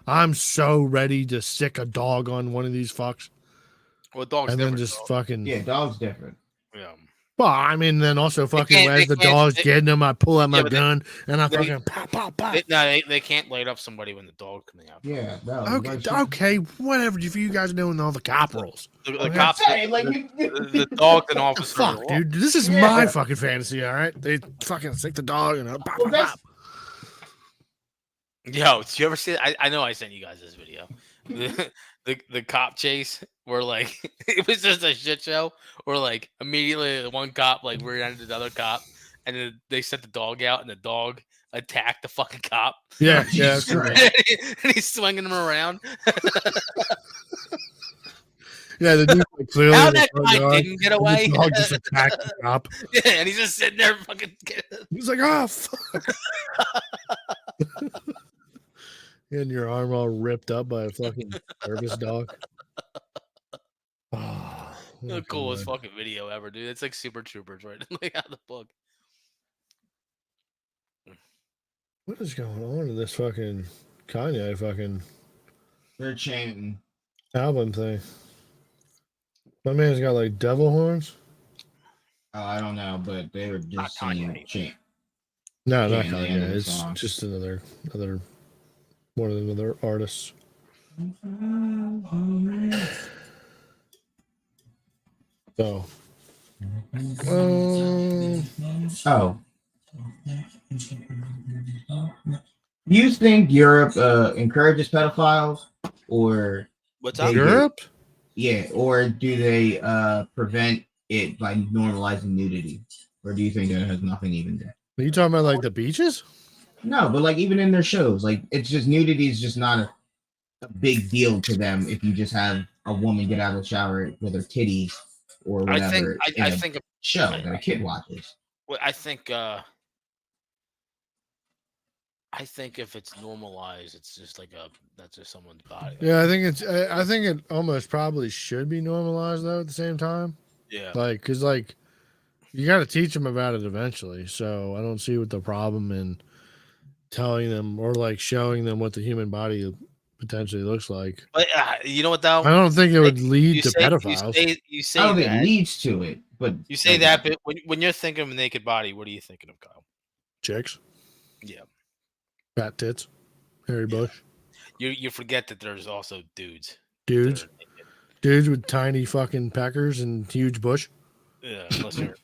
I'm so ready to sick a dog on one of these fucks, well, dogs and then different, just though. fucking. Yeah, dog's different. Yeah. Well, I mean, then also fucking can't- as they the can't- dog's they- getting him, I pull out my Yeah, but gun and I they- fucking pop, pop, pop. They can't light up somebody when the dog coming out. Yeah. No, Okay, whatever. If you guys know all the cop rules, The cops, Like, the dog's an officer. fuck, dude, this is Yeah. my fucking fantasy. All right, they fucking sick the dog and pop, Well, pop, pop. Yo, did you ever see? I know I sent you guys this video. The cop chase where like it was just a shit show. Where like immediately the one cop like rear-ended another cop, and then they set the dog out, and the dog attacked the fucking cop. Yeah, Jesus yeah, that's Christ. right. and he's swinging him around. Yeah, the dude like, clearly How in the that front guy yard, didn't get and away? The dog just attacked the cop. Yeah, and he's just sitting there fucking. He's like, oh fuck. And your arm all ripped up by a fucking service dog. Oh, The coolest God. fucking video ever, dude. It's like Super Troopers, right? Like out of the book. What is going on in this fucking Kanye fucking They're chanting. album thing? My man's got like devil horns. Oh, I don't know, but they were Not just Kanye. saying chant. No, Yeah, not in the Kanye. end of the It's song. just another one of the other artists. So, Oh. Do you think Europe encourages pedophiles, or What's They up? do. Europe? yeah, or do they prevent it by normalizing nudity, or do you think that has nothing even there? Are you talking about like the beaches? No, but like even in their shows, like it's just nudity is just not a big deal to them if you just have a woman get out of the shower with her titties or whatever I think in I a think show that a kid watches. well, I think if it's normalized, it's just like that's just someone's body. Yeah, I think it's. I think it almost probably should be normalized though. At the same time, Yeah. like, cause like, you got to teach them about it eventually. So I don't see what the problem in telling them or like showing them what the human body potentially looks like. But you know what though? I don't think it would lead You to say, pedophiles. you say I don't think that. it leads to it, but You say that, but when you're thinking of a naked body, what are you thinking of, Kyle? Chicks, Yeah. fat tits, hairy bush, You forget that there's also dudes. dudes, that are naked. dudes with tiny fucking peckers and huge bush, Yeah, unless you're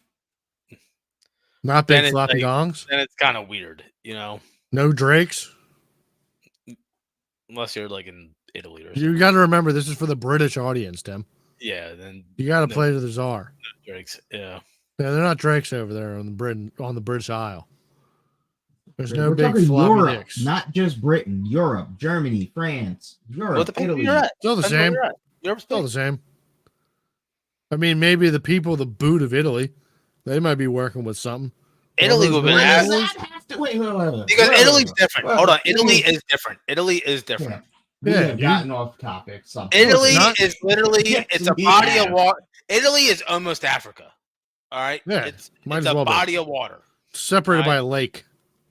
not Then big it's floppy like- dongs, then it's kind of weird, you know, no drakes. unless you're like in Italy or something. You got to remember this is for the British audience, Tim. Yeah, then You got to No. play to the czar. Drake's. Yeah. Yeah, they're not drakes over there on the British Isle. There's no we're big talking floppy Europe, dicks. not just Britain, Europe, Germany, France, Europe, What the fuck Italy. you're at? Still the Depends where same. you're at. Europe's Still big. the same. I mean, maybe the people, the boot of Italy, they might be working with something. Italy would be Wait, that Wait, wait, wait. because Wait, Italy's wait, different. wait, Hold on, wait. Italy is different. Italy is different. We Yeah, have dude. gotten off topic. Something. Italy not. is literally Yes, it's a we body of have. water. Italy is almost Africa. All right. Yeah, It's might it's as a well be. body of water. Separated by Right. a lake.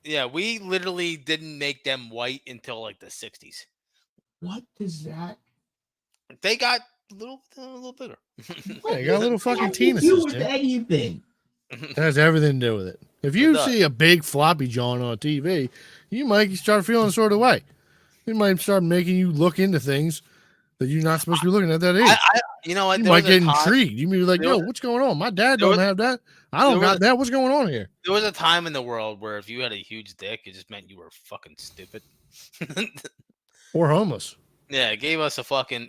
Yeah, we literally didn't make them white until like the 60s. What does that? They got a little bigger. Yeah, you got little fucking What does that do penises, with Jim. anything? It has everything to do with it. If you does. see a big floppy John on TV, you might start feeling sort of way. It might start making you look into things that you're not supposed to be looking at that age. You know what? You There might was a get time- intrigued. You may be like, there yo, was- what's going on? My dad there don't was- have that. I don't there got was- that. What's going on here? There was a time in the world where if you had a huge dick, it just meant you were fucking stupid. Or homeless. Yeah, it gave us a fucking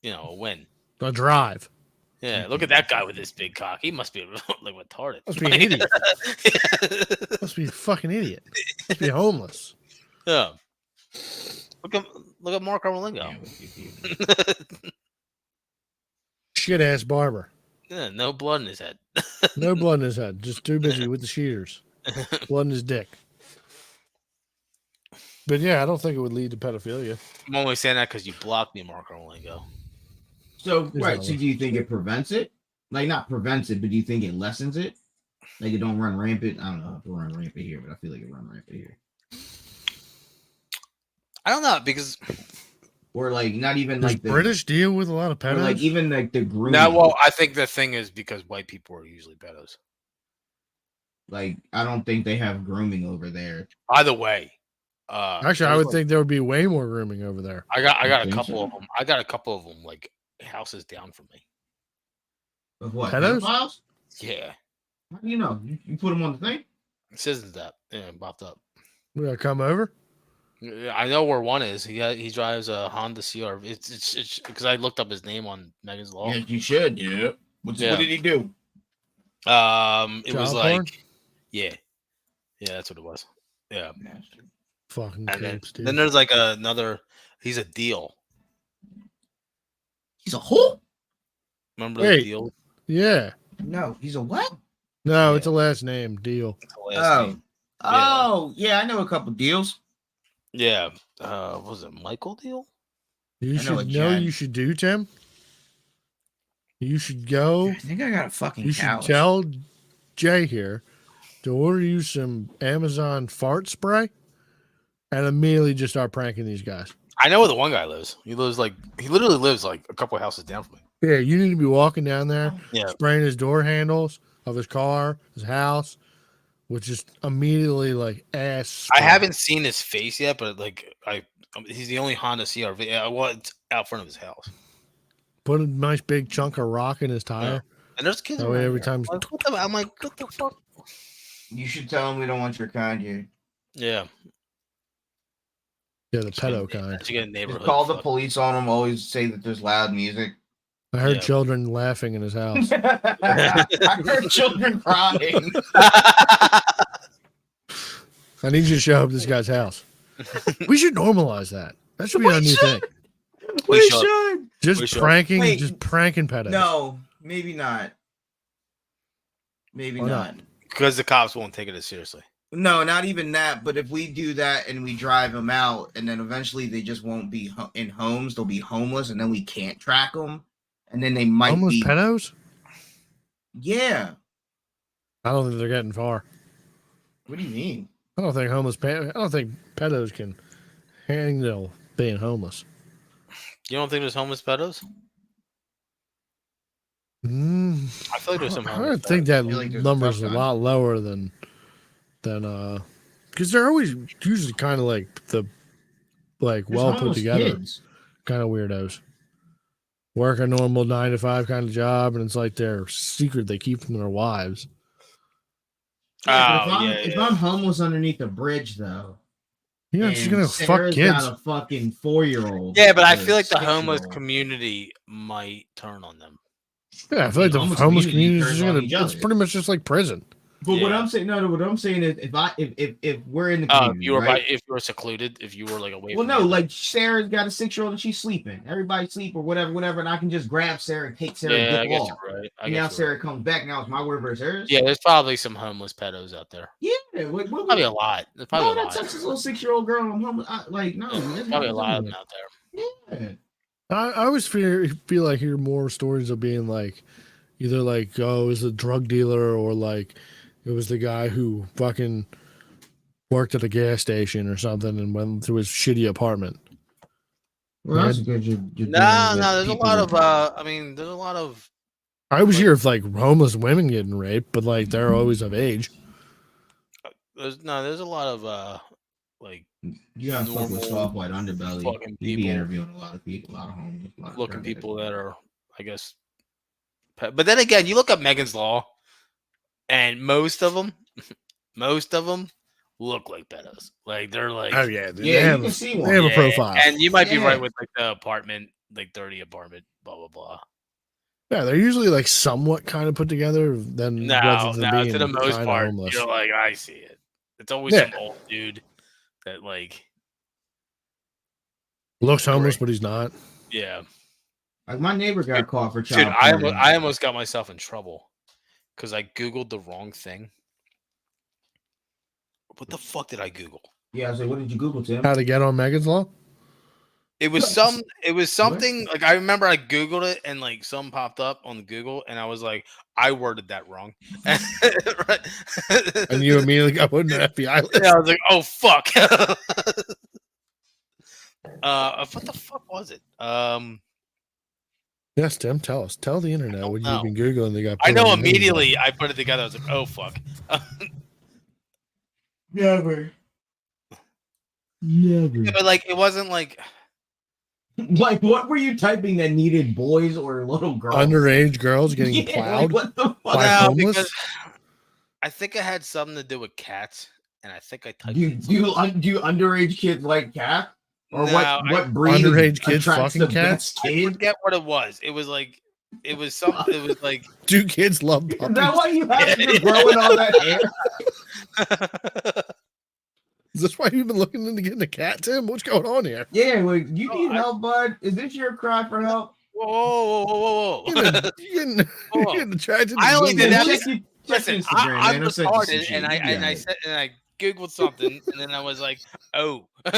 a win. A drive. Yeah, look at that guy with this big cock. He must be like retarded. Must be an idiot. Must be a fucking idiot. Must be homeless. Yeah. Look at Mark Arlingo. Shit ass barber. Yeah, no blood in his head. No blood in his head. Just too busy with the shears. Blood in his dick. But yeah, I don't think it would lead to pedophilia. I'm only saying that because you blocked me, Mark Arlingo. So, There's right. no So, way. do you think it prevents it? Like, not prevents it, but do you think it lessens it? Like, it don't run rampant? I don't know if it run rampant here, but I feel like it run rampant here. I don't know because Or, like, not even Does like the British deal with a lot of or, pedos? like, even like the grooming. no. Well, I think the thing is because white people are usually pedos. Like, I don't think they have grooming over there. Either way, Actually, I there's, would like- think there would be way more grooming over there. I got a think couple so? of them. I got a couple of them like houses down from me. Of what? Pedos? Pedophiles? Yeah, How do you know? You put them on the thing? Citizens that popped up. We gotta come over. Yeah, I know where one is. He drives a Honda CR. It's because I looked up his name on Megan's Law. you should. Yeah. What Yeah. did he do? It was Child like porn? yeah, that's what it was. Yeah, Fucking and then, capes, dude. then there's like another. He's a deal. He's a who? Remember Wait. the deal? Yeah. No, he's a what? No, Yeah. it's a last name deal. That's the last name. Oh, yeah, I know a couple deals. Yeah. What was it Michael Deal? You I know should a know. Jen. You should do, Tim. You should go. I think I got a fucking You should tell Jay here to order you some Amazon fart spray, and immediately just start pranking these guys. I know where the one guy lives. He literally lives like a couple houses down from me. Yeah, you need to be walking down there, Yeah. spraying his door handles of his car, his house, with just immediately like ass. I spray. haven't seen his face yet, but like he's the only Honda CRV. Yeah, well, it's out front of his house. Put a nice big chunk of rock in his tire. And there's kids That way around every here. time- Like, I'm like, what the fuck? You should tell him we don't want your kind here. Yeah. Yeah, the pedo kind. You get a Just neighborhood. call the fuck. police on him. Always say that there's loud music. I heard Yeah. children laughing in his house. I heard children crying. I need you to show up at this guy's house. We should normalize that. That should be We our new should. thing. We should. should. We Just should. pranking, Wait. just pranking pedos. No, maybe not. Maybe Why not. not? Because the cops won't take it as seriously. No, not even that. But if we do that and we drive them out, and then eventually they just won't be in homes, they'll be homeless, and then we can't track them, and then they might Homeless be. pedos? Yeah. I don't think they're getting far. What do you mean? I don't think I don't think pedos can handle being homeless. You don't think there's homeless pedos? Mm, I feel like there's some I homeless would think pedos. that feel like there's number's a tough lot lower than because they're always usually kind of like the There's well put homeless together kids. kind of weirdos. Work a normal 9 to 5 kind of job, and it's like their secret they keep from their wives. Yeah, but Oh, if I'm homeless underneath a bridge, though, You know, she's and gonna Sarah's fuck kids. got a fucking 4-year-old. Yeah, but I or feel like the homeless 6-year-old. community might turn on them. Yeah, I feel like the homeless homeless community community is turns just on gonna. each It's other. pretty much just like prison. But what Yeah. I'm saying, no, what I'm saying is, if we're in the If community, you were right? if you were secluded, if you were like away. Well, from no, the- like Sarah's got a 6-year-old and she's sleeping. Everybody sleep or whatever, and I can just grab Sarah and take Sarah and yeah, dip I guess off. you're right. I And guess now you're Sarah right. comes back. Now it's my word versus hers. Yeah, there's probably some homeless pedos out there. Yeah. What Probably a lot. There's probably no, a that lot. touches little 6-year-old girl. I'm home. Like, no, Yeah, there's probably a lot of them out there. Yeah. I always feel like hear more stories of being like either like, oh, it was a drug dealer or like it was the guy who fucking worked at a gas station or something and went to his shitty apartment. Well, that's because you're No, there's a lot of I mean, there's a lot of I always like- hear of like homeless women getting raped, but like they're always of age. there's a lot of like you gotta fuck with normal soft white underbelly. fucking You be people. interviewing a lot of people, a lot of homeless, a lot of looking drug people addicts. that are, I guess. But then again, you look up Megan's Law, and most of them look like pedos. Like they're like, Oh yeah, dude, Yeah, they you have, can see they one. have a yeah, profile. and you might be Yeah. right with like the apartment, like dirty apartment, blah blah blah. Yeah, they're usually like somewhat kind of put together than rather than being To the most kind of part, homeless. you're like, I see it. It's always Yeah. some old dude that like, Looks homeless, Great. but he's not. yeah. Like my neighbor got caught for Dude, child I porn. almost got myself in trouble because I googled the wrong thing. What the fuck did I Google? Yeah, I was like, what did you Google, Tim? How to get on Megan's Law? It was something like I remember I Googled it and like some popped up on Google and I was like, I worded that wrong. And you immediately got put in the FBI list. Yeah, I was like, oh fuck. What the fuck was it? Yes, Tim, tell us. Tell the internet don't what know. you've been Googling. They got I put know on Megan's Law. immediately I put it together. I was like, oh fuck. Never. Yeah, but like it wasn't like Like, what were you typing that needed boys or little girls? Underage girls getting Yeah, plowed. like, what the fuck? By no, homeless? because I think it had something to do with cats, and I think I typed. Do in do something. do underage kids like cat? Or No, what breed Underage kids attracts fucking the cats? best I kid? forget what it was. It was like it was something. It was like Do kids love Is puppies? that why you have you're growing all that hair? Is this why you've been looking into getting a cat, Tim? What's going on here? Yeah, like you Oh, need help, bud. Is this your cry for help? whoa. You're getting, Whoa. you're getting attracted I to only women. did that. Check Listen, Instagram, I'm man. I'll send you some retarded, shit. and I said and I googled something, and then I was like, oh, and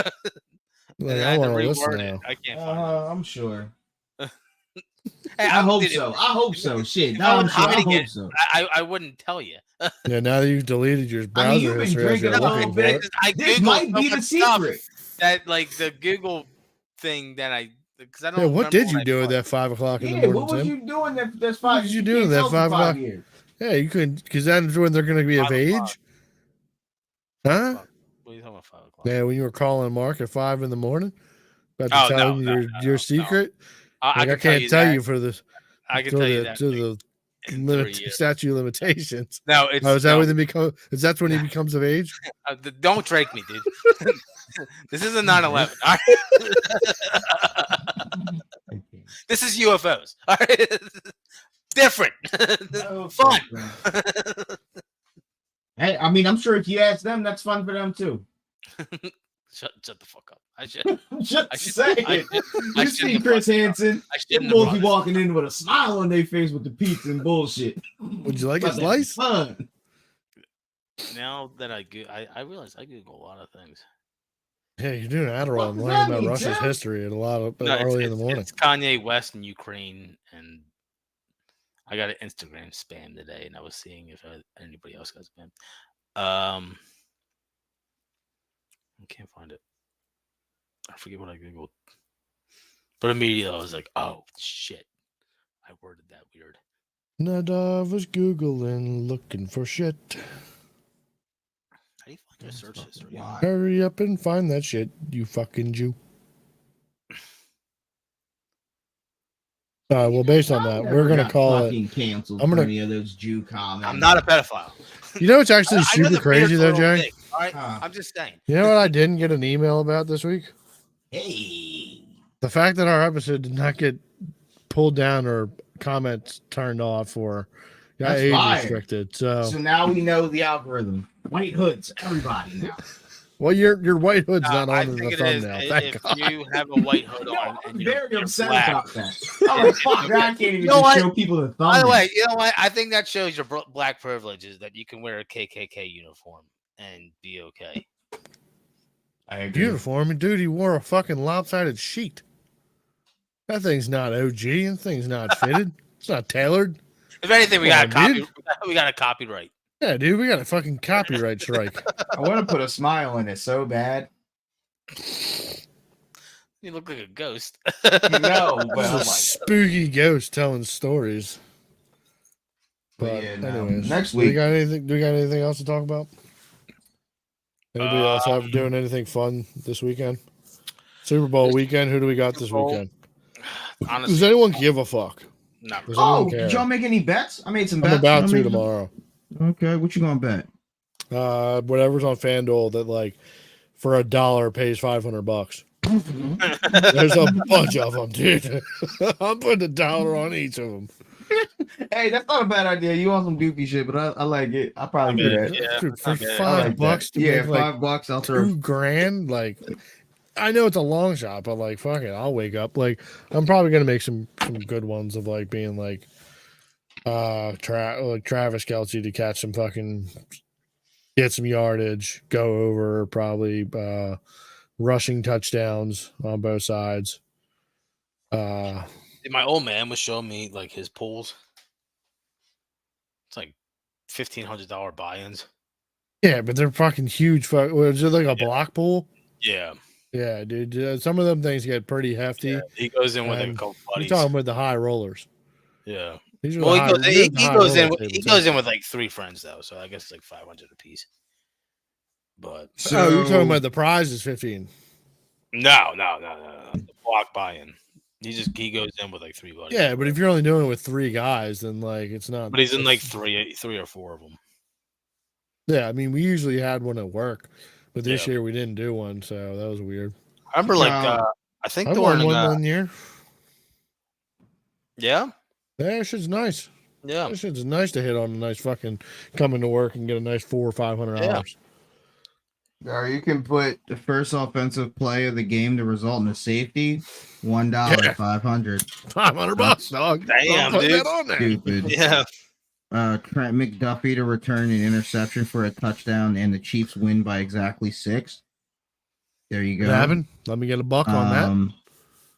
Like, then I I had to want to listen reword it. now. I can't find it. I'm sure. Hey, I hope dude, so. I hope so. Shit. if No, I I'm was sure. I hiding hope it, so. I wouldn't tell you. Yeah, now that you've deleted your browser I mean, you've been history as you're drinking a looking little for bit. it. I This Googled might so be the much stuff secret. that like the Google thing that I because I don't. Yeah, what remember did when you I do at put. that 5 o'clock in the Yeah, morning, what was Tim? you doing that's What 5 did you you do can't that tell for 5 o'clock? 5 years? Yeah, you couldn't, because that's when they're going to be of 5 o'clock. age. Huh? What are you talking about? 5 o'clock. Yeah, when you were calling Mark at 5 in the morning, about to Oh, tell no, him no, your no. secret. I Like, I can tell can't you tell that. you for this. I can to tell the, you that. to like, the in 3 years. statute of limitations. No, it's Oh, is that no, when they become? Is that when he becomes of age? Don't drake me, dude. This isn't 9/11. All right? This is UFOs. All right? Different. Fun. Hey, I mean, I'm sure if you ask them, that's fun for them too. Shut the fuck up. I should. Just I should- saying. I should- I You shouldn't see have Chris brought it up. Hansen, I them shouldn't have boys brought be it up. walking in with a smile on their face with the pizza and bullshit. Would you like a About to have slice? fun. Now that I realize I Google a lot of things. Yeah, you're doing Adderall What and does learning that about mean, Russia's Tim? history at a lot of No, early in the morning. It's Kanye West and Ukraine, and I got an Instagram spam today, and I was seeing if anybody else got spam. I can't find it. I forget what I googled, but immediately I was like, "Oh shit!" I worded that weird. Nadav was Googling, looking for shit. How do you find your search history? Why? Hurry up and find that shit, you fucking Jew. Well, based on that, we're gonna call it. Canceled I'm gonna- for any of those Jew comments. I'm not a pedophile. You know, it's actually I know super the crazy though, beard's a little Jay. thick, all right, Huh. I'm just saying. You know what I didn't get an email about this week? Hey. The fact that our episode did not get pulled down or comments turned off or got That's age fire. restricted. So So, now we know the algorithm. White hoods, everybody now. well, your white hood's not I on in think the it is. thumbnail. Thank If God. you have a white hood No, on I and was you're, very upset black, about that. I'm like, fuck, now I can't even You know just what? show people the thumbnail. by the way, you know what? I think that shows your black privileges that you can wear a KKK uniform and be okay. I agree. Uniform, dude, he wore a fucking lopsided sheet. That thing's not OG. That thing's not fitted. It's not tailored. If anything, we Come got on, a dude. we got a copyright. Yeah, dude, we got a fucking copyright strike. I want to put a smile in it so bad. You look like a ghost. No, but This is I'm a like, spooky ghost telling stories. But yeah, no. anyways, Next do we week. got anything? Do we got anything else to talk about? Anybody else have doing anything fun this weekend? Super Bowl weekend. Who do we got this Bowl, weekend? honestly, Does anyone give a fuck? not Does really. anyone Oh, care? did y'all make any bets? I made some I'm bets. about Y'all to made- tomorrow. Okay, what you gonna bet? Whatever's on FanDuel that like for $1 pays $500. There's a bunch of them, dude. I'm putting $1 on each of them. Hey, that's not a bad idea. You want some goofy shit, but I like it. I probably do that. Yeah, Dude, for not bad. I like $5 that. to Yeah, make like $5. I'll throw. $2,000, like I know it's a long shot, but like fuck it, I'll wake up. Like I'm probably gonna make some good ones of like being like Travis Kelce to catch some fucking get some yardage, go over probably rushing touchdowns on both sides. My old man was showing me like his pools. It's like $1,500 buy-ins. Yeah, but they're fucking huge. Was it like a block pool? Yeah, Yeah, dude. Some of them things get pretty hefty. yeah. He goes in with like a And couple You're buddies. talking about the high rollers. Yeah. These are Well, the he high, goes, these he, are the he high goes in. roller With, he tables. goes in with like 3 friends though, so I guess it's like 500 a piece. But Oh, you're talking about the prize is 15. no. The block buy-in. He goes in with like 3 buddies. Yeah, but if you're only doing it with 3 guys, then like it's not. But he's in like three or 4 of them. Yeah, I mean, we usually had one at work, but this Yeah. year we didn't do one, so that was weird. I remember like Wow. I think I during won one year. yeah. Yeah, that shit's nice. Yeah. That shit's nice to hit on a nice fucking coming to work and get a nice $400 or $500. Or you can put the first offensive play of the game to result in a safety. $1, Yeah. 500. $500, dog. Damn, Put dude. that on there. Stupid. Yeah. Trent McDuffie to return an interception for a touchdown, and the Chiefs win by exactly 6. There you go. What happened? Let me get a buck on that.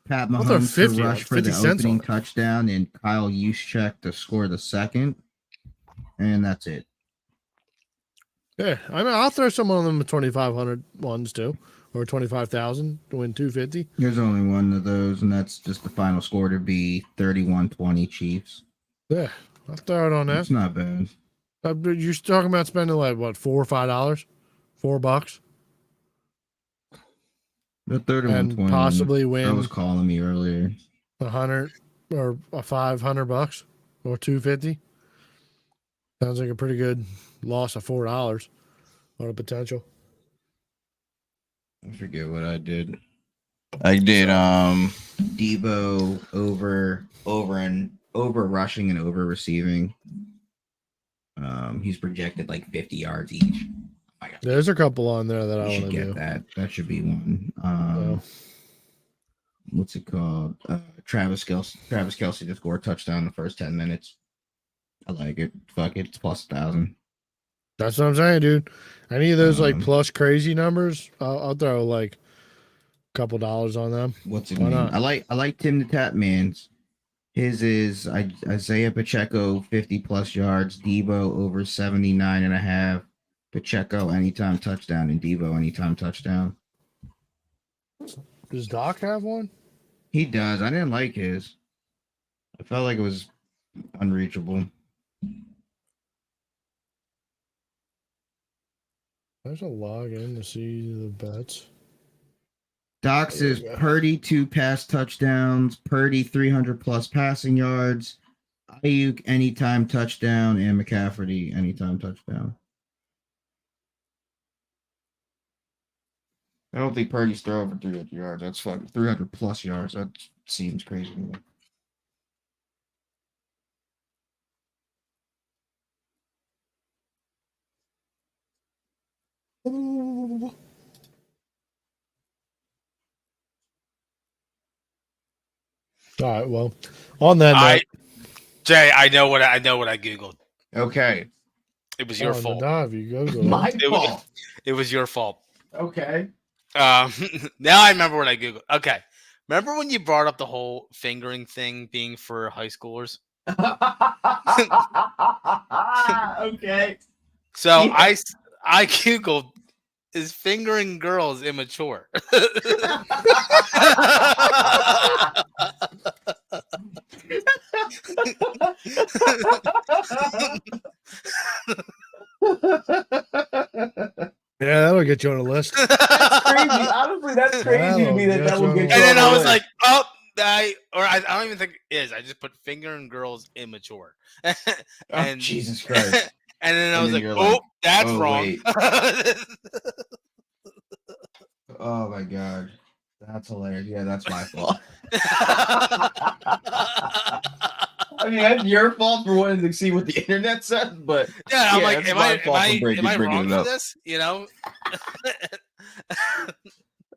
Pat I'll throw Mahomes 50 to on rush it, for the 50 cents on opening it. touchdown, and Kyle Juszczyk to score the second. And that's it. Yeah, I mean, I'll throw some on them 2,500 ones too, or 25,000 to win 250. There's only one of those, and that's just the final score to be 31-20 Chiefs. Yeah, I'll throw it on that. It's not bad. You're talking about spending like what, $4 or $5, $4, The 31-20. and possibly I win was calling me earlier. 100 or $500 or 250. Sounds like a pretty good loss of $4 on a potential. I forget what I did. I did Debo over rushing and over receiving. He's projected like 50 yards each. I got There's a couple on there that I should want to get do. that. That should be one. So, What's it called? Travis Kelce to score a touchdown in the first 10 minutes. I like it. Fuck it. It's plus 1,000. that's what I'm saying, dude. Any of those like Um, plus crazy numbers, I'll throw like a couple dollars on them. What's it Why mean? not? I like Tim the Tap Man's. His is Isaiah Pacheco 50 plus yards, Debo over 79.5. Pacheco anytime touchdown and Debo anytime touchdown. Does Doc have one? He does. I didn't like his. I felt like it was unreachable. There's a login to see the bets. Doc's is Purdy 2 pass touchdowns, Purdy 300 plus passing yards, Ayuk anytime touchdown, and McCaffrey anytime touchdown. I don't think Purdy's throw over 300 yards. That's fucking 300 plus yards. That seems crazy to me. All right. Well, on that I note, Jay, I know what I googled. Okay. It was your fault. Dive, you go. My It was- fault. It was your fault. Okay. Now I remember what I googled. Okay, remember when you brought up the whole fingering thing being for high schoolers? Okay. So Yeah. I googled, is fingering girls immature? Yeah, that'll get you on a list. That's crazy. Honestly, that's crazy to me that will get you And then on I the was list. like, oh, I don't even think it is. I just put fingering girls immature. Oh, Jesus Christ. And then I And was then like, you're oh, like, that's oh, wrong. wait. Oh my God. That's hilarious. Yeah, that's my fault. I mean, that's your fault for wanting to see what the internet said, but Yeah, I'm like, that's am my I fault for am I bringing wrong it for up. this? You know?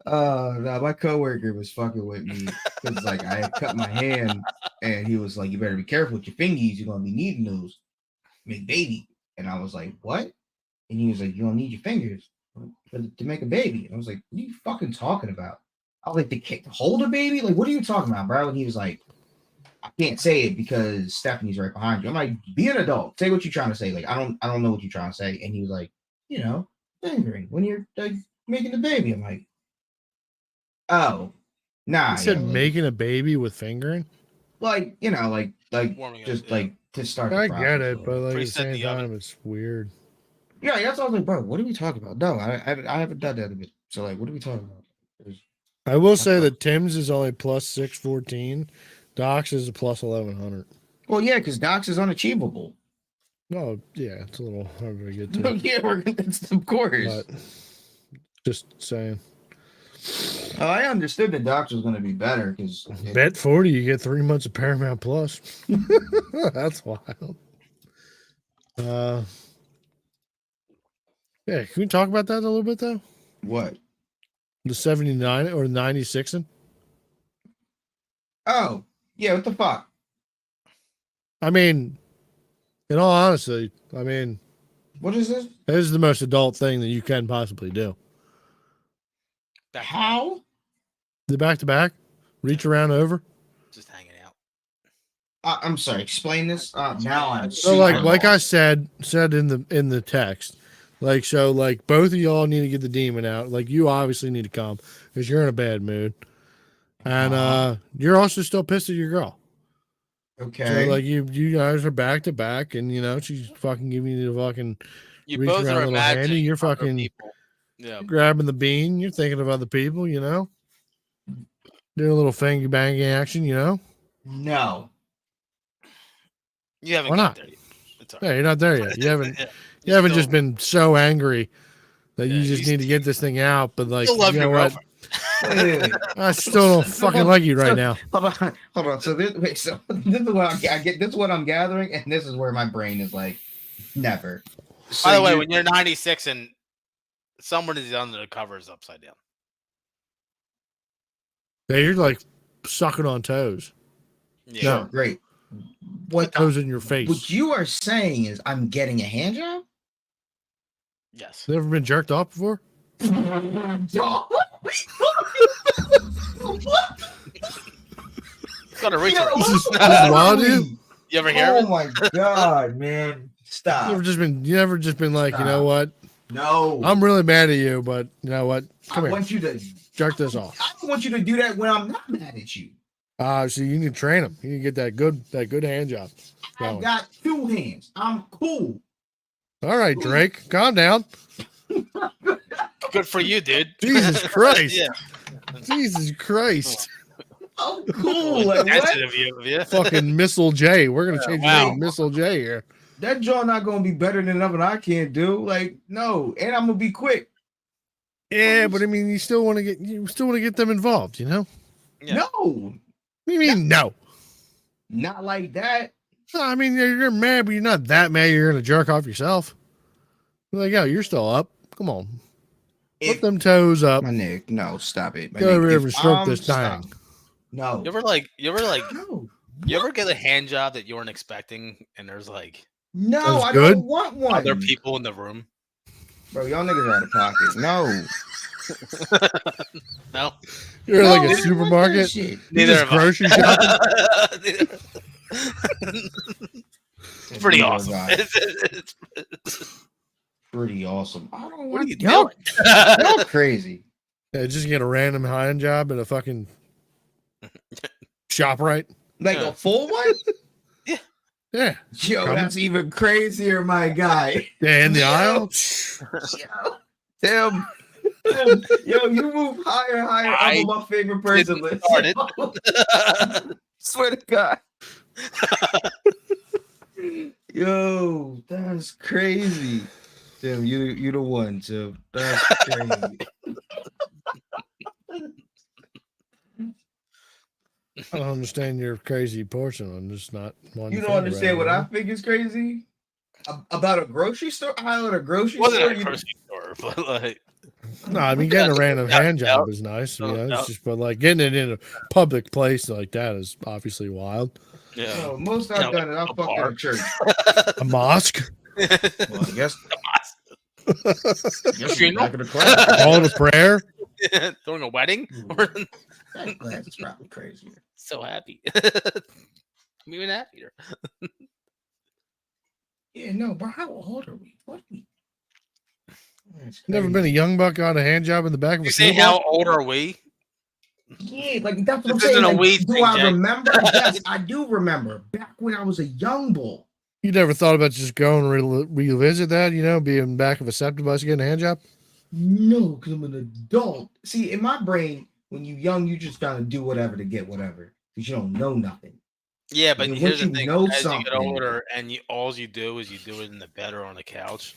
No, my coworker was fucking with me because like I had cut my hand, and he was like, "You better be careful with your fingies. You're gonna be needing those, make baby." And I was like, "What?" And he was like, "You don't need your fingers to make a baby." And I was like, "What are you fucking talking about?" I was like, "To hold a baby? Like, what are you talking about, bro?" And he was like, "I can't say it because Stephanie's right behind you." I'm like, "Be an adult. Say what you're trying to say. Like, I don't know what you're trying to say." And he was like, fingering when you're like making the baby. I'm like, "Oh, nah." You said yeah, making a baby with fingering. like Warming just up, yeah. like to start. I The get it, process. but like at the Preset same the oven. time, it's weird. Yeah, that's what I was like, bro. What are we talking about? No, I haven't done that a bit. So like, what are we talking about? I will say that Tim's is only plus 614. Doc's is a plus 1100. Well, yeah, because Docs is unachievable. No, yeah, it's a little harder to get to. Yeah, of course. But just saying. I understood that Docs was going to be better because Bet 40, you get 3 months of Paramount Plus. That's wild. Yeah, can we talk about that a little bit though? what? The 79 or 96? Oh, yeah. What the fuck? I mean, in all honesty, I mean, What is this? this is the most adult thing that you can possibly do. Back to How? The back to back, reach around over. back, just hanging out. I'm sorry. Explain this. Now I'm So like I lost. said in the text, like so like both of y'all need to get the demon out. Like you obviously need to come because you're in a bad mood, and you're also still pissed at your girl. Okay. So like you guys are back to back, and she's fucking giving you the fucking You reach both around are little handy. imagining You're other fucking people. Yeah. grabbing the bean. You're thinking of other people. Doing a little fangy bangy action. No. You haven't Why got not? there yet. It's all Yeah, right. you're not there yet. You haven't. Yeah. You haven't still- just been so angry that you Yeah, just you need to get this thing out. But like, Still love you know your what? girlfriend. Wait. I still don't fucking like you right now. Hold on. So this is what I get. This is what I'm gathering, and this is where my brain is like, never. So By the way, when you're 96 and someone is under the covers upside down. Yeah, you're like sucking on toes. Yeah. sure, great. What Toes in your face. what you are saying is I'm getting a hand job? Yes. Never been jerked off before? Got a reach. Yo, This is literally. wild, dude. You ever hear Oh of it? my god, man. Stop. You never just been like, you know what? No. I'm really mad at you, but you know what? I Come here. want you to Jerk this off. I don't want you to do that when I'm not mad at you. So you need to train him. You need to get that good hand job I going. got 2 hands. I'm cool. All right, Drake, calm down. Good for you, dude. Jesus Christ. Yeah. Jesus Christ. I'm cool. Like, That's what? it of you. Yeah. Fucking Missile J. We're gonna change your Wow. name to Missile J here. That jaw not gonna be better than nothing I can't do. Like, no, and I'm gonna be quick. Yeah, but I mean, you still want to get them involved, you know? Yeah. No, What do you mean no? not like that. No, I mean, you're mad, but you're not that mad. You're gonna jerk off yourself. You're like, yo, you're still up. Come on. Put them toes up. My Nick, no, stop it. My Go over Nick, here if and stroke I'm- this stop. thing. No. You ever like No. you ever get a hand job that you weren't expecting and there's like No, That's I good. don't want one. other people in the room? Bro, y'all niggas are out of pocket. No. No. You're No, like I a don't want that supermarket. shit. You're Neither just have I. grocery shopping. It's pretty Neither awesome. have I. It's Pretty awesome. I don't what are want you y'all, doing? y'all crazy. Yeah, just get a random hand job at a fucking ShopRite. Like Yeah. a full one? Yeah. Yo, Come. that's even crazier, my guy. Yeah, in the Yo. aisle. Yo, Tim, yo, you move higher, higher up I on my favorite person didn't list. start it. Swear to God. Yo, that's crazy. Tim, you the one, Tim. That's crazy. I don't understand your crazy portion. I'm just not one. You don't understand what I think is crazy? About a grocery store aisle at a grocery It wasn't store? a grocery store, but like No, I mean getting a random Yeah, hand yeah. job is nice. You No, know, no. it's just but like getting it in a public place like that is obviously wild. yeah. No, most You I've know, done it. I a fucked at a bar. church. A mosque, Well, I guess Funeral? back of the class. call it a prayer. Throwing a wedding? That class is probably crazier. So happy. I'm even happier. Yeah, no, but how old are we? What we? That's Never crazy. been a young buck got a hand job in the back of You a say school how bus? old are we? Yeah, like that's what I'm This saying. isn't a Like, we do thing, I Jack. remember? Yes, I do remember. Back when I was a young bull. You never thought about just going and revisit that? You know, being back of a SEPTA bus getting a hand job. No, because I'm an adult. See, in my brain, when you're young, you just gotta do whatever to get whatever because you don't know nothing. Yeah, but And here's once the you thing: know as you something- get older, and all you do is you do it in the bed or on the couch.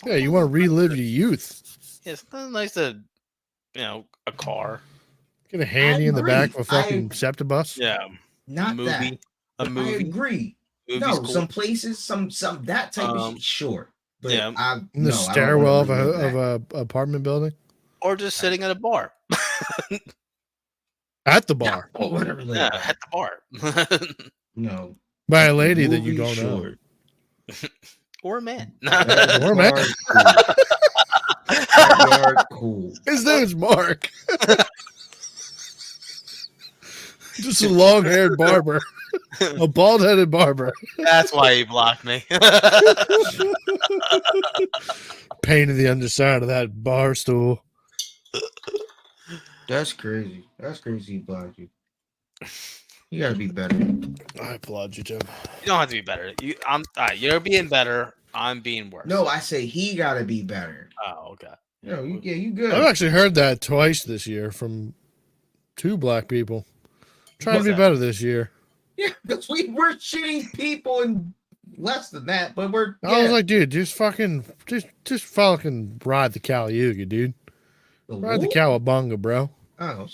Yeah, you want to relive your youth. Yeah, it's not nice to, a car. Get a handy in the back of a agree. I- fucking SEPTA bus. Yeah, Not movie, that. a I movie. agree. Movie's No, cool. some places, some that type of Um, shit, sure. But yeah. In the no, stairwell of I don't wanna relive a apartment building. Or just sitting at a bar. At the that. bar. Oh, whatever. Yeah, at the bar. No. By a lady that you Movie, don't know. sure. Or a man. That Or man. bar, cool. That bar, cool. His name is Mark. Just a long-haired barber. A bald-headed barber. That's why he blocked me. Pain in the underside of that bar stool. That's crazy. That's crazy about you. You gotta be better. I applaud you, Jim. You don't have to be better. You're being better. I'm being worse. No, I say he gotta be better. Oh, okay. No, you good. I've actually heard that twice this year from two black people. Trying What's to be that? better this year. Yeah, because we're shitty people and less than that, but we're I was like, dude, just fucking ride the Caliuga, dude. Ride the Cowabunga, bro. Oh,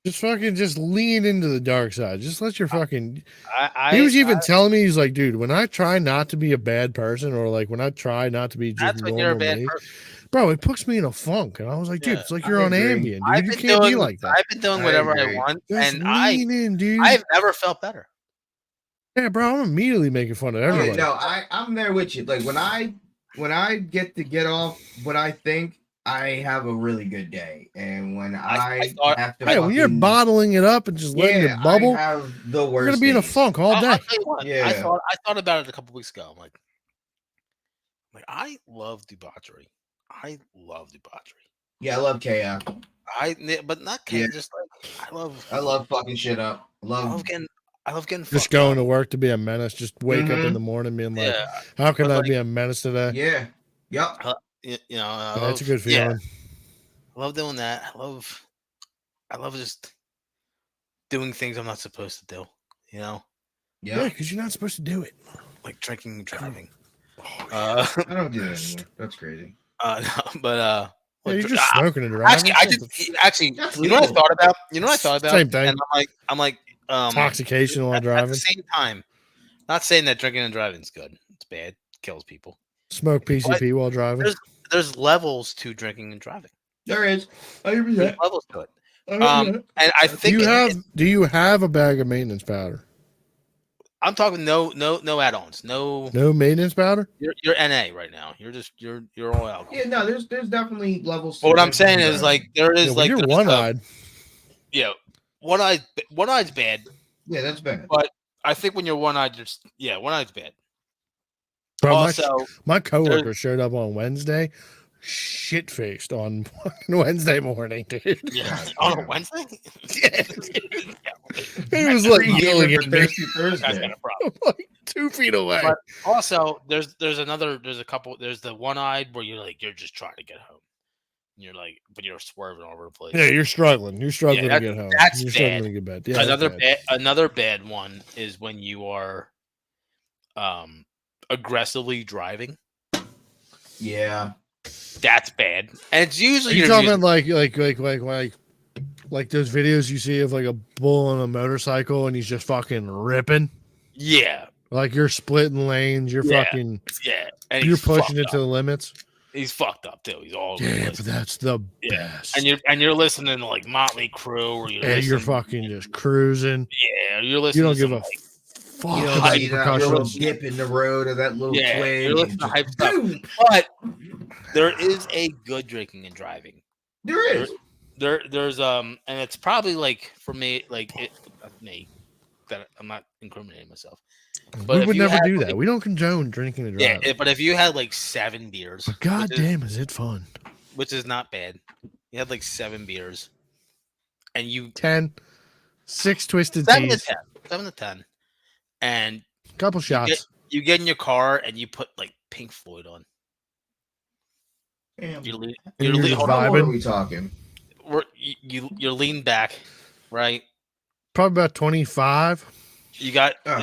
Just lean into the dark side. Just let your fucking. I He was even telling me, he's like, dude, when I try not to be a bad person, or like when I try not to be just That's when normal you're a bad me, person. bro, it puts me in a funk. And I was like, dude, Yeah, it's like you're I on agree. Ambien, I've dude. You been can't be doing- like that. I've been doing I whatever I agree. want, Just and lean in, dude. I've never felt better. Yeah, bro, I'm immediately making fun of everybody. Okay, no, I'm there with you. Like when I get off what I think, I have a really good day, and when I have to, Hey, when you're fucking- bottling it up and just letting it bubble, I have the worst. you're gonna be in a days. funk all day. I'll tell you what, Yeah. I thought about it a couple weeks ago. I'm like, I love debauchery. I love debauchery. Yeah, I love chaos. But not chaos. Yeah. Just like I love fucking shit up. I love getting Just fucked going up. to work to be a menace. Just wake up in Mhm. the morning being like, Yeah, how can But I like- be a menace today? Yeah. Yep. That's a good feeling. I love doing that. I love just doing things I'm not supposed to do. Yeah, Yeah. because you're not supposed to do it. Like drinking and driving. I don't do that anymore. That's crazy. No, but Yeah, you're just smoking and driving. actually, That's you know what I legal. thought about? You know what I thought about? Same thing. And I'm like, Intoxication while at driving. the same time, not saying that drinking and driving is good. It's bad. Kills people. Smoke PCP while driving. There's levels to drinking and driving. There is. There's levels to it. 100%. And I Do think you have a bag of maintenance powder? I'm talking no add-ons, no maintenance powder. You're NA right now. You're all alcohol. Yeah, no, there's definitely levels. But what I'm saying is like there is like you're there's one-eyed. One-eye's bad. Yeah, that's bad. But I think when you're one-eyed, one-eye's bad. Bro, Also, my coworker showed up on Wednesday, shit faced on Wednesday morning, dude. Yeah, on a Wednesday. He was like yelling for at me. Thirsty Guy's Thursday. got a problem. Like 2 feet away. But also, there's a couple. There's the one-eyed where you're just trying to get home. And you're like, but you're swerving all over the place. Yeah, you're struggling. You're struggling Yeah, to get home. that's You're bad. struggling to get bed. Yeah, Another bad one is when you are aggressively driving. Yeah. That's bad. And it's usually Are you talking about like those videos you see of like a bull on a motorcycle and he's just fucking ripping? Yeah. Like you're splitting lanes, you're fucking and you're he's pushing it fucked to up. the limits. He's fucked up too. He's all over the Yeah, place. but that's the best. And you're listening to like Motley Crue, or you're fucking just cruising. Yeah, you're listening. You don't to give some, a like, fuck You know, about see that little repercussions. dip in the road of that little twig. you're listening to hype stuff. But there is a good drinking and driving. There is. There's and it's probably like for me, like me, that I'm not incriminating myself. But We would if you never had, do like, that. We don't condone drinking and driving. Yeah, but if you had like 7 beers, But god damn, is it fun? which is not bad. You had like 7 beers, and you 10, 6 twisted 7 to teas, 10, 7 to 10, and couple shots. you get in your car and you put like Pink Floyd on. Damn. You're you're just hold on, What vibing. are we talking? you're leaning back, right? Probably about 25. You got Oh.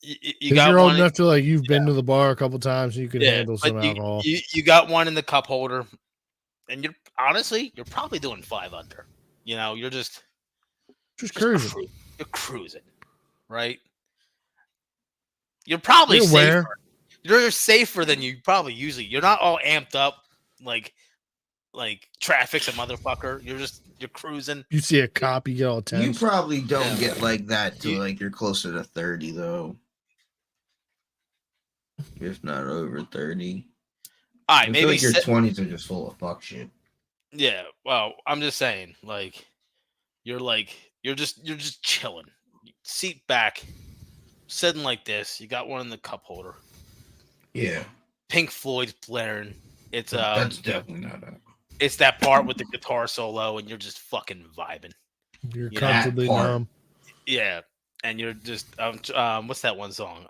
you got You're old one. enough to like you've been to the bar a couple times, so you can handle but some alcohol. You got one in the cup holder, and you're probably doing 5 under. You know, you're just Cruising. You're cruising, right? You're probably You're safer. aware. You're safer than you probably usually. You're not all amped up like traffic's a motherfucker. You're cruising. You see a cop, you get all You tense. probably don't get like that till like you're closer to 30 though. If not over 30. All I right, feel maybe like your 20s are just full of fuck shit. yeah. Well, I'm just saying, like you're just chilling. Seat back, sitting like this. You got one in the cup holder. Yeah. Pink Floyd's blaring. It's That's definitely not that. it's that part with the guitar solo, and you're just fucking vibing. You're Yeah, comfortably that part. numb. Yeah, and you're just what's that one song?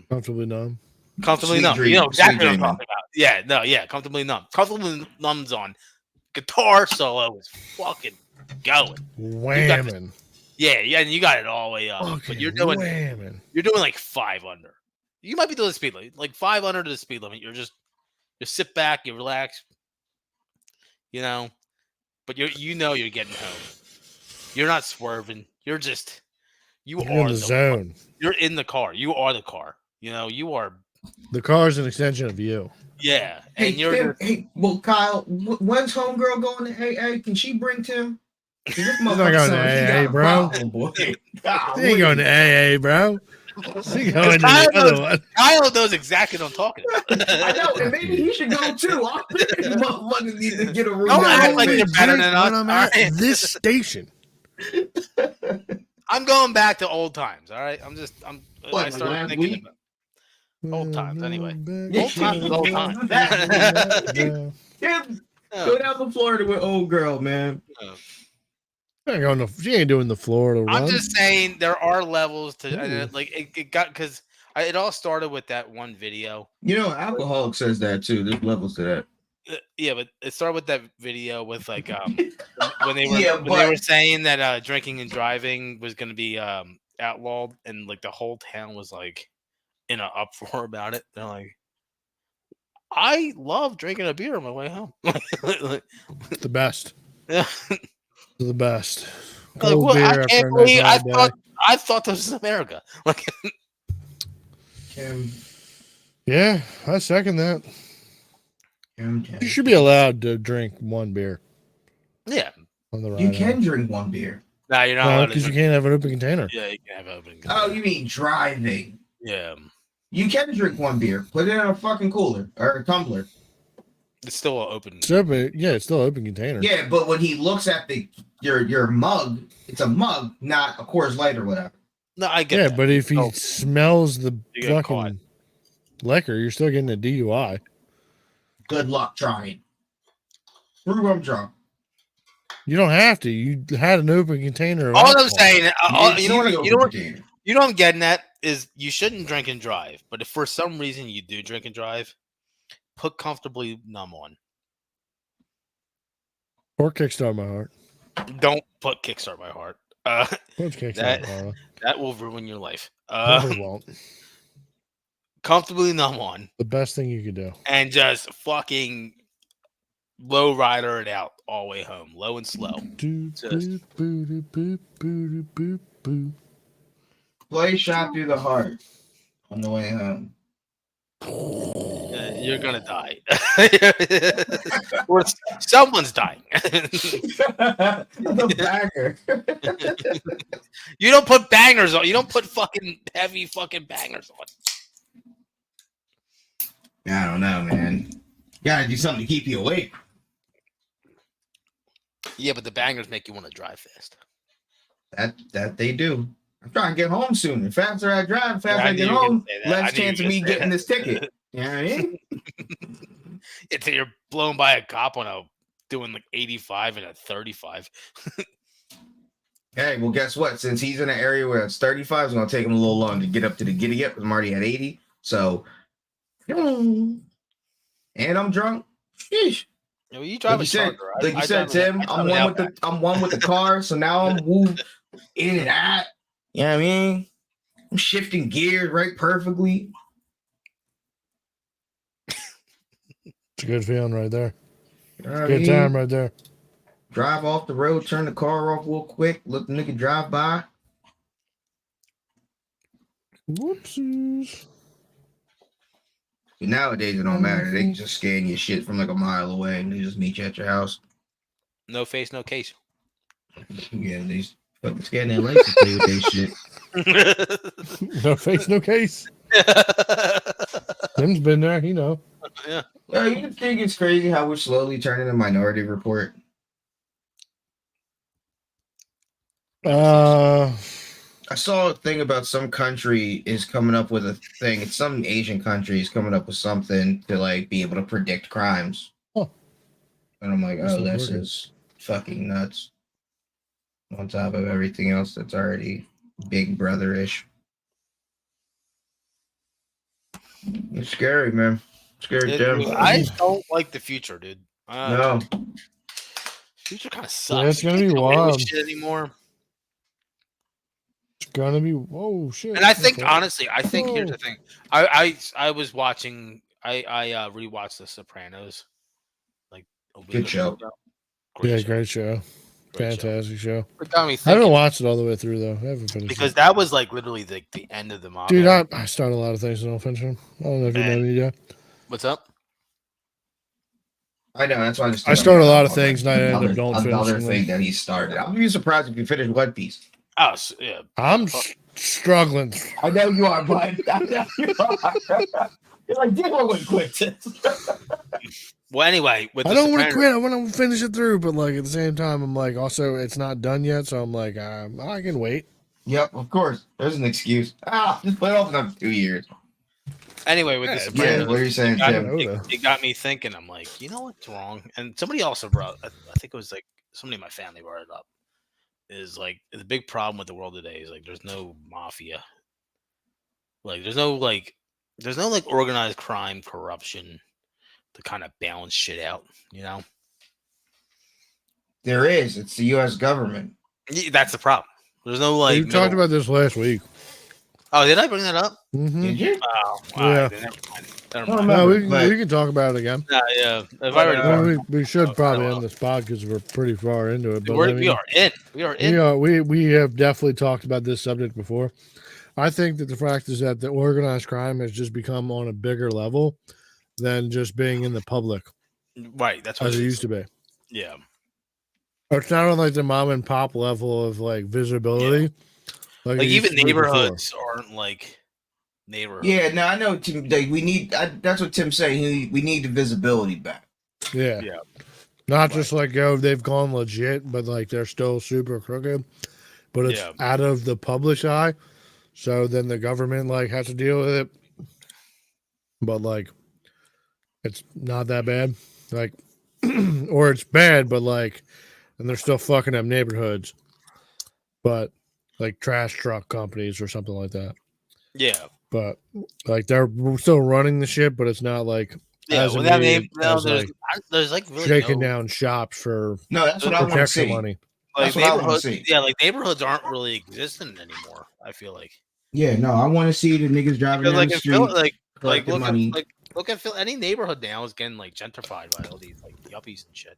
Comfortably numb. Comfortably Sweet numb. Dream- You know exactly Sweet what I'm Dreaming. talking about. Yeah, comfortably numb. Comfortably numb's on. Guitar solo is fucking going. Whamming. Yeah, and you got it all the way up. But Fucking you're doing whamming. like 5 under. You might be doing the speed limit, like 5 under to the speed limit. You sit back, you relax, you know. But you're getting home. You're not swerving. You're You're are in the zone. You're in the car. You are the car. You know, you are. The car's an extension of you. Yeah, Hey, and you're. Tim, well, Kyle, when's homegirl going to AA? Can she bring Tim? He's not going to AA, bro. He ain't going to AA, bro. He going to the other one. Kyle knows exactly what I'm talking about. I know, and maybe he should go too. I think motherfuckers need to get a room. Don't down act there. like you're better than us. When I'm at Alright? this station. I'm going back to old times. All right, What, I started last thinking week? about old times. Anyway, Yeah, old times is old times. Tim, go down to Florida with old girl, man. She ain't doing the Florida run. I'm just saying there are levels to like it got because it all started with that one video. You know, alcoholic says that too. There's levels to that. Yeah, but it started with that video with like when they were saying that drinking and driving was going to be outlawed, and like the whole town was like in an uproar about it. They're like, I love drinking a beer on my way home. the best. Yeah. The best. Like, Cold what? beer I after can't a believe nice hot day. I thought this was America. Like, Yeah, I second that. You should be allowed to drink one beer. Yeah. on the ride. You can drink one beer. Nah, you're not No, allowed to because you drink. can't have an open container. Yeah, you can have open. Oh, you mean driving? Yeah. You can drink one beer. Put it in a fucking cooler or a tumbler. It's still open. It's open, yeah, it's still an open container. Yeah, but when he looks at your mug, it's a mug, not a Coors Light or whatever. No, I get Yeah, that. but if he Oh, smells the you get caught. fucking liquor, you're still getting a DUI. Good luck trying. Prove I'm drunk. You don't have to. You had an open container. of All I'm alcohol. saying, you know what? It's You know what? container. You know what I'm getting at is you shouldn't drink and drive. But if for some reason you do drink and drive, put comfortably numb on. Or Kickstart My Heart. Don't put Kickstart My Heart. Put Kickstart That- My Heart. That will ruin your life. Probably won't. Comfortably numb on The best thing you could do. and just fucking low rider it out all the way home, low and slow. Do, Just- boop, boo, boop, boo, boop, boo. Play Shot Through the Heart on the way home. You're gonna die, or someone's dying. The banger. You don't put bangers on. You don't put fucking heavy fucking bangers on. I don't know, man. You gotta do something to keep you awake. Yeah, but the bangers make you want to drive fast. That they do. I'm trying to get home soon. The faster I drive, the faster Yeah, I I knew get you were gonna home, say that. I less knew you chance were of me gonna say getting that. this ticket. You know what I mean? Until you're blown by a cop on a doing like 85 and a 35. Hey, well, guess what? Since he's in an area where it's 35, it's gonna take him a little long to get up to the giddy up. I'm already at 80. So, and I'm drunk. Sheesh. You know, you drive Like a you said, Charger. like you said, Tim, I'm one with the car. So now I'm moving in and out. You know what I mean? I'm shifting gears right perfectly. It's a good feeling right there. You know what I Good mean? time right there. Drive off the road, turn the car off real quick, let the nigga drive by. Whoopsies. But nowadays it don't matter. They can just scan your shit from like a mile away and they just meet you at your house. No face, no case. Yeah, they just fucking scan their license plate with their shit. No face, no case. Tim's been there. He know. Yeah. You think it's crazy how we're slowly turning a Minority Report? Uh, I saw a thing about some country is coming up with a thing. It's some Asian country is coming up with something to like be able to predict crimes. Huh. And I'm like, That's oh, not this working. is fucking nuts. On top of everything else that's already Big Brother-ish. It's scary, man. Scary, Jim. I don't like the future, dude. No. Future kind of sucks. Yeah, it's gonna You be can't get away with wild. shit anymore. it's gonna be. Oh shit! And I think Okay. honestly, I think here's the thing. I was watching. I rewatched The Sopranos. Like a week Good or show. so ago. Yeah, great show. Great show. Fantastic show. It got me I thinking haven't watched it all the way through though. I haven't finished because it. that was like literally the end of the mafia. Dude, I start a lot of things and don't finish them. I don't know if you know And- me yet. What's up? I know, that's why I just I start a lot of things and I end up don't finish Another them. thing that he started. I'll be surprised if you finish One Piece. Oh, yeah. I'm struggling. I know you are, bud. I know you are. You're like, damn, I wouldn't quit this. Well, anyway, with I the don't want to Sopranos- quit. I want to finish it through, but like at the same time, I'm like, also it's not done yet, so I'm like, I can wait. Yep, of course. There's an excuse. Just put it off another 2 years. Anyway, with the Yeah, Sopranos, Yeah, what are you saying, got- Tim? it got me thinking. I'm like, you know what's wrong? And somebody also brought. I think it was like somebody in my family brought it up. Is like the big problem with the world today is like there's no mafia. Like there's no like organized crime, corruption to kind of balance shit out. You know, There is. It's the U.S. government. That's the problem. There's no like. We talked about this last week. Oh, did I bring that up? Mm-hmm. Did you? Oh, Yeah. all right, then never mind. Never Oh, mind. No, But- we can talk about it again. Nah, yeah. If I already Yeah. Well, we should Oh, probably well. end this pod because we're pretty far into it. But we I mean, are in. We are in. we have definitely talked about this subject before. I think that the fact is that the organized crime has just become on a bigger level than just being in the public Right. That's what as it it is. used to be. Yeah. It's not on like the mom and pop level of like visibility. Like, Like it used even to be before. neighborhoods aren't like neighborhoods. Yeah, no, I know. Tim, like, we need. That's what Tim's saying. We need the visibility back. Yeah. Yeah. Not just like, they've gone legit, but like they're still super crooked. But it's Yeah. out of the public eye. So then the government like has to deal with it. But like, it's not that bad. Like, or it's bad, but like, and they're still fucking up neighborhoods. But like trash truck companies or something like that. Yeah. But like they're still running the shit, but it's not like as immediate as like there's like really shaking no, down shops for No, that's what I want to protection see. money. like That's what I want to neighborhoods. see. Yeah, like neighborhoods aren't really existing anymore. I feel like Yeah, no, I want to see the niggas driving because down like the in street, Phil, like collecting money. look at Phil. Any neighborhood now is getting like gentrified by all these like yuppies and shit.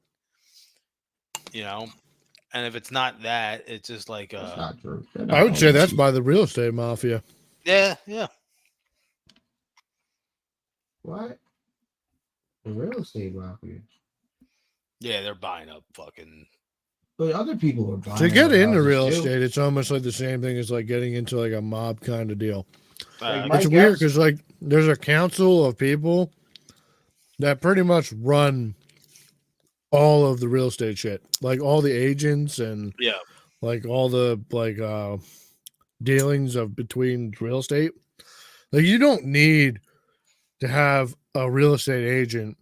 You know, and if it's not that, it's just like That's not true. I would say that's by the real estate mafia. yeah. What? The real estate mafia. Yeah, they're buying up fucking. But other people are buying. To get other into houses, real too. estate, it's almost like the same thing as like getting into like a mob kind of deal. Like, It's my weird guess- because like there's a council of people that pretty much run all of the real estate shit, like all the agents and Yeah. like all the like dealings of between real estate. Like you don't need to have a real estate agent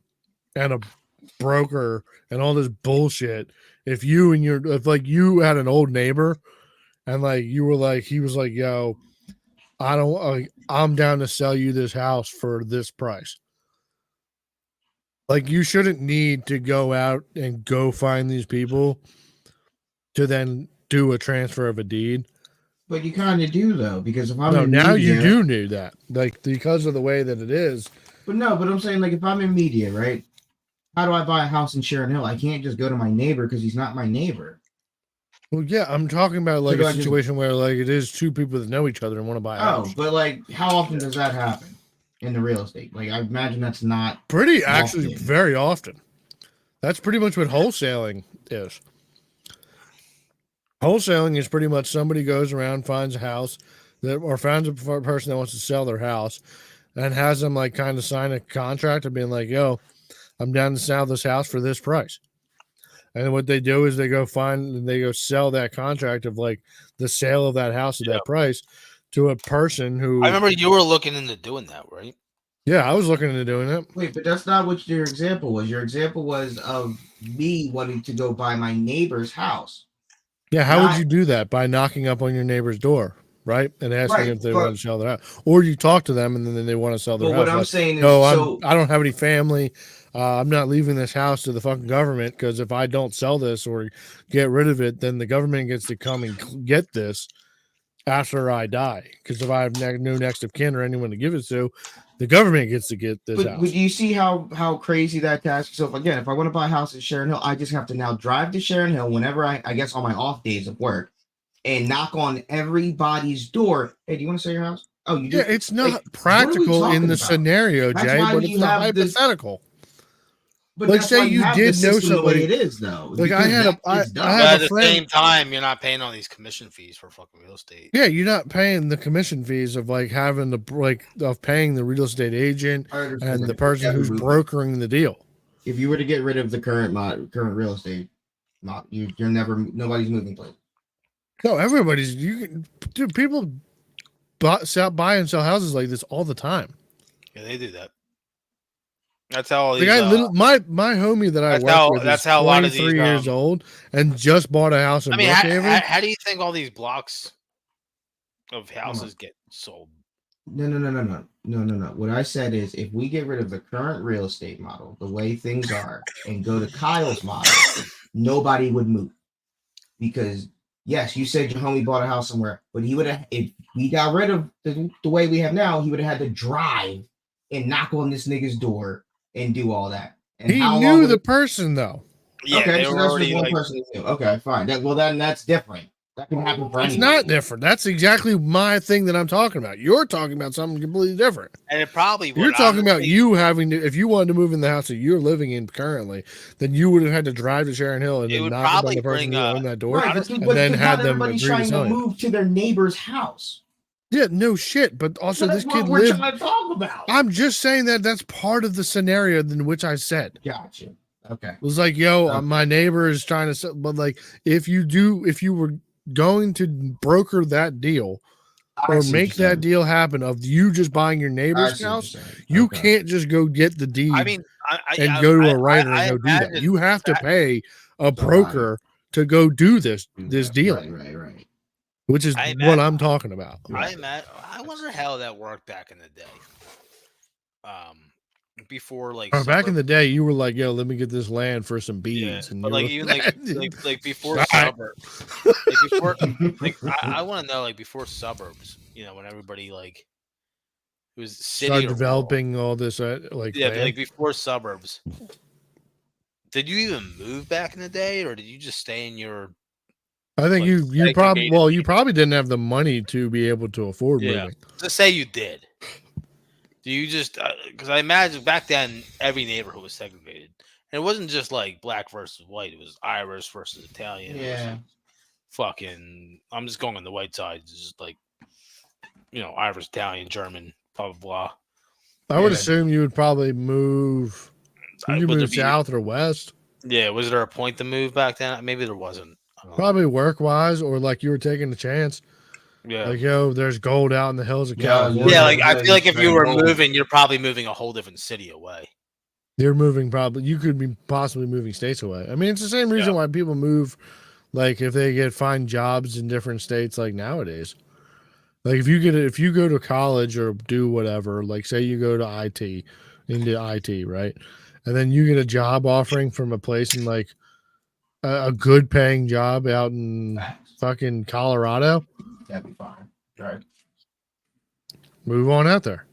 and a broker and all this bullshit. If like you had an old neighbor and like you were like he was like, yo, I'm down to sell you this house for this price. Like you shouldn't need to go out and go find these people to then do a transfer of a deed. But you kind of do though, because if I'm No, in now media, you do need that, like because of the way that it is. But I'm saying like if I'm in media, right? How do I buy a house in Sharon Hill? I can't just go to my neighbor because he's not my neighbor. Well, yeah, I'm talking about like do a I just- situation where like it is two people that know each other and want to buy a house. But like, how often does that happen in the real estate? Like, I imagine that's not Pretty actually often. very often. That's pretty much what wholesaling is. Wholesaling is pretty much somebody goes around, finds a house or finds a person that wants to sell their house and has them like kind of sign a contract of being like, yo, I'm down to sell this house for this price. And what they do is they go sell that contract of like the sale of that house at that price to a person who I remember you were looking into doing that, right? Yeah, I was looking into doing it. Wait, but that's not what your example was. Your example was of me wanting to go buy my neighbor's house. Yeah, how would you do that? By knocking up on your neighbor's door, right? And asking if they want to sell their house. Or you talk to them and then they want to sell their house. What I'm saying is, I don't have any family. I'm not leaving this house to the fucking government because if I don't sell this or get rid of it, then the government gets to come and get this after I die. Because if I have no next of kin or anyone to give it to, the government gets to get this house. But do you see how crazy that task? So if I want to buy a house in Sharon Hill, I just have to now drive to Sharon Hill whenever I guess on my off days of work and knock on everybody's door. Hey, do you want to sell your house? Oh, you do? Yeah, it's not practical in the scenario, Jay, but it's not hypothetical. But like, say you did know somebody. The way it is, though. Like I had a at the same time, you're not paying all these commission fees for fucking real estate. Yeah, you're not paying the commission fees of like having the of paying the real estate agent and the person who's brokering the deal. If you were to get rid of the current real estate, nobody's moving place. No, people buy and sell houses like this all the time. Yeah, they do that. That's how all these, my homie that I work with is 23 years old and just bought a house in Brookhaven. How do you think all these blocks of houses get sold? No. What I said is if we get rid of the current real estate model, the way things are, and go to Kyle's model, nobody would move. Because yes, you said your homie bought a house somewhere, but he would have, if we got rid of the way we have now, he would have had to drive and knock on this nigga's door and do all that. And he knew the person though. Yeah, okay, so that's just one person. Okay, fine. Then that's different. That can happen for It's anyone. not different. That's exactly my thing that I'm talking about. You're talking about something completely different. And it probably would. You're talking about honestly- you having to, if you wanted to move in the house that you're living in currently, then you would have had to drive to Sharon Hill and It then would knock on probably the person bring who up- owned that door. Right, honestly, but and then not have them everybody's agree to trying to sell you. move to their neighbor's house. Yeah, no shit. But also, That's this what kid we're lived. trying to talk about. I'm just saying that that's part of the scenario in which I said. Gotcha. Okay. It was like, yo, Okay. my neighbor is trying to sell, but like, if you were going to broker that deal I or see what make you're that saying. deal happen of you just buying your I neighbor's see what you're house, saying. you Okay. can't just go get the deed I mean, and go to a writer and go do that. imagine You have to that- pay a broker to go do this deal, Right. which is I what imagine- I'm talking about. I wonder how that worked back in the day. Before like Back in suburb- the day, you were like, "Yo, let me get this land for some yeah, beads," and but you like were even like before All right. suburbs, like before, like I want to know like before suburbs, when everybody like it was city start or rural. developing all this like Yeah, but, land. like before suburbs. Did you even move back in the day, or did you just stay in your? I think like, you probably segregated you probably didn't have the money to be able to afford Yeah. moving. Just say you did. Do you just because I imagine back then every neighborhood was segregated, and it wasn't just like black versus white; it was Irish versus Italian. Yeah. Fucking, I'm just going on the white side. It's just like, Irish, Italian, German, blah blah blah. I would Yeah. assume you would probably move. You could Would there move be- south or west, Yeah, was there a point to move back then? Maybe there wasn't. I don't know. probably work wise, or like you were taking a chance. Yeah. Like, yo, there's gold out in the hills of Yeah, California. Yeah, like I Yeah, feel like if you straight were gold. moving, you're probably moving a whole different city away. You're moving probably. You could be possibly moving states away. I mean, it's the same reason why people move. Like if they find jobs in different states, like nowadays. Like if you go to college or do whatever, like say you go to into IT, right, and then you get a job offering from a place in like a good paying job out in Facts. fucking Colorado, That'd be fine. Right. move on out there.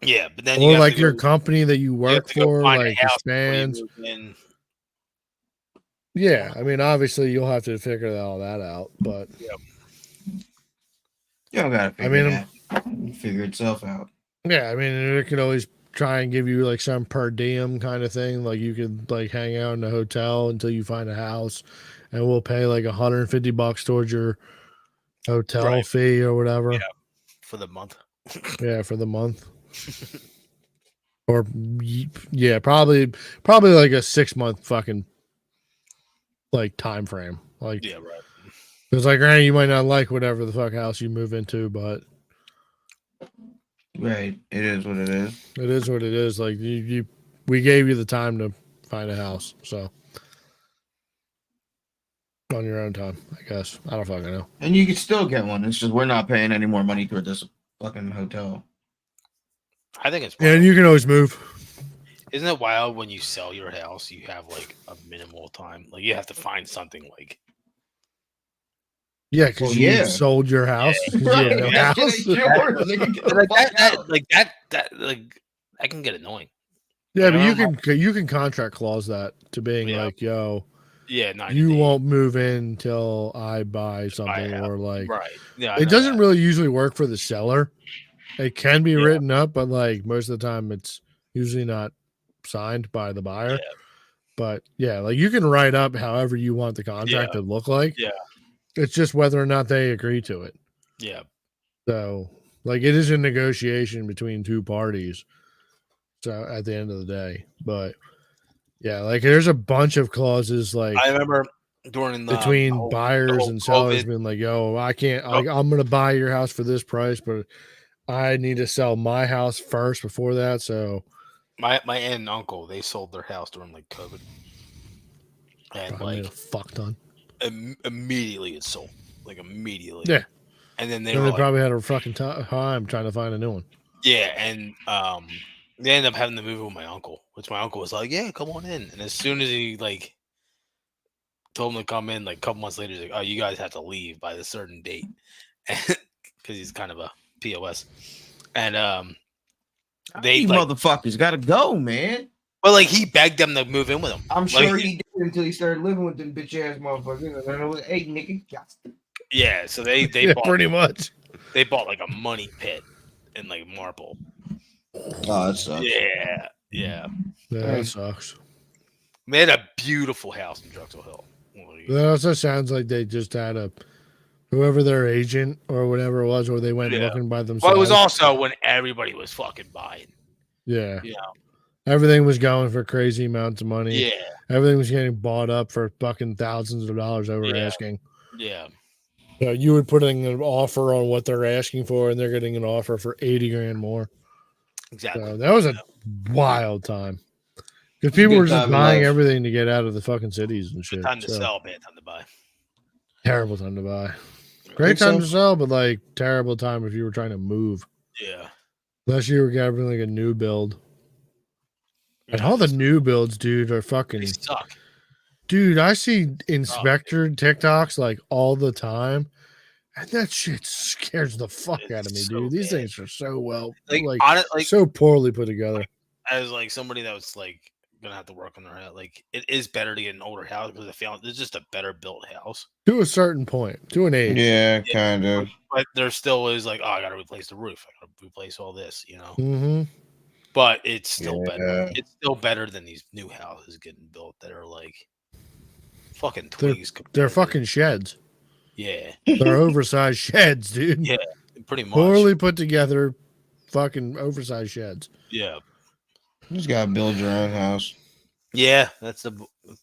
Yeah, but then you Or have like to your go, company that you you have work to go for, find a like house before you expands. move in. Yeah, I mean, obviously you'll have to figure all that out, but You don't gotta I figure mean, that. Figure itself out. yeah, I mean, it could always try and give you like some per diem kind of thing. Like you could like hang out in a hotel until you find a house, and we'll pay like $150 towards your hotel Right. fee or whatever. Yeah. For the month. Yeah, for the month. Or yeah, probably like a 6-month fucking like time frame. Like Yeah, right. it's like, right, you might not like whatever the fuck house you move into, but Right. It is what it is. it is what it is. Like we gave you the time to find a house, so on your own time, I guess. I don't fucking know. And you can still get one. It's just we're not paying any more money toward this fucking hotel. I think it's And wild. you can always move. Isn't it wild when you sell your house, you have like a minimal time? Like you have to find something like Yeah, because Well, you yeah. sold your house. 'cause you Right. had no That house. shit ain't yours. They can get the like fuck out. that can get annoying. Yeah, but Yeah. you can contract clause that to being Yeah. like, yo, Yeah, 90 you days. won't move in until I buy something, house. or like Right. Yeah. I it know doesn't that. really usually work for the seller. It can be Yeah. written up, but like most of the time it's usually not signed by the buyer. Yeah. But yeah, like you can write up however you want the contract to look like. Yeah. It's just whether or not they agree to it. Yeah. So like it is a negotiation between two parties. So at the end of the day. But yeah, like there's a bunch of clauses like I remember during the between whole- buyers whole and sellers COVID- being like, yo, I can't Oh. I'm gonna buy your house for this price, but I need to sell my house first before that. So my aunt and uncle, they sold their house during like COVID. And I made like a fuck ton. immediately it sold. Like immediately. Yeah. And then they And were they like, probably had a fucking time trying to find a new one. yeah, and they ended up having to move with my uncle, which my uncle was like, yeah, come on in. And as soon as he like told him to come in, like a couple months later, he's like, oh, you guys have to leave by this certain date. Because he's kind of a POS. And they You like, motherfuckers gotta go, man. but like he begged them to move in with him. I'm Like, sure he did until he started living with them bitch ass motherfuckers. And then it was, hey, nigga, got to Yeah, so they Yeah, bought pretty much. they bought like a money pit in like Marple. Oh, that sucks. Yeah. Yeah, Hey. that sucks. They had a beautiful house in Drexel Hill. That also sounds like they just had whoever their agent or whatever it was, or they went Yeah. looking by themselves. Well, it was also when everybody was fucking buying. Yeah. You know? Everything was going for crazy amounts of money. Yeah. Everything was getting bought up for fucking thousands of dollars over Yeah. asking. Yeah. You would put in an offer on what they're asking for, and they're getting an offer for 80 grand more. Exactly. So that was a wild time. Because people were just buying everything to get out of the fucking cities and shit. Good time to sell, bad time to buy. Terrible time to buy. Great time to sell, but like terrible time if you were trying to move. Yeah. Unless you were having like a new build. And all the new builds, dude, are fucking. They suck. Dude, I see inspector TikToks like all the time. And that shit scares the fuck out of me, dude. These things are so so poorly put together. As like somebody that was like gonna have to work on their house, like it is better to get an older house because I found it's just a better built house to a certain point, to an age. Yeah, kind of. But there still is like, oh, I gotta replace the roof, I gotta replace all this, you know. Mm-hmm. But it's still better. It's still better than these new houses getting built that are like fucking twigs. They're fucking sheds. Yeah. They're oversized sheds, dude. Yeah, pretty much. Poorly put together fucking oversized sheds. Yeah. You just gotta build your own house. Yeah, that's the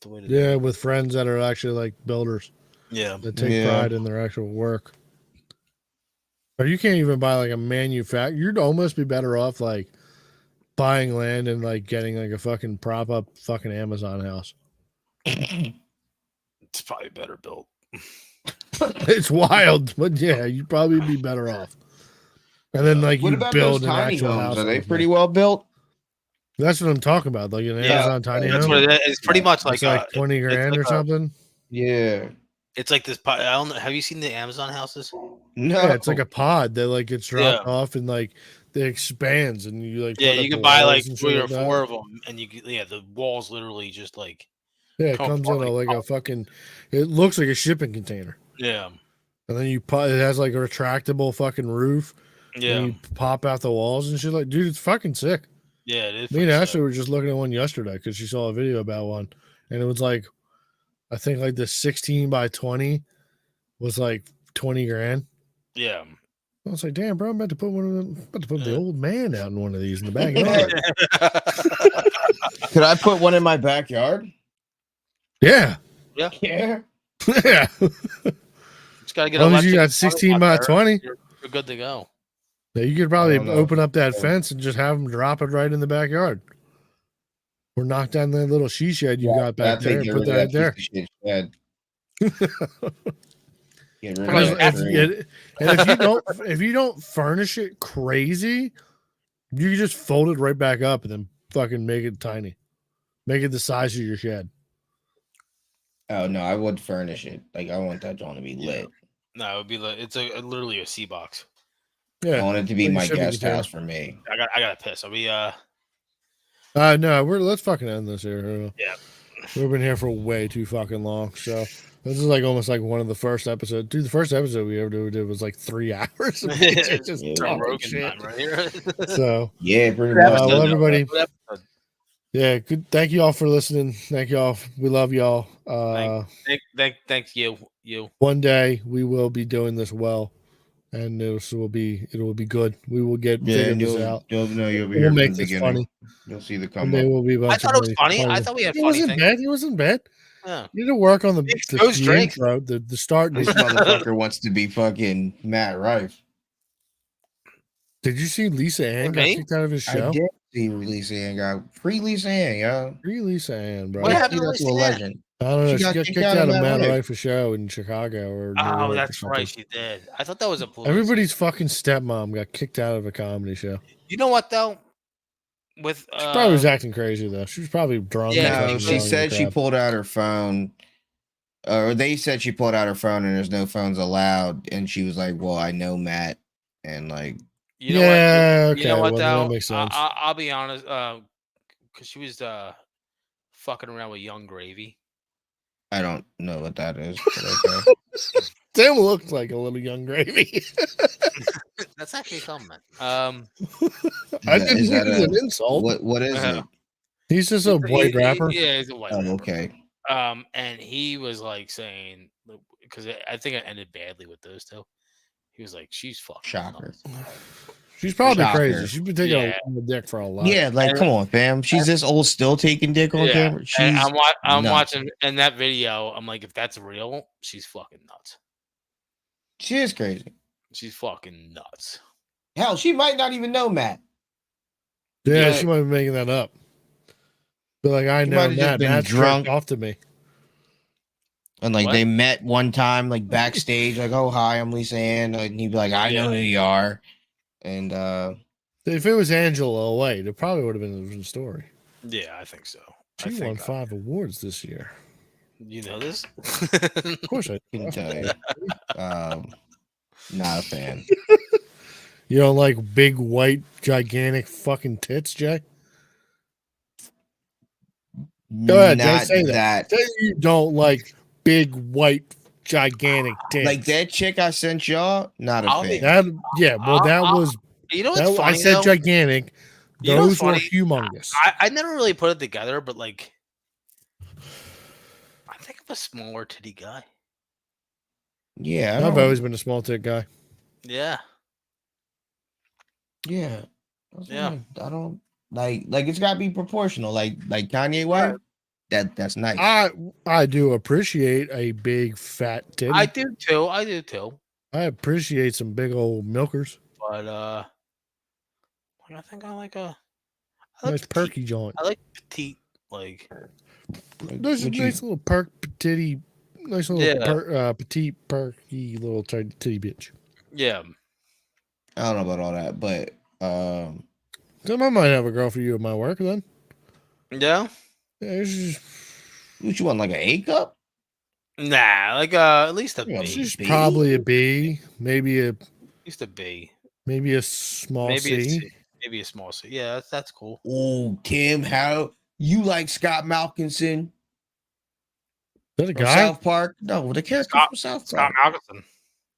way to do it. Yeah, with friends that are actually like builders. Yeah. That take pride in their actual work. Or you can't even buy like a manufacturer. You'd almost be better off like buying land and like getting like a fucking prop up fucking Amazon house. It's probably better built. It's wild, but yeah, you'd probably be better off. And then like you build an actual house. Are they pretty well built? That's what I'm talking about. Like an Amazon tiny home. That's what it is. It's pretty much it's like 20 grand or something. Yeah. It's like this. I don't know. Have you seen the Amazon houses? No. Yeah, it's like a pod that like gets dropped off and like it expands and you like you can buy like 3 or 4 of them and you the walls literally just like it comes in like a fucking. It looks like a shipping container. Yeah. And then it has like a retractable fucking roof. Yeah. And you pop out the walls and shit. Like, dude, it's fucking sick. Yeah, it is. Me and Ashley were just looking at one yesterday because she saw a video about one, and it was like, I think like the 16 by 20 was like 20 grand. Yeah. I was like, damn, bro, I'm about to put the old man out in one of these in the backyard. Could I put one in my backyard? Yeah. Yeah. Yeah. Yeah. Just gotta get as long as you got 16 by 20. You're good to go. Yeah, you could probably open up that fence and just have them drop it right in the backyard. Or knock down that little she shed you got back there and put that there. And if you don't furnish it crazy, you can just fold it right back up and then fucking make it tiny. Make it the size of your shed. Oh no, I would furnish it. Like I want that joint to be lit. No, it would be like it's literally a sea box. Yeah, I want it to be my guest house for me. I gotta piss. Are we no, let's fucking end this here. Yeah. We've been here for way too fucking long. So this is like almost like one of the first episodes. Dude, the first episode we ever did was like 3 hours. Just talking shit. Right here. So yeah, pretty much. Well, everybody. Yeah, good. Thank you all for listening. Thank you all. We love y'all. Thank you. One day we will be doing this well, and it will be good. We will get this out. You'll be we'll make this funny. You'll see the come up. Will be I thought it was funny. I thought we had funny things. It wasn't bad. Yeah. You need to work on the intro, the start. This motherfucker wants to be fucking Matt Rife. Did you see Lisa Ann got kicked out of his show? I did see Lisa Ann got free Lisa Ann, yo. Free Lisa Ann, bro. What happened to Lisa Ann? Legend? I don't know. She got kicked out of Matt Rife's show in Chicago or that's right, she did. I thought that was a police. Everybody's fucking stepmom got kicked out of a comedy show. You know what though? With she probably was acting crazy though. She was probably drunk. Yeah, no, she said she pulled out her phone. Or they said she pulled out her phone and there's no phones allowed. And she was like, "Well, I know Matt," and like. You know what? Okay. You know what though? That makes sense. I'll be honest, because she was fucking around with Young Gravy. I don't know what that is. But okay. Tim looks like a little young gravy. That's actually something. I Is didn't mean that it as an insult. what is Uh, it? He's just a white rapper. Yeah, he's a white Oh, rapper. okay. And he was like saying, because I think it ended badly with those two. He was like, "She's fucking Shocker. nuts." She's probably Shocker. crazy. She's been taking Yeah. a lot of dick for a lot. Yeah, like come on, fam. She's this old, still taking dick on Yeah, camera. and She's I'm nuts. watching in that video. I'm like, if that's real, she's fucking nuts. She is crazy. She's fucking nuts. Hell, she might not even know Matt. Yeah, Yeah. she might be making that up. But like, I She know might have just Matt. been Matt's drunk. drunk off to me. And like What? they met one time, like backstage, like, oh hi, I'm Lisa Ann. And he'd be like, I know who you are. And If it was Angela away, it probably would have been a different story. Yeah, I think so. She won 5 awards this year. You know this? Of course I can tell you. Not a fan. You don't like big, white, gigantic fucking tits, Jay? Go ahead, Jay, Not say that. Say you don't like big, white, gigantic tits. Like that chick I sent y'all, not a I'll fan. That was. You know what's That, funny? I said though? gigantic. You know what's Those were funny? humongous. I never really put it together, but like, I think of a smaller titty guy. Yeah, I've always been a small tit guy. Yeah. Yeah. Yeah. I don't like it's gotta be proportional. Like Kanye wife. That's nice. I do appreciate a big fat titty. I do too. I appreciate some big old milkers. But I think I like a Nice perky joint. I like petite, like There's a nice little titty, nice little petite perky little titty bitch. Yeah. I don't know about all that, but I might have a girl for you at my work then. Yeah. Yeah, what you want, like an A cup? Nah, like at least a B. She's probably a B, maybe a. At least a B. Maybe a small C. Maybe a small C. Yeah, that's cool. Oh, Tim, how you like Scott Malkinson? Is that a guy? South Park? No, the character from South Scott Park. Malkinson.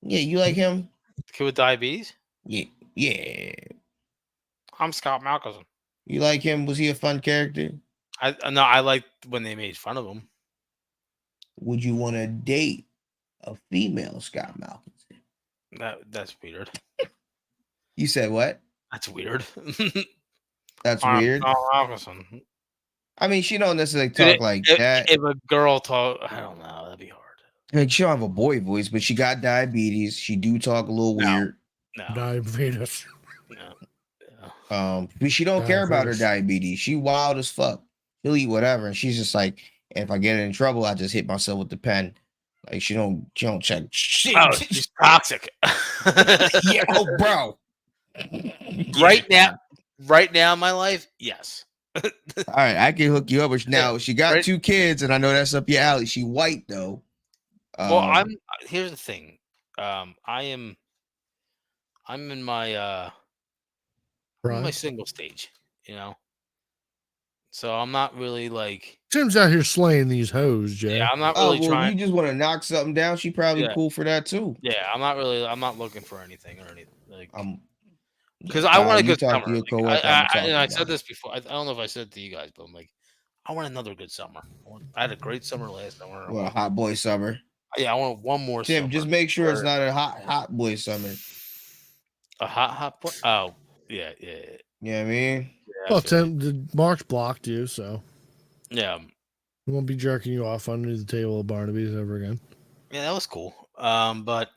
Yeah, you like him? The kid with diabetes? Yeah. I'm Scott Malkinson. You like him? Was he a fun character? I liked when they made fun of him. Would you want to date a female Scott Malkinson? That's weird. You said what? That's weird. That's weird. Scott Malkinson. I mean, she don't necessarily talk like that. If a girl talk, I don't know. That'd be hard. Like she don't have a boy voice, but she got diabetes. She do talk a little weird. No. Diabetes. No. But she don't care about her diabetes. She wild as fuck. She'll eat whatever, and she's just like, if I get in trouble, I just hit myself with the pen. Like she don't check shit. Oh, she's toxic. Yeah, oh, bro. Right now in my life, yes. All right, I can hook you up. But now she got 2 kids, and I know that's up your alley. She white though. Well, here's the thing. I'm in my my single stage, you know. So I'm not really like Tim's out here slaying these hoes, Jay. Yeah, I'm not really trying. You just want to knock something down. She probably cool for that too. Yeah, I'm not looking for anything or anything like. Because Yeah, I want a good talk to summer. your coworker, I said this before. I don't know if I said it to you guys, but I'm like, I want another good summer. I had a great summer last summer. Well, a hot boy summer. Yeah, I want one more. Tim, summer just make sure it's not a hot boy summer. A hot boy. Oh, yeah. You know what I mean? Yeah, well, Tim, Mark's blocked you, so yeah, we won't be jerking you off under the table of Barnaby's ever again. Yeah, that was cool. But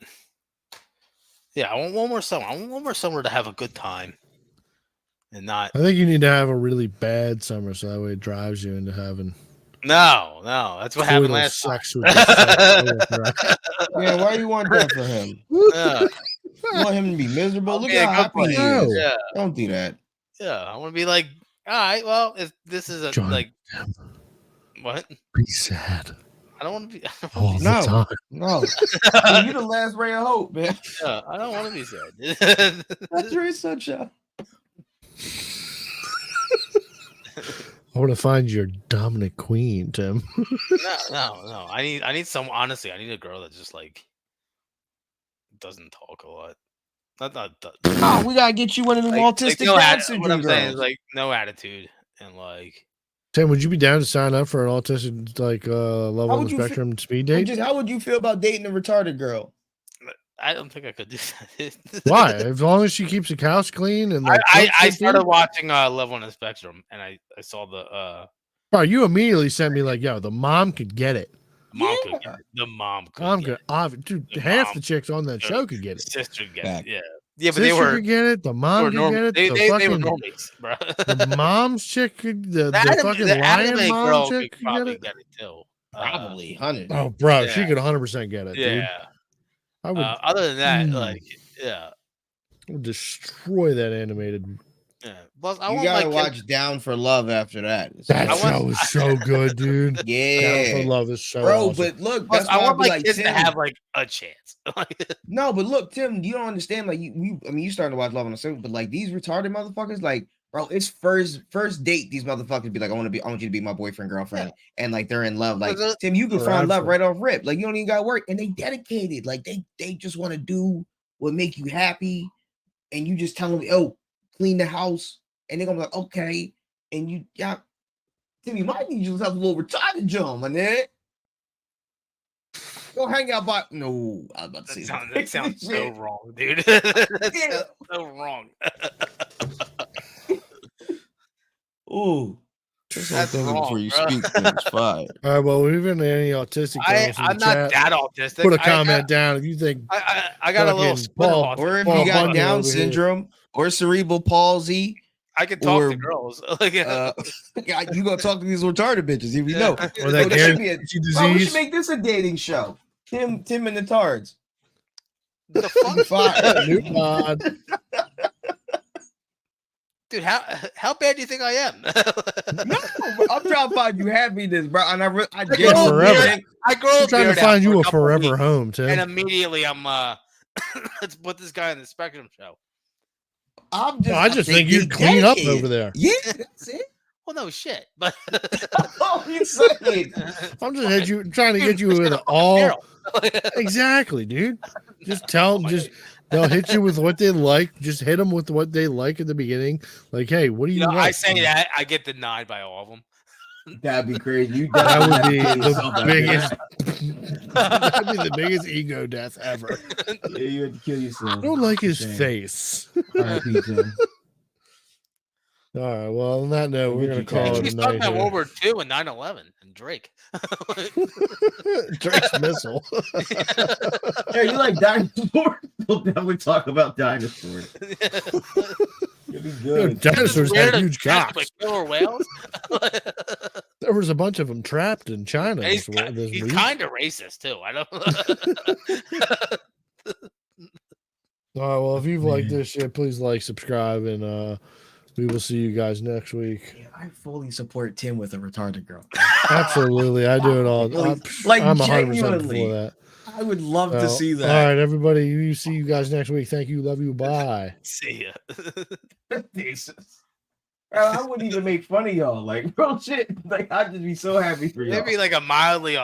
yeah, I want one more summer. I want one more summer to have a good time, and not. I think you need to have a really bad summer so that way it drives you into having. No, that's what happened last sex time. with Yeah, why do you want that for him? Yeah. You want him to be miserable? Look Yeah, how happy he is. Yeah. Don't do that. Yeah, I want to be like, all right, well, if this is a John, like, what? Be sad. I don't want to be. All the time. No. You're the last ray of hope, man. Yeah, I don't want to be sad. That's Ray Sunshine. I want to find your dominant queen, Tim. No. I need some. Honestly, I need a girl that's just like doesn't talk a lot. Not Oh, we gotta get you one of them autistic no Down what syndrome I'm saying is girls. like no attitude and like Tim, would you be down to sign up for an autistic level How on would the you spectrum speed Or date? just how would you feel about dating a retarded girl? I don't think I could do that. Why? As long as she keeps the house clean and like I cooks good started food? watching Love on the Spectrum and I saw the Bro, you immediately sent me like, yo, the mom could get it. mom could Yeah. get it. The mom could I'm get good. it. Dude, The half mom the chicks on that could- show could get it. Sister could get Fact. it. Yeah. Yeah, but they Sister were could get it. The mom could get it. they The were fucking normies, bro. the mom's chick could the fucking the lion anime mom girl chick could could get probably it. get it too. Probably 100. Oh, bro, she Yeah. could 100% get it, dude. Yeah. I would, Other than that, like, yeah. I would destroy that animated. Yeah. Plus, I You want gotta my watch kids. Down for Love after that. That I want- show is so good, dude. Down for Yeah. Love is so Bro, awesome. but look, Plus, that's I why I want be my like, kids to Tim, have like a chance. no, but look, Tim, you don't understand. Like, I mean, you starting to watch Love on the Circle, but like these retarded motherfuckers, like, bro, it's first date. These motherfuckers be like, I want you to be my boyfriend, girlfriend, and like they're in love. Like, Tim, you can find love right off rip. Like, you don't even got to work, and they dedicated. Like, they just want to do what make you happy, and you just tell them, oh, clean the house, and they're gonna be like, okay, and you, yeah, Tim, you might need you to have a little retarded jump, my nigga. Go hang out by. No, I was about to say That sounds so wrong, dude. That Yeah. sounds so wrong. Ooh, That's wrong, before you bro. speak. It's fire. All right, well, even any autistic girls in I'm the not chat, that autistic. put a comment down if you think. I got a little fucking split Paul- off. Or if Paul you got Bundy Down over here. syndrome or cerebral palsy, I can talk or, to girls. Like, you gonna talk to these retarded bitches. Here we know. Or that This should be a- guarantee Bro, we should disease. make this a dating show. Tim and the Tards. the fuck, Fire. New pod. dude? How bad do you think I am? No, bro, I'm trying to find you happiness, bro. And I grow forever. genuinely I grow I'm a trying to beard out find for you a couple forever weeks, home, Tim. and immediately I'm let's put this guy on the Spectrum show. I'm just. I just think you'd clean up over there. Yeah, that's it. Well, no shit, but Oh, you saying? I'm just trying to get you with all. Exactly, dude. Just tell them, they'll hit you with what they like. Just hit them with what they like at the beginning. Like, hey, what do you You know, like? I say that I get denied by all of them. That'd be crazy. You That would be definitely the have to biggest. That'd be the biggest ego death ever. Yeah, you had to kill I yourself. don't like his Shame. face. R.I.P. Tim. All right. Well, on that note, we're gonna call it He's a talking night. about Here. World War II and 9/11 and Drake. Drake's missile. Yeah, you like dinosaurs? We'll definitely talk about dinosaurs. You'll be Dude, good. dinosaurs Weird had and huge fast, cocks. Like killer whales. There was a bunch of them trapped in China. And he's this week. kind of racist too. I don't. All right. Well, if you've liked this shit, please like, subscribe, and we will see you guys next week. Yeah, I fully support Tim with a retarded girl. Absolutely, I do it all. Like, I'm 100% genuinely. for that. I would love to Well, see All that. right, everybody. You see you guys next week. Thank you. Love you. Bye. See ya. Jesus. Bro, I wouldn't even make fun of y'all. Like, bro, shit. Like, I'd just be so happy for y'all. Maybe like a mildly